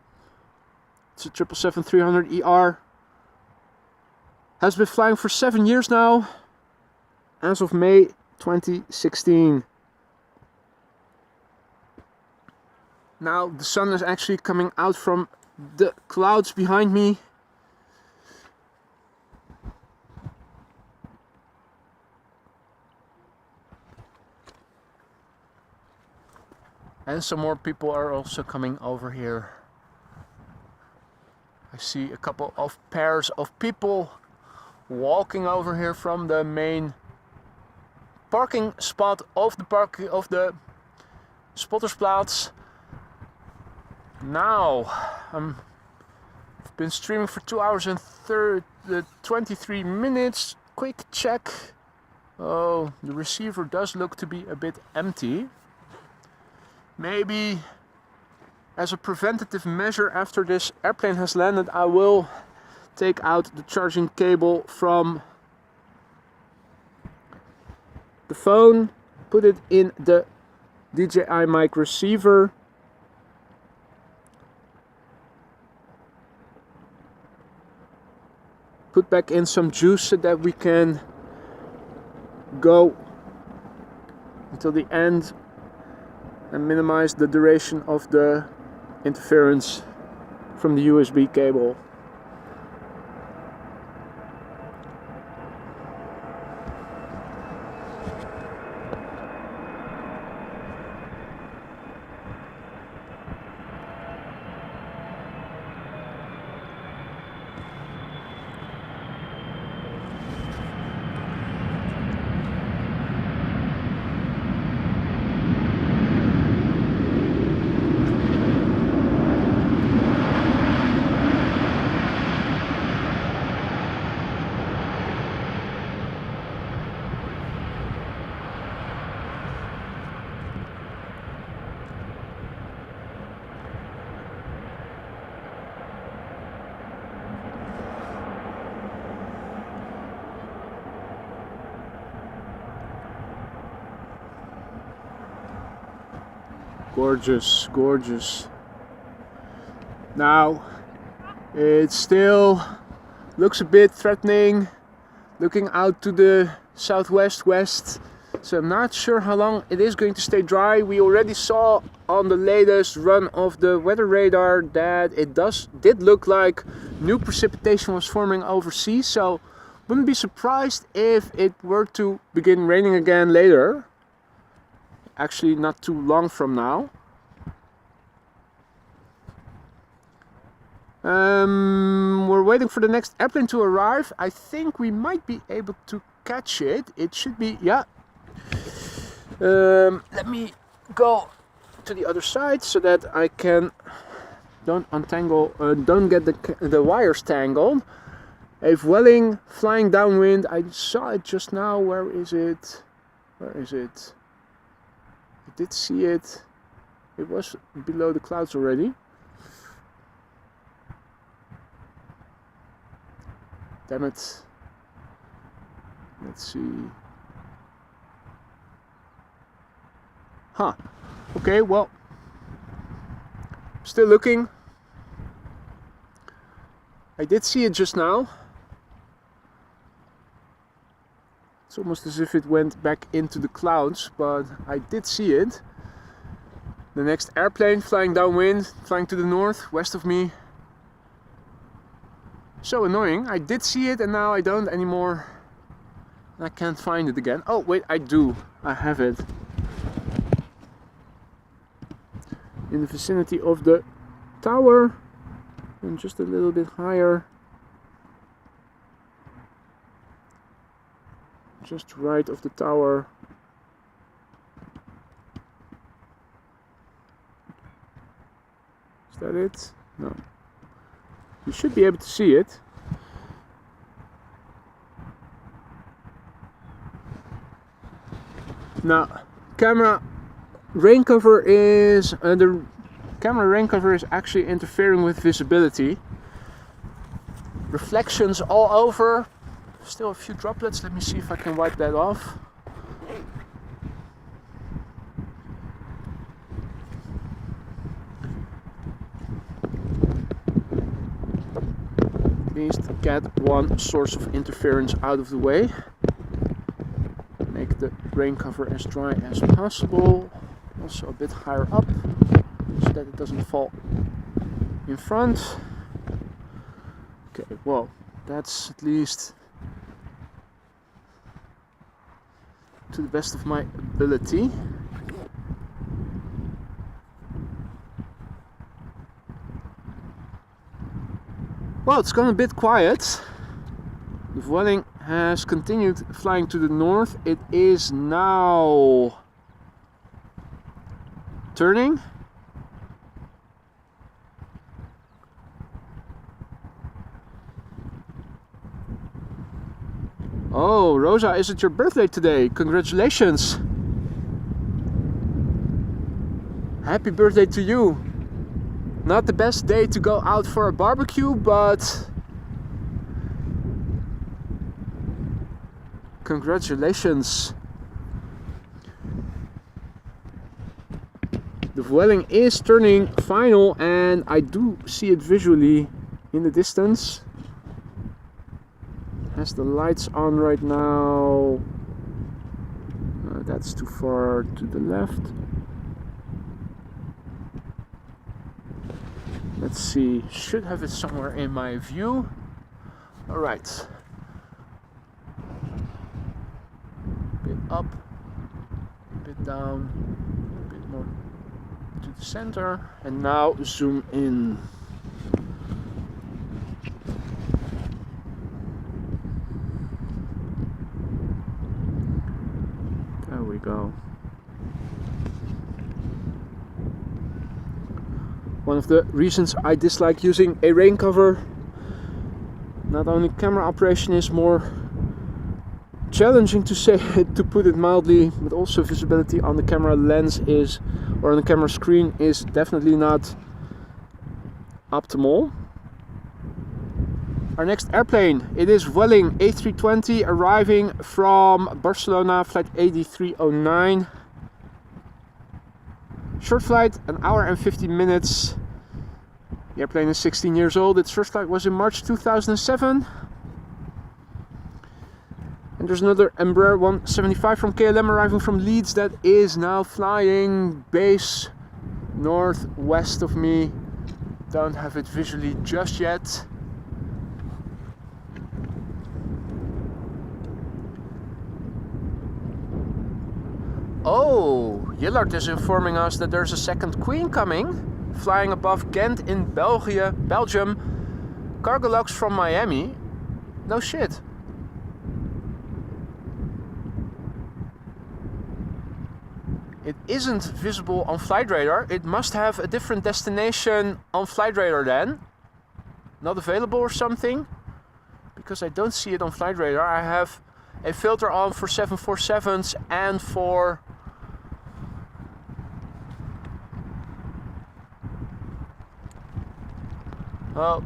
It's a 777-300ER. Has been flying for 7 years now, as of May 2016. Now the sun is actually coming out from the clouds behind me. And some more people are also coming over here. I see a couple of pairs of people walking over here from the main parking spot of the Spottersplaats. Now I've been streaming for 2 hours and 23 minutes. Quick check. Oh, the receiver does look to be a bit empty. Maybe as a preventative measure, after this airplane has landed, I will take out the charging cable from the phone, put it in the DJI mic receiver, put back in some juice so that we can go until the end and minimize the duration of the interference from the USB cable. Gorgeous, gorgeous. Now it still looks a bit threatening, looking out to the southwest west, so I'm not sure how long it is going to stay dry. We already saw on the latest run of the weather radar that it did look like new precipitation was forming overseas, so wouldn't be surprised if it were to begin raining again later. Actually not too long from now. We're waiting for the next airplane to arrive. I think we might be able to catch it. It should be, yeah. Let me go to the other side so that I can don't get the wires tangled. A Vueling flying downwind. I saw it just now. Where is it? Where is it? I did see it. It was below the clouds already. Damn it. Let's see. Huh. Okay, well. Still looking. I did see it just now. It's almost as if it went back into the clouds, but I did see it. The next airplane flying downwind, flying to the north, west of me. So annoying. I did see it and now I don't anymore. I can't find it again. Oh wait, I do. I have it. In the vicinity of the tower and just a little bit higher. Just right of the tower. Is that it? No. You should be able to see it. Now, camera rain cover is the camera rain cover is actually interfering with visibility. Reflections all over. Still a few droplets. Let me see if I can wipe that off. At least get one source of interference out of the way. Make the rain cover as dry as possible. Also a bit higher up so that it doesn't fall in front. Okay, well, that's at least to the best of my ability. Well, it's gone a bit quiet. The Vueling has continued flying to the north. It is now turning. Oh, Rosa, is it your birthday today? Congratulations! Happy birthday to you! Not the best day to go out for a barbecue, but congratulations! The Vueling is turning final, and I do see it visually in the distance. Has the lights on right now. That's too far to the left. Let's see, should have it somewhere in my view. All right. A bit up, a bit down, a bit more to the center, and now zoom in. There we go. One of the reasons I dislike using a rain cover, not only camera operation is more challenging to say, to put it mildly, but also visibility on the camera lens is, or on the camera screen, is definitely not optimal. Our next airplane, it is Vueling A320 arriving from Barcelona, flight 8309. Short flight, 1 hour and 50 minutes. The airplane is 16 years old. Its first flight was in March 2007. And there's another Embraer 175 from KLM arriving from Leeds that is now flying base northwest of me. Don't have it visually just yet. Oh, Yillard is informing us that there's a second Queen coming, flying above Ghent in Belgium. Cargolux from Miami. No shit. It isn't visible on flight radar. It must have a different destination on flight radar then. Not available or something. Because I don't see it on flight radar. I have a filter on for 747s and for oh,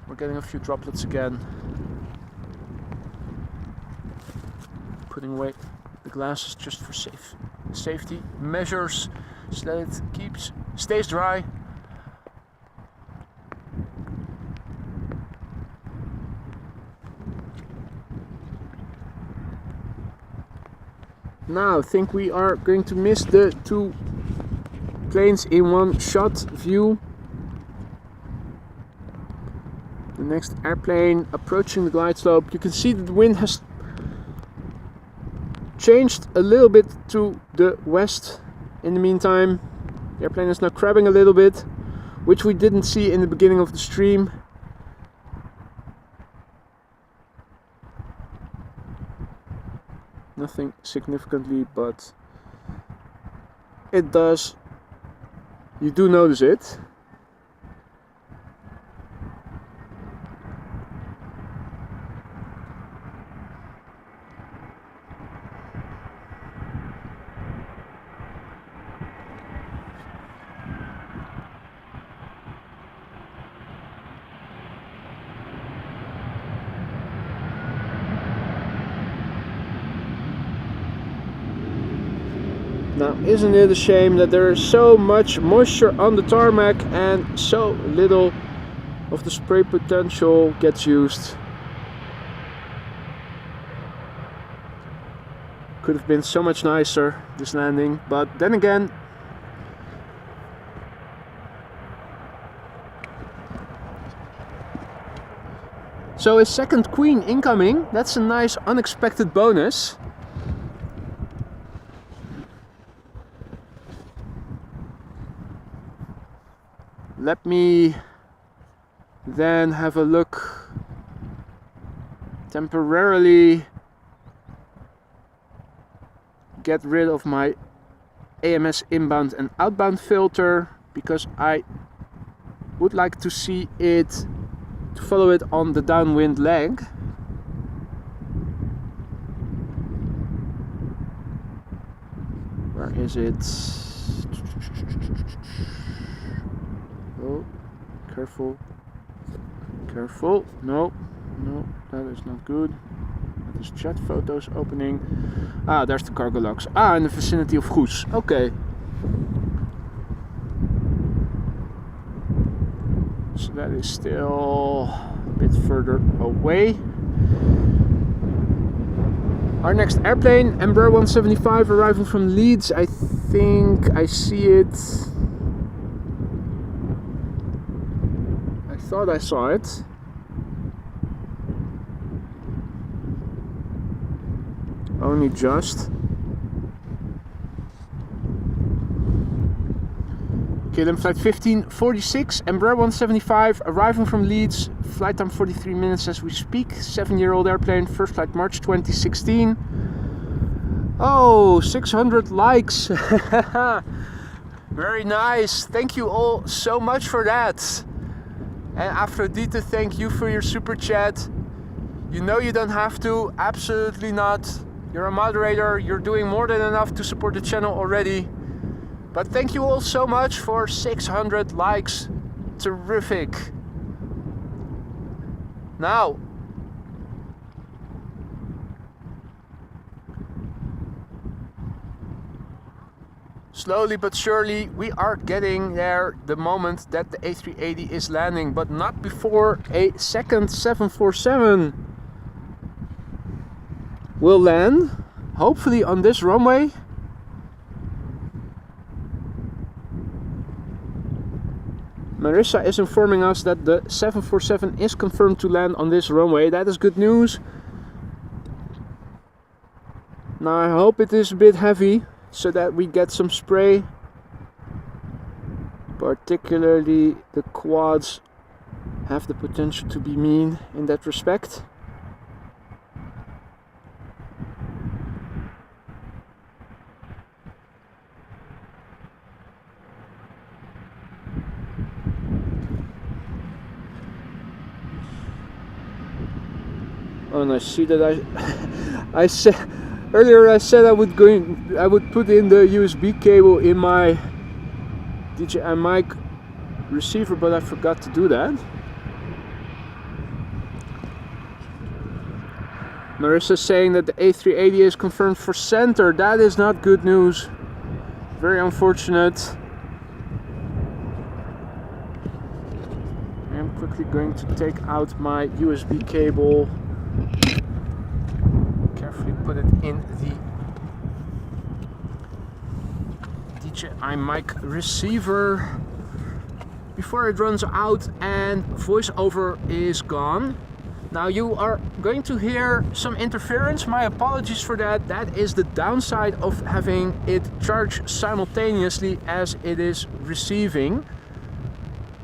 we're getting a few droplets again. Putting away the glasses just for safety measures so that it stays dry. Now I think we are going to miss the two planes in one shot view. The next airplane approaching the glide slope. You can see that the wind has changed a little bit to the west in the meantime. The airplane is now crabbing a little bit, which we didn't see in the beginning of the stream. Nothing significantly, but it does. You do notice it. Now, isn't it a shame that there is so much moisture on the tarmac and so little of the spray potential gets used? Could have been so much nicer, this landing, but then again, so a second queen incoming. That's a nice unexpected bonus. Let me then have a look temporarily. Get rid of my AMS inbound and outbound filter because I would like to see it, to follow it on the downwind leg. Where is it? Oh, careful, careful. No, no, that is not good. There's chat photos opening. Ah, there's the Cargolux. Ah, in the vicinity of Goes. Okay. So that is still a bit further away. Our next airplane, Embraer 175, arriving from Leeds. I think I see it. I thought I saw it. Only just. KLM flight 1546, Embraer 175, arriving from Leeds. Flight time 43 minutes as we speak. 7-year-old airplane, first flight March 2016. Oh, 600 likes. Very nice. Thank you all so much for that. And Aphrodite, thank you for your super chat. You know you don't have to, absolutely not. You're a moderator, you're doing more than enough to support the channel already. But thank you all so much for 600 likes. Terrific. Now, slowly but surely we are getting there the moment that the A380 is landing, but not before a second 747 will land, hopefully on this runway. Marissa is informing us that the 747 is confirmed to land on this runway. That is good news. Now I hope it is a bit heavy so that we get some spray. Particularly the quads have the potential to be mean in that respect. Oh, and I see that I said earlier, I said I would put in the USB cable in my DJI mic receiver, but I forgot to do that. Marissa saying that the A380 is confirmed for center. That is not good news. Very unfortunate. I'm quickly going to take out my USB cable. Carefully put it in the DJI mic receiver before it runs out and voiceover is gone. Now you are going to hear some interference. My apologies for that. That is the downside of having it charged simultaneously as it is receiving.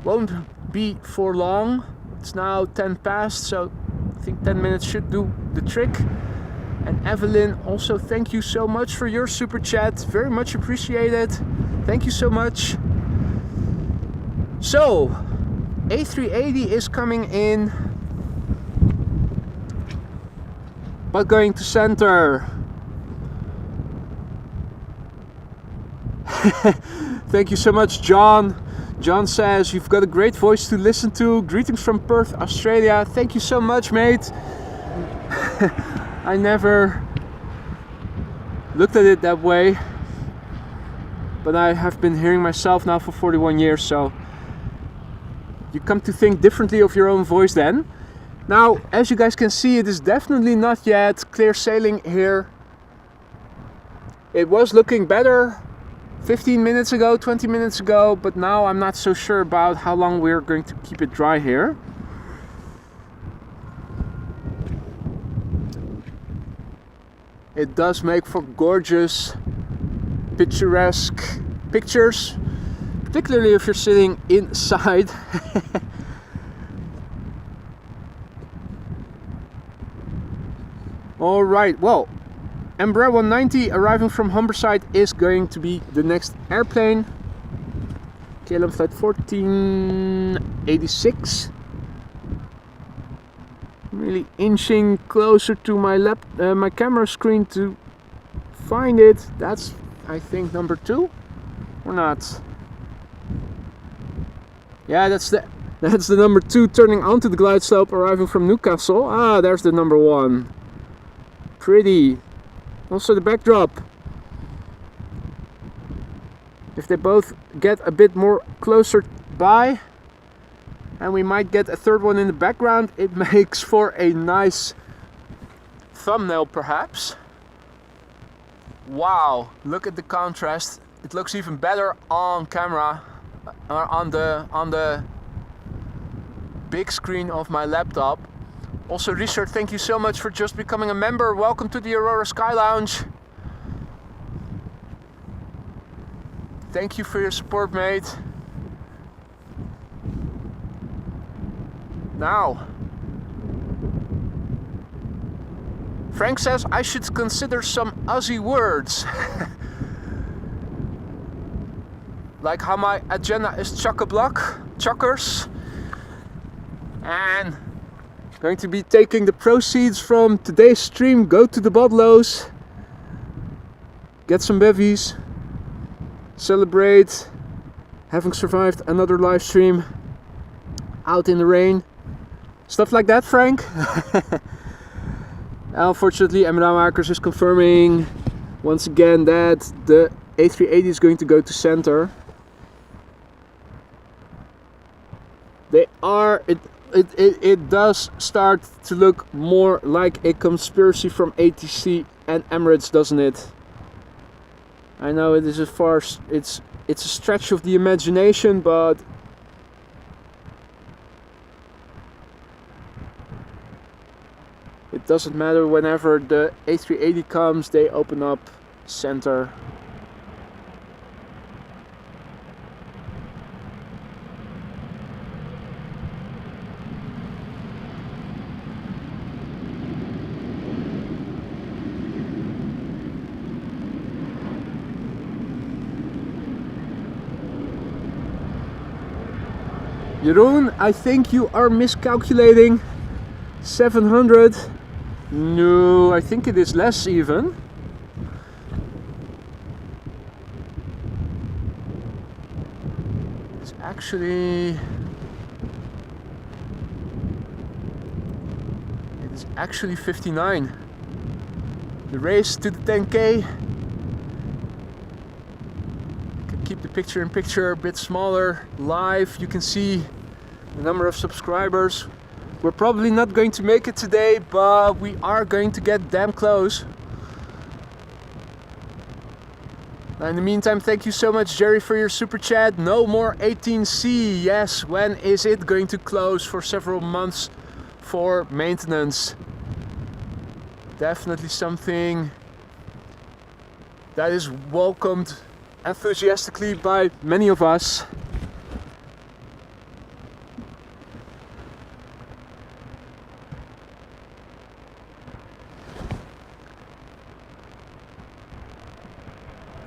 Won't be for long. It's now 10 past, so I think 10 minutes should do the trick. And Evelyn, also thank you so much for your super chat. Very much appreciated. Thank you so much. So, A380 is coming in, but going to center. Thank you so much, John. John says, you've got a great voice to listen to. Greetings from Perth, Australia. Thank you so much, mate. I never looked at it that way. but I have been hearing myself now for 41 years, so you come to think differently of your own voice then. Now, as you guys can see, it is definitely not yet clear sailing here. It was looking better 15 minutes ago, 20 minutes ago, but now I'm not so sure about how long we're going to keep it dry here. It does make for gorgeous, picturesque pictures, particularly if you're sitting inside. Alright, well, Embraer 190 arriving from Humberside is going to be the next airplane. KLM flight 1486. Really inching closer to my my camera screen to find it. That's, I think, number 2 or not. Yeah, that's the number 2 turning onto the glide slope, arriving from Newcastle. Ah, there's the number 1. Pretty. Also the backdrop. If they both get a bit more closer by, and we might get a third one in the background, it makes for a nice thumbnail perhaps. Wow, look at the contrast. It looks even better on camera, on the big screen of my laptop. Also, Richard, thank you so much for just becoming a member. Welcome to the Aurora Sky Lounge. Thank you for your support, mate. Now, Frank says I should consider some Aussie words. Like how my agenda is chock-a-block, chockers. And going to be taking the proceeds from today's stream, go to the Bodlows, get some bevies, celebrate having survived another live stream out in the rain. Stuff like that, Frank. Unfortunately, Emirates is confirming once again that the A380 is going to go to center. They are... It does start to look more like a conspiracy from ATC and Emirates, doesn't it? I know it is a farce. It's a stretch of the imagination, but it doesn't matter. Whenever the A380 comes, they open up center. Jeroen, I think you are miscalculating. 700. No, I think it is less even. It's actually... It is actually 59. The race to the 10K. Keep the picture in picture a bit smaller. Live, you can see the number of subscribers. We're probably not going to make it today, but we are going to get damn close. In the meantime, thank you so much, Jerry, for your super chat. No more 18C. Yes, when is it going to close for several months for maintenance? Definitely something that is welcomed enthusiastically by many of us.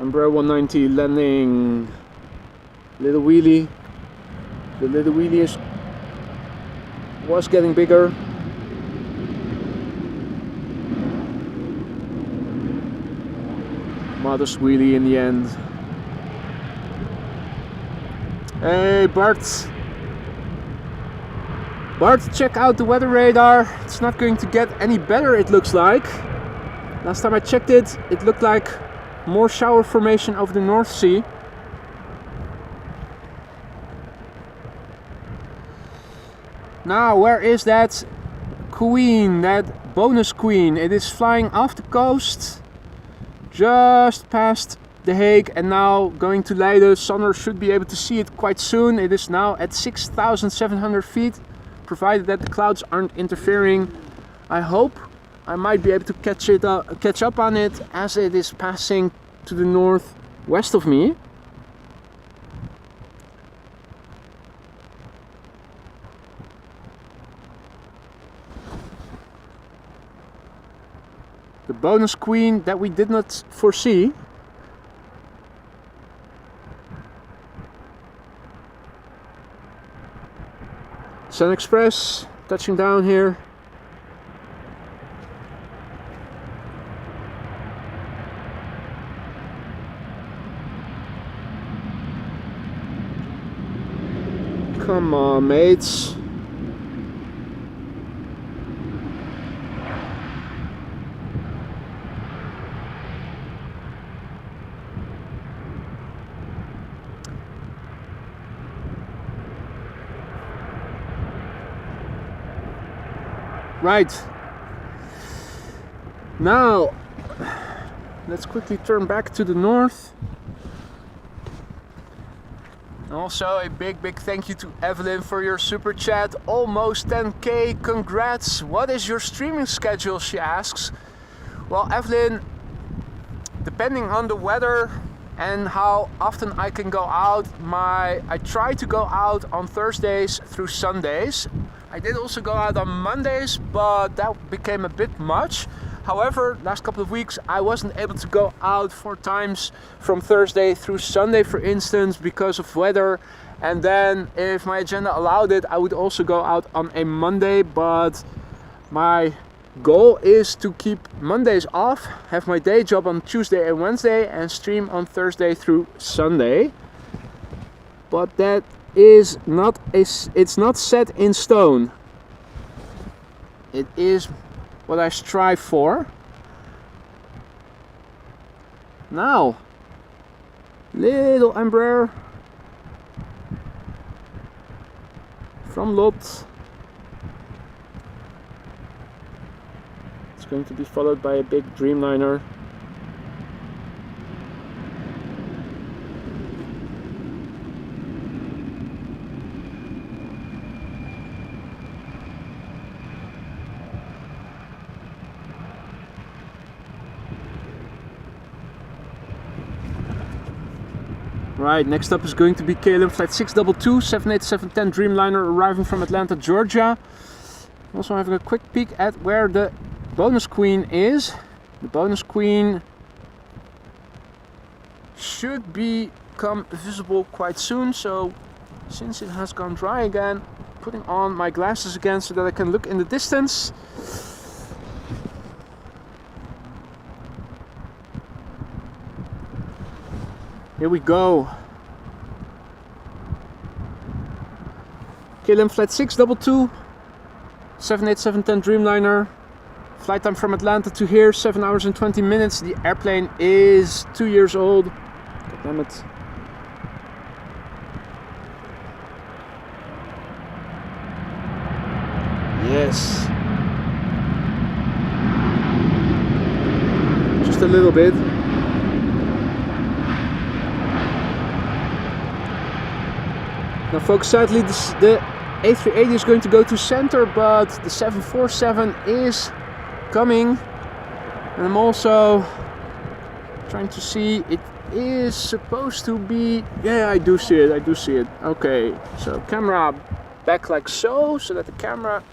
Embraer 190 landing. Little wheelie. The little wheelie was getting bigger. Modest wheelie in the end. Hey Bart, check out the weather radar. It's not going to get any better, it looks like. Last time I checked it, it looked like more shower formation over the North Sea. Now, where is that queen, that bonus queen? It is flying off the coast, just past The Hague, and now going to Leiden. Sander should be able to see it quite soon. It is now at 6,700 feet, provided that the clouds aren't interfering. I hope I might be able to catch up on it as it is passing to the northwest of me. The bonus queen that we did not foresee. Sun Express touching down here. Come on, mates. Right. Now, let's quickly turn back to the north. Also, a big thank you to Evelyn for your super chat. Almost 10k, congrats. What is your streaming schedule, she asks. Well, Evelyn, depending on the weather and how often I can go out, I try to go out on Thursdays through Sundays. I did also go out on Mondays, but that became a bit much. However, last couple of weeks I wasn't able to go out 4 times from Thursday through Sunday, for instance, because of weather. And then if my agenda allowed it, I would also go out on a Monday, but my goal is to keep Mondays off, have my day job on Tuesday and Wednesday, and stream on Thursday through Sunday. But that is not it's not set in stone. It is what I strive for. Now, little Embraer from Lot. It's going to be followed by a big Dreamliner. Right, next up is going to be KLM flight 622, 787-10 Dreamliner arriving from Atlanta, Georgia. Also having a quick peek at where the bonus queen is. The bonus queen should become visible quite soon, so since it has gone dry again, putting on my glasses again so that I can look in the distance. Here we go. KLM flight 622, 787-10 Dreamliner. Flight time from Atlanta to here, 7 hours and 20 minutes. The airplane is 2 years old. God damn it. Yes. Just a little bit. Now folks, sadly the A380 is going to go to center, but the 747 is coming. And I'm also trying to see, it is supposed to be, yeah, I do see it. Okay, so camera back like so that the camera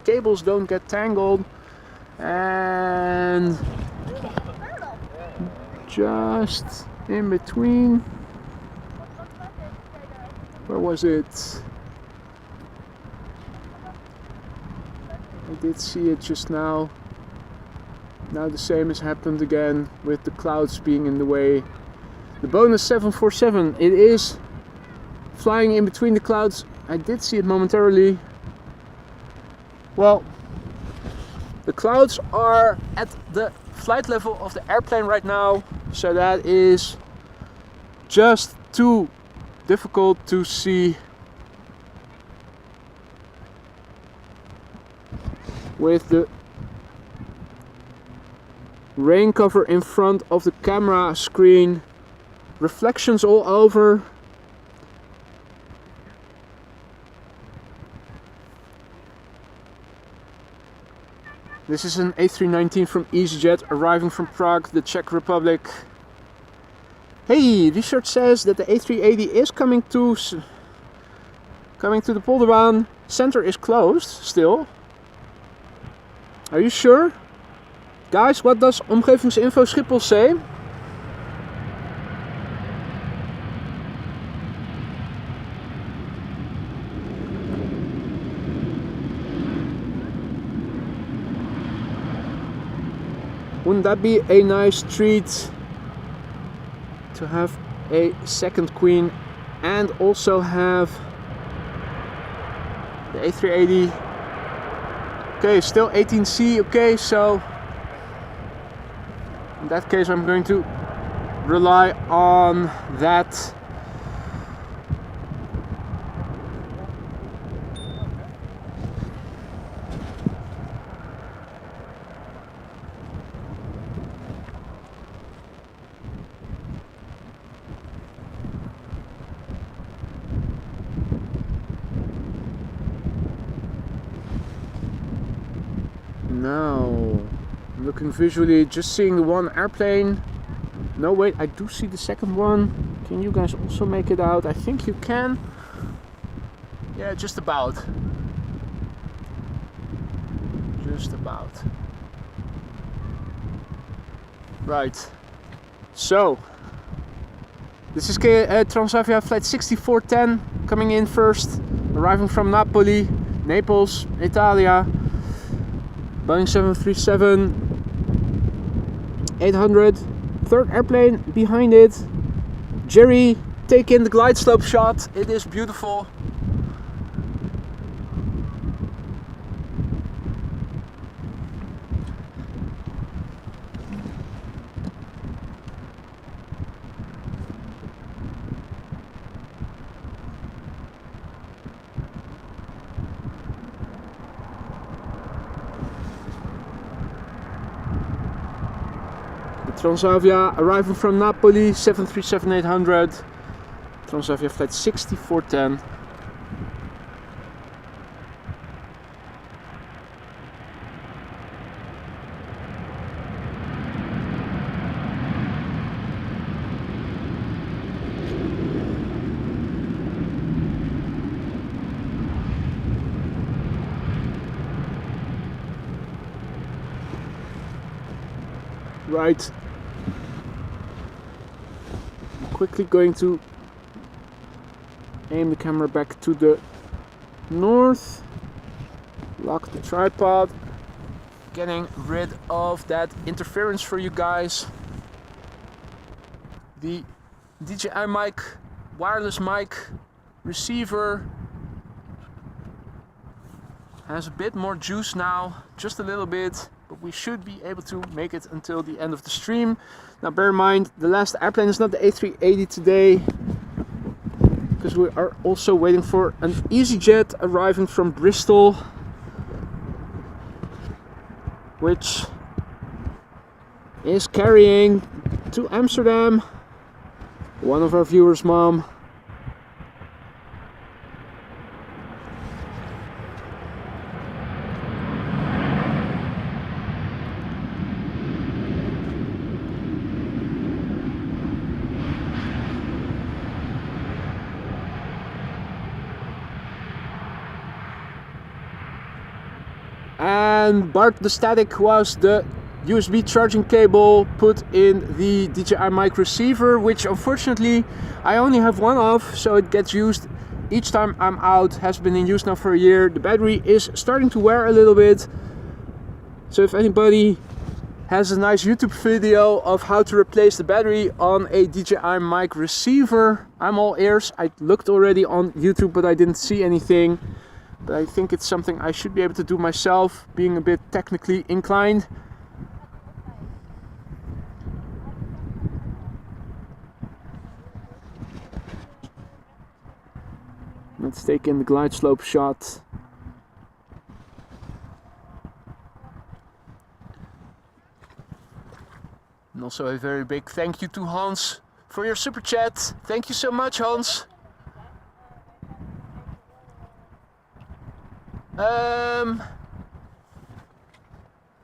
cables don't get tangled. And just in between. Where was it? I did see it just now. Now the same has happened again with the clouds being in the way. The bonus 747, it is flying in between the clouds. I did see it momentarily. Well, the clouds are at the flight level of the airplane right now, so that is just too difficult to see with the rain cover in front of the camera screen, reflections all over. This is an A319 from EasyJet arriving from Prague, the Czech Republic. Hey, Richard says that the A380 is coming to the Polderbaan. Center is closed still. Are you sure? Guys, what does Omgevingsinfo Schiphol say? Wouldn't that be a nice treat to have a second queen and also have the A380? Okay, still 18C. Okay, so in that case I'm going to rely on that. Now, looking visually, just seeing the one airplane. No, wait, I do see the second one. Can you guys also make it out? I think you can. Yeah, just about. Just about. Right. So, this is Transavia flight 6410 coming in first, arriving from Napoli, Naples, Italia. Boeing 737-800, third airplane behind it. Jerry, take in the glide slope shot. It is beautiful. Transavia arriving from Napoli, 737-800, Transavia flight 6410. Right. Quickly going to aim the camera back to the north, lock the tripod, getting rid of that interference for you guys. The DJI mic, wireless mic receiver has a bit more juice now, just a little bit, but we should be able to make it until the end of the stream. Now bear in mind, the last airplane is not the A380 today, because we are also waiting for an EasyJet arriving from Bristol, which is carrying to Amsterdam one of our viewers' mom. And Bart, the static was the USB charging cable put in the DJI mic receiver, which unfortunately I only have one of, so it gets used each time I'm out. Has been in use now for a year. The battery is starting to wear a little bit, so if anybody has a nice YouTube video of how to replace the battery on a DJI mic receiver, I'm all ears. I looked already on YouTube, but I didn't see anything. But I think it's something I should be able to do myself, being a bit technically inclined. Let's take in the glide slope shot. And also a very big thank you to Hans for your super chat. Thank you so much, Hans.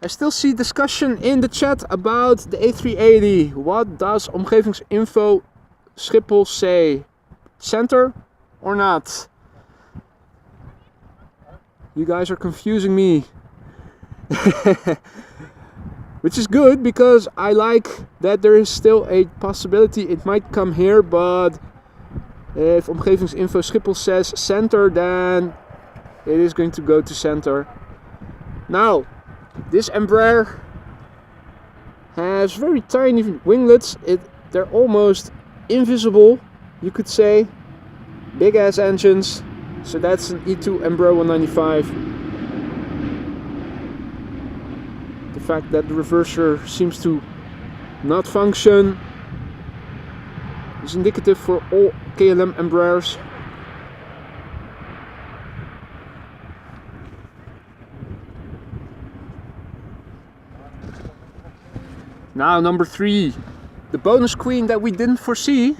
I still see discussion in the chat about the A380. What does omgevingsinfo Schiphol say? Center or not? You guys are confusing me. Which is good, because I like that there is still a possibility it might come here, but if omgevingsinfo Schiphol says center, then it is going to go to center. Now, this Embraer has very tiny winglets. They're almost invisible, you could say. Big ass engines. So that's an E2 Embraer 195. The fact that the reverser seems to not function is indicative for all KLM Embraers. Now number 3, the bonus queen that we didn't foresee.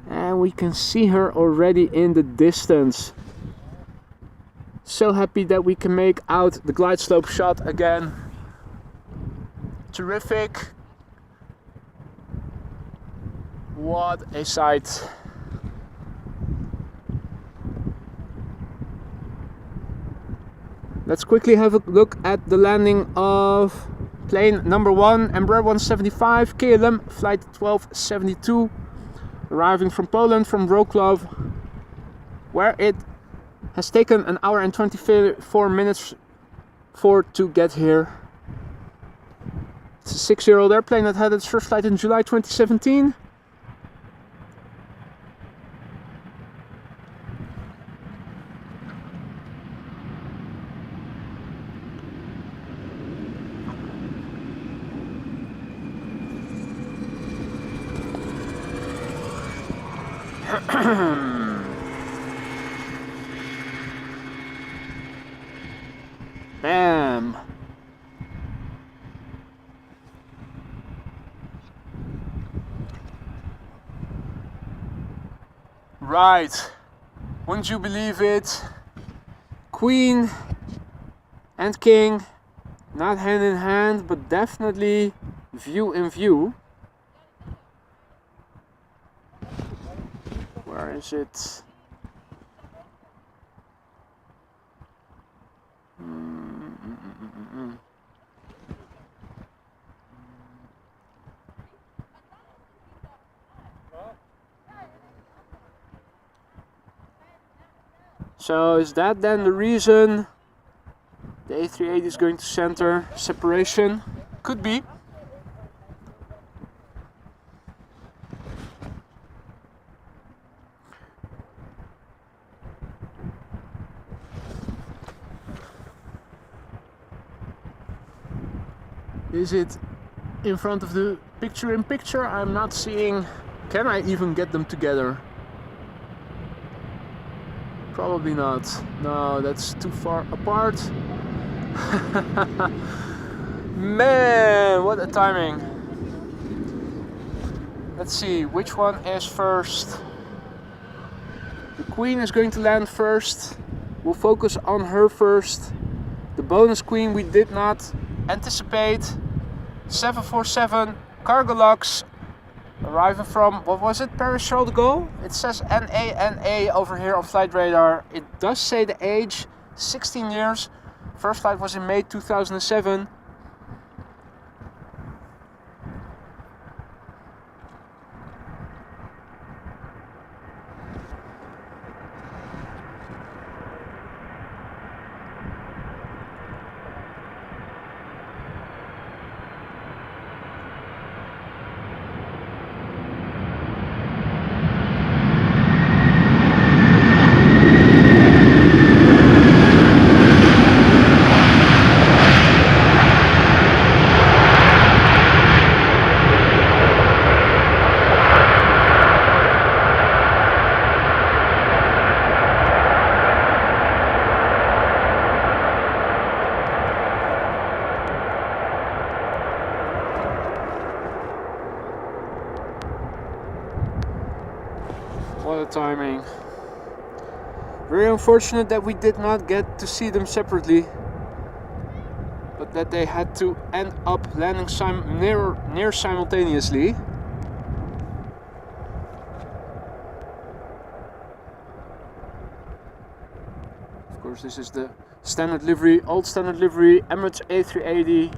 And we can see her already in the distance. So happy that we can make out the glide slope shot again. Terrific. What a sight. Let's quickly have a look at the landing of plane number 1, Embraer 175, KLM flight 1272. Arriving from Poland, from Wrocław, where it has taken an hour and 24 minutes to get here. It's a 6-year-old airplane that had its first flight in July 2017. Bam! Right, wouldn't you believe it? Queen and king, not hand in hand, but definitely view in view. Where is it? So is that then the reason the A380 is going to center separation? Could be. Is it in front of the picture-in-picture? I'm not seeing. Can I even get them together? Probably not. No, that's too far apart. Man, what a timing. Let's see, which one is first? The Queen is going to land first. We'll focus on her first. The bonus Queen we did not anticipate. 747 Cargolux, arriving from, what was it, Paris Charles de Gaulle? It says NA over here on flight radar. It does say the age, 16 years. First flight was in May 2007. What a timing. Very unfortunate that we did not get to see them separately, but that they had to end up landing near simultaneously. Of course, this is the standard livery, old standard livery, Emirates A380,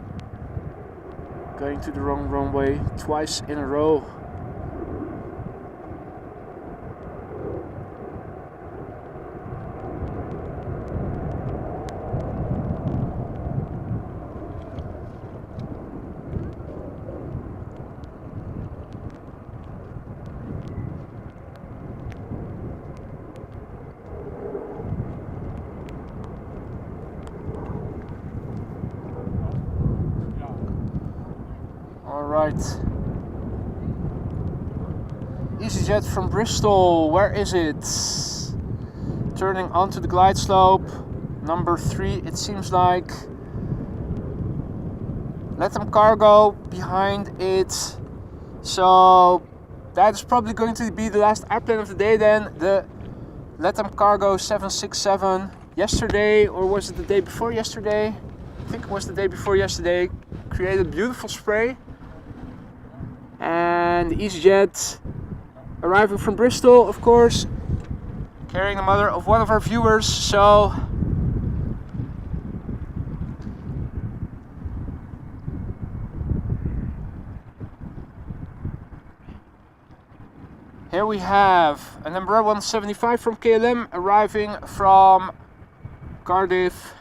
going to the wrong runway twice in a row. EasyJet from Bristol, where is it? Turning onto the glide slope, number 3 it seems like. Latam Cargo behind it. So that is probably going to be the last airplane of the day then. The Latam Cargo 767 yesterday, or was it the day before yesterday? I think it was the day before yesterday. Created beautiful spray. And the EasyJet arriving from Bristol, of course, carrying the mother of one of our viewers. So here we have a number 175 from KLM arriving from Cardiff.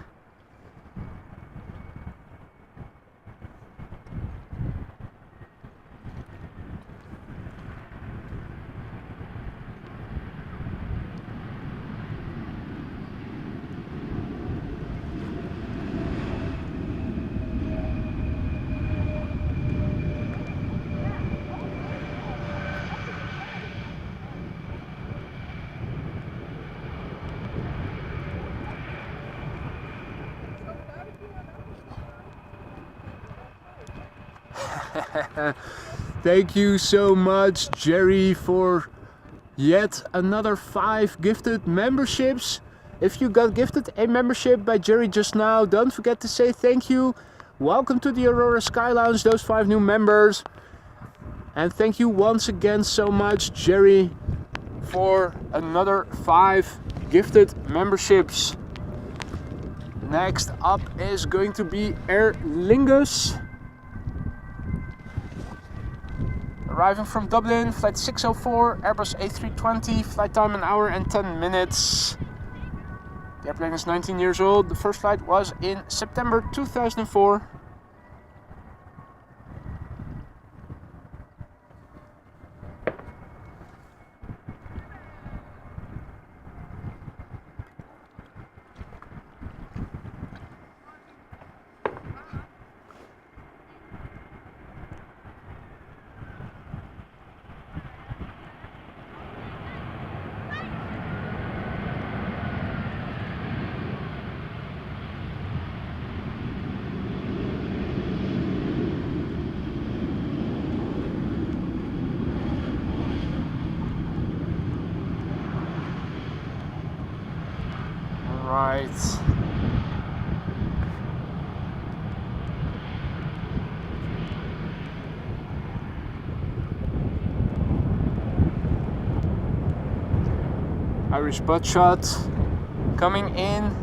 Thank you so much, Jerry, for yet another 5 gifted memberships. If you got gifted a membership by Jerry just now, don't forget to say thank you. Welcome to the Aurora Sky Lounge, those 5 new members. And thank you once again so much, Jerry, for another 5 gifted memberships. Next up is going to be Aer Lingus. Arriving from Dublin, flight 604, Airbus A320, flight time 1 hour and 10 minutes. The airplane is 19 years old. The first flight was in September 2004. Right. Irish butt shot coming in.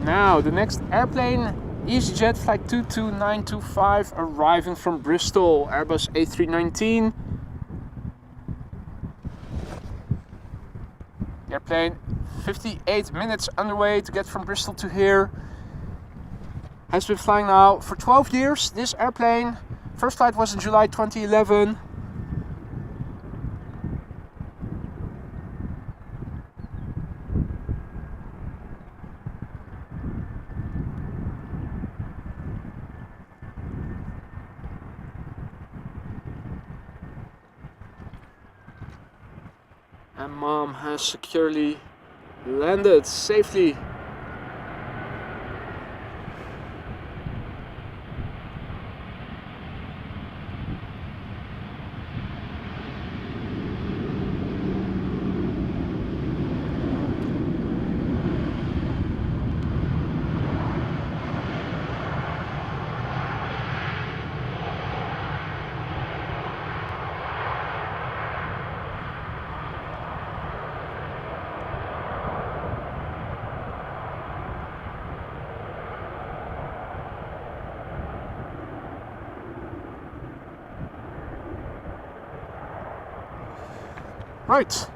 Now the next airplane, EasyJet flight 22925, arriving from Bristol, Airbus A319. The airplane 58 minutes underway to get from Bristol to here. Has been flying now for 12 years, this airplane. First flight was in July 2011. And Mom has securely landed safely. Right.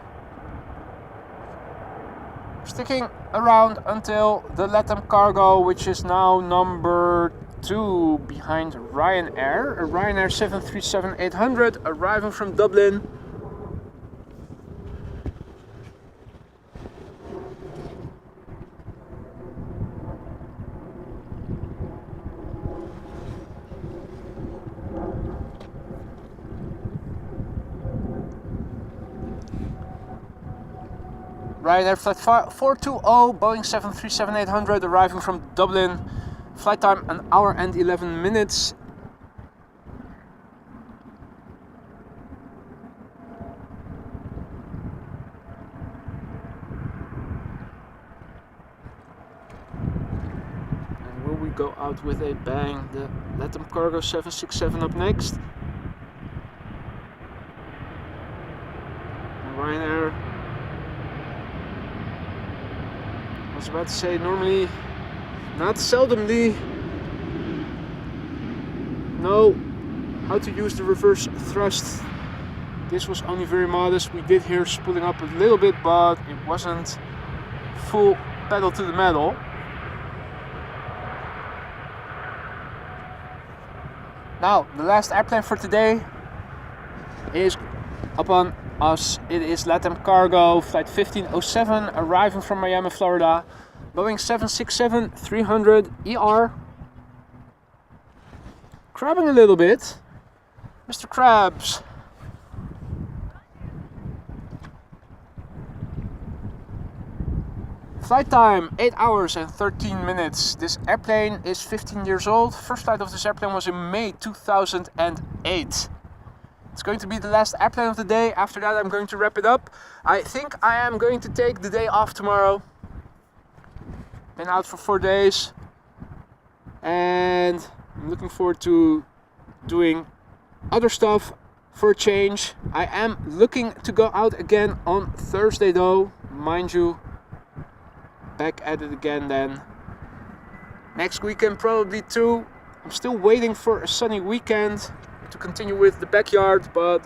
Sticking around until the LATAM cargo, which is now number 2 behind Ryanair. A Ryanair 737-800 arriving from Dublin. Ryanair flight 420, Boeing 737-800 arriving from Dublin. Flight time 1 hour and 11 minutes. And will we go out with a bang? The LATAM Cargo 767 up next. And Ryanair. I was about to say, normally, not seldomly, know how to use the reverse thrust. This was only very modest. We did hear spooling up a little bit, but it wasn't full pedal to the metal. Now, the last airplane for today is upon us. It is LATAM Cargo flight 1507 arriving from Miami, Florida. Boeing 767-300 ER. Crabbing a little bit. Mr. Krabs. Flight time 8 hours and 13 minutes. This airplane is 15 years old. First flight of this airplane was in May 2008. It's going to be the last airplane of the day. After that I'm going to wrap it up. I think I am going to take the day off tomorrow. Been out for 4 days. And I'm looking forward to doing other stuff for a change. I am looking to go out again on Thursday though. Mind you, back at it again then. Next weekend probably too. I'm still waiting for a sunny weekend to continue with the backyard, but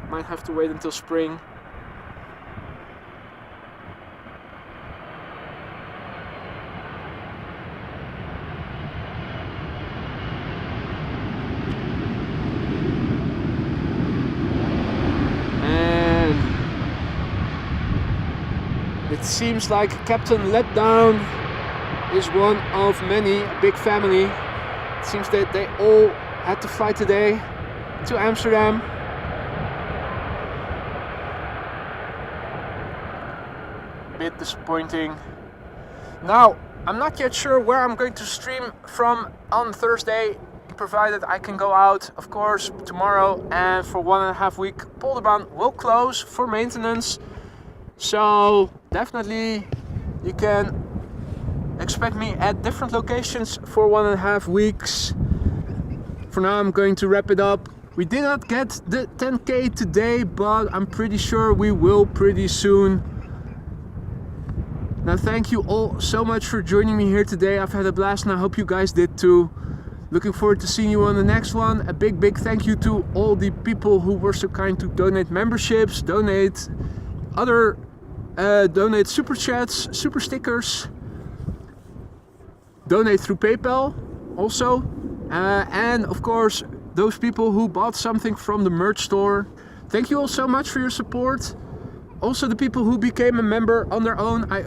might have to wait until spring. And it seems like Captain Letdown is one of many, a big family. It seems that they all had to fly today to Amsterdam. A bit disappointing. Now, I'm not yet sure where I'm going to stream from on Thursday, provided I can go out, of course, tomorrow. And for 1.5 weeks, Polderbaan will close for maintenance. So, definitely you can expect me at different locations for 1.5 weeks. For now I'm going to wrap it up. We did not get the 10k today, but I'm pretty sure we will pretty soon. Now thank you all so much for joining me here today. I've had a blast and I hope you guys did too. Looking forward to seeing you on the next one. A big thank you to all the people who were so kind to donate memberships, donate super chats, super stickers. Donate through PayPal also, and of course those people who bought something from the merch store. Thank you all so much for your support. Also the people who became a member on their own. I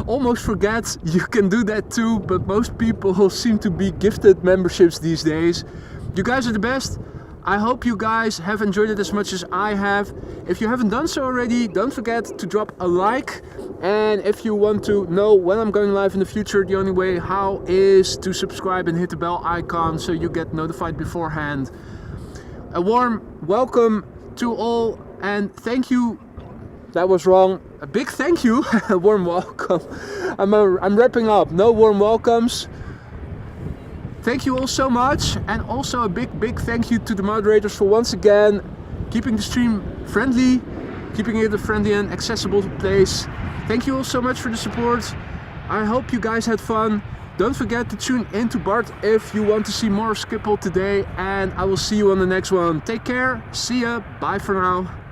almost forget you can do that too, but most people seem to be gifted memberships these days. You guys are the best. I hope you guys have enjoyed it as much as I have. If you haven't done so already, don't forget to drop a like. And if you want to know when I'm going live in the future, the only way how is to subscribe and hit the bell icon so you get notified beforehand. A warm welcome to all and thank you. That was wrong. A big thank you. A warm welcome. I'm wrapping up. No warm welcomes. Thank you all so much, and also a big thank you to the moderators for once again keeping the stream friendly, keeping it a friendly and accessible place. Thank you all so much for the support. I hope you guys had fun. Don't forget to tune in to Bart if you want to see more of Schiphol today, and I will see you on the next one. Take care, see ya, bye for now.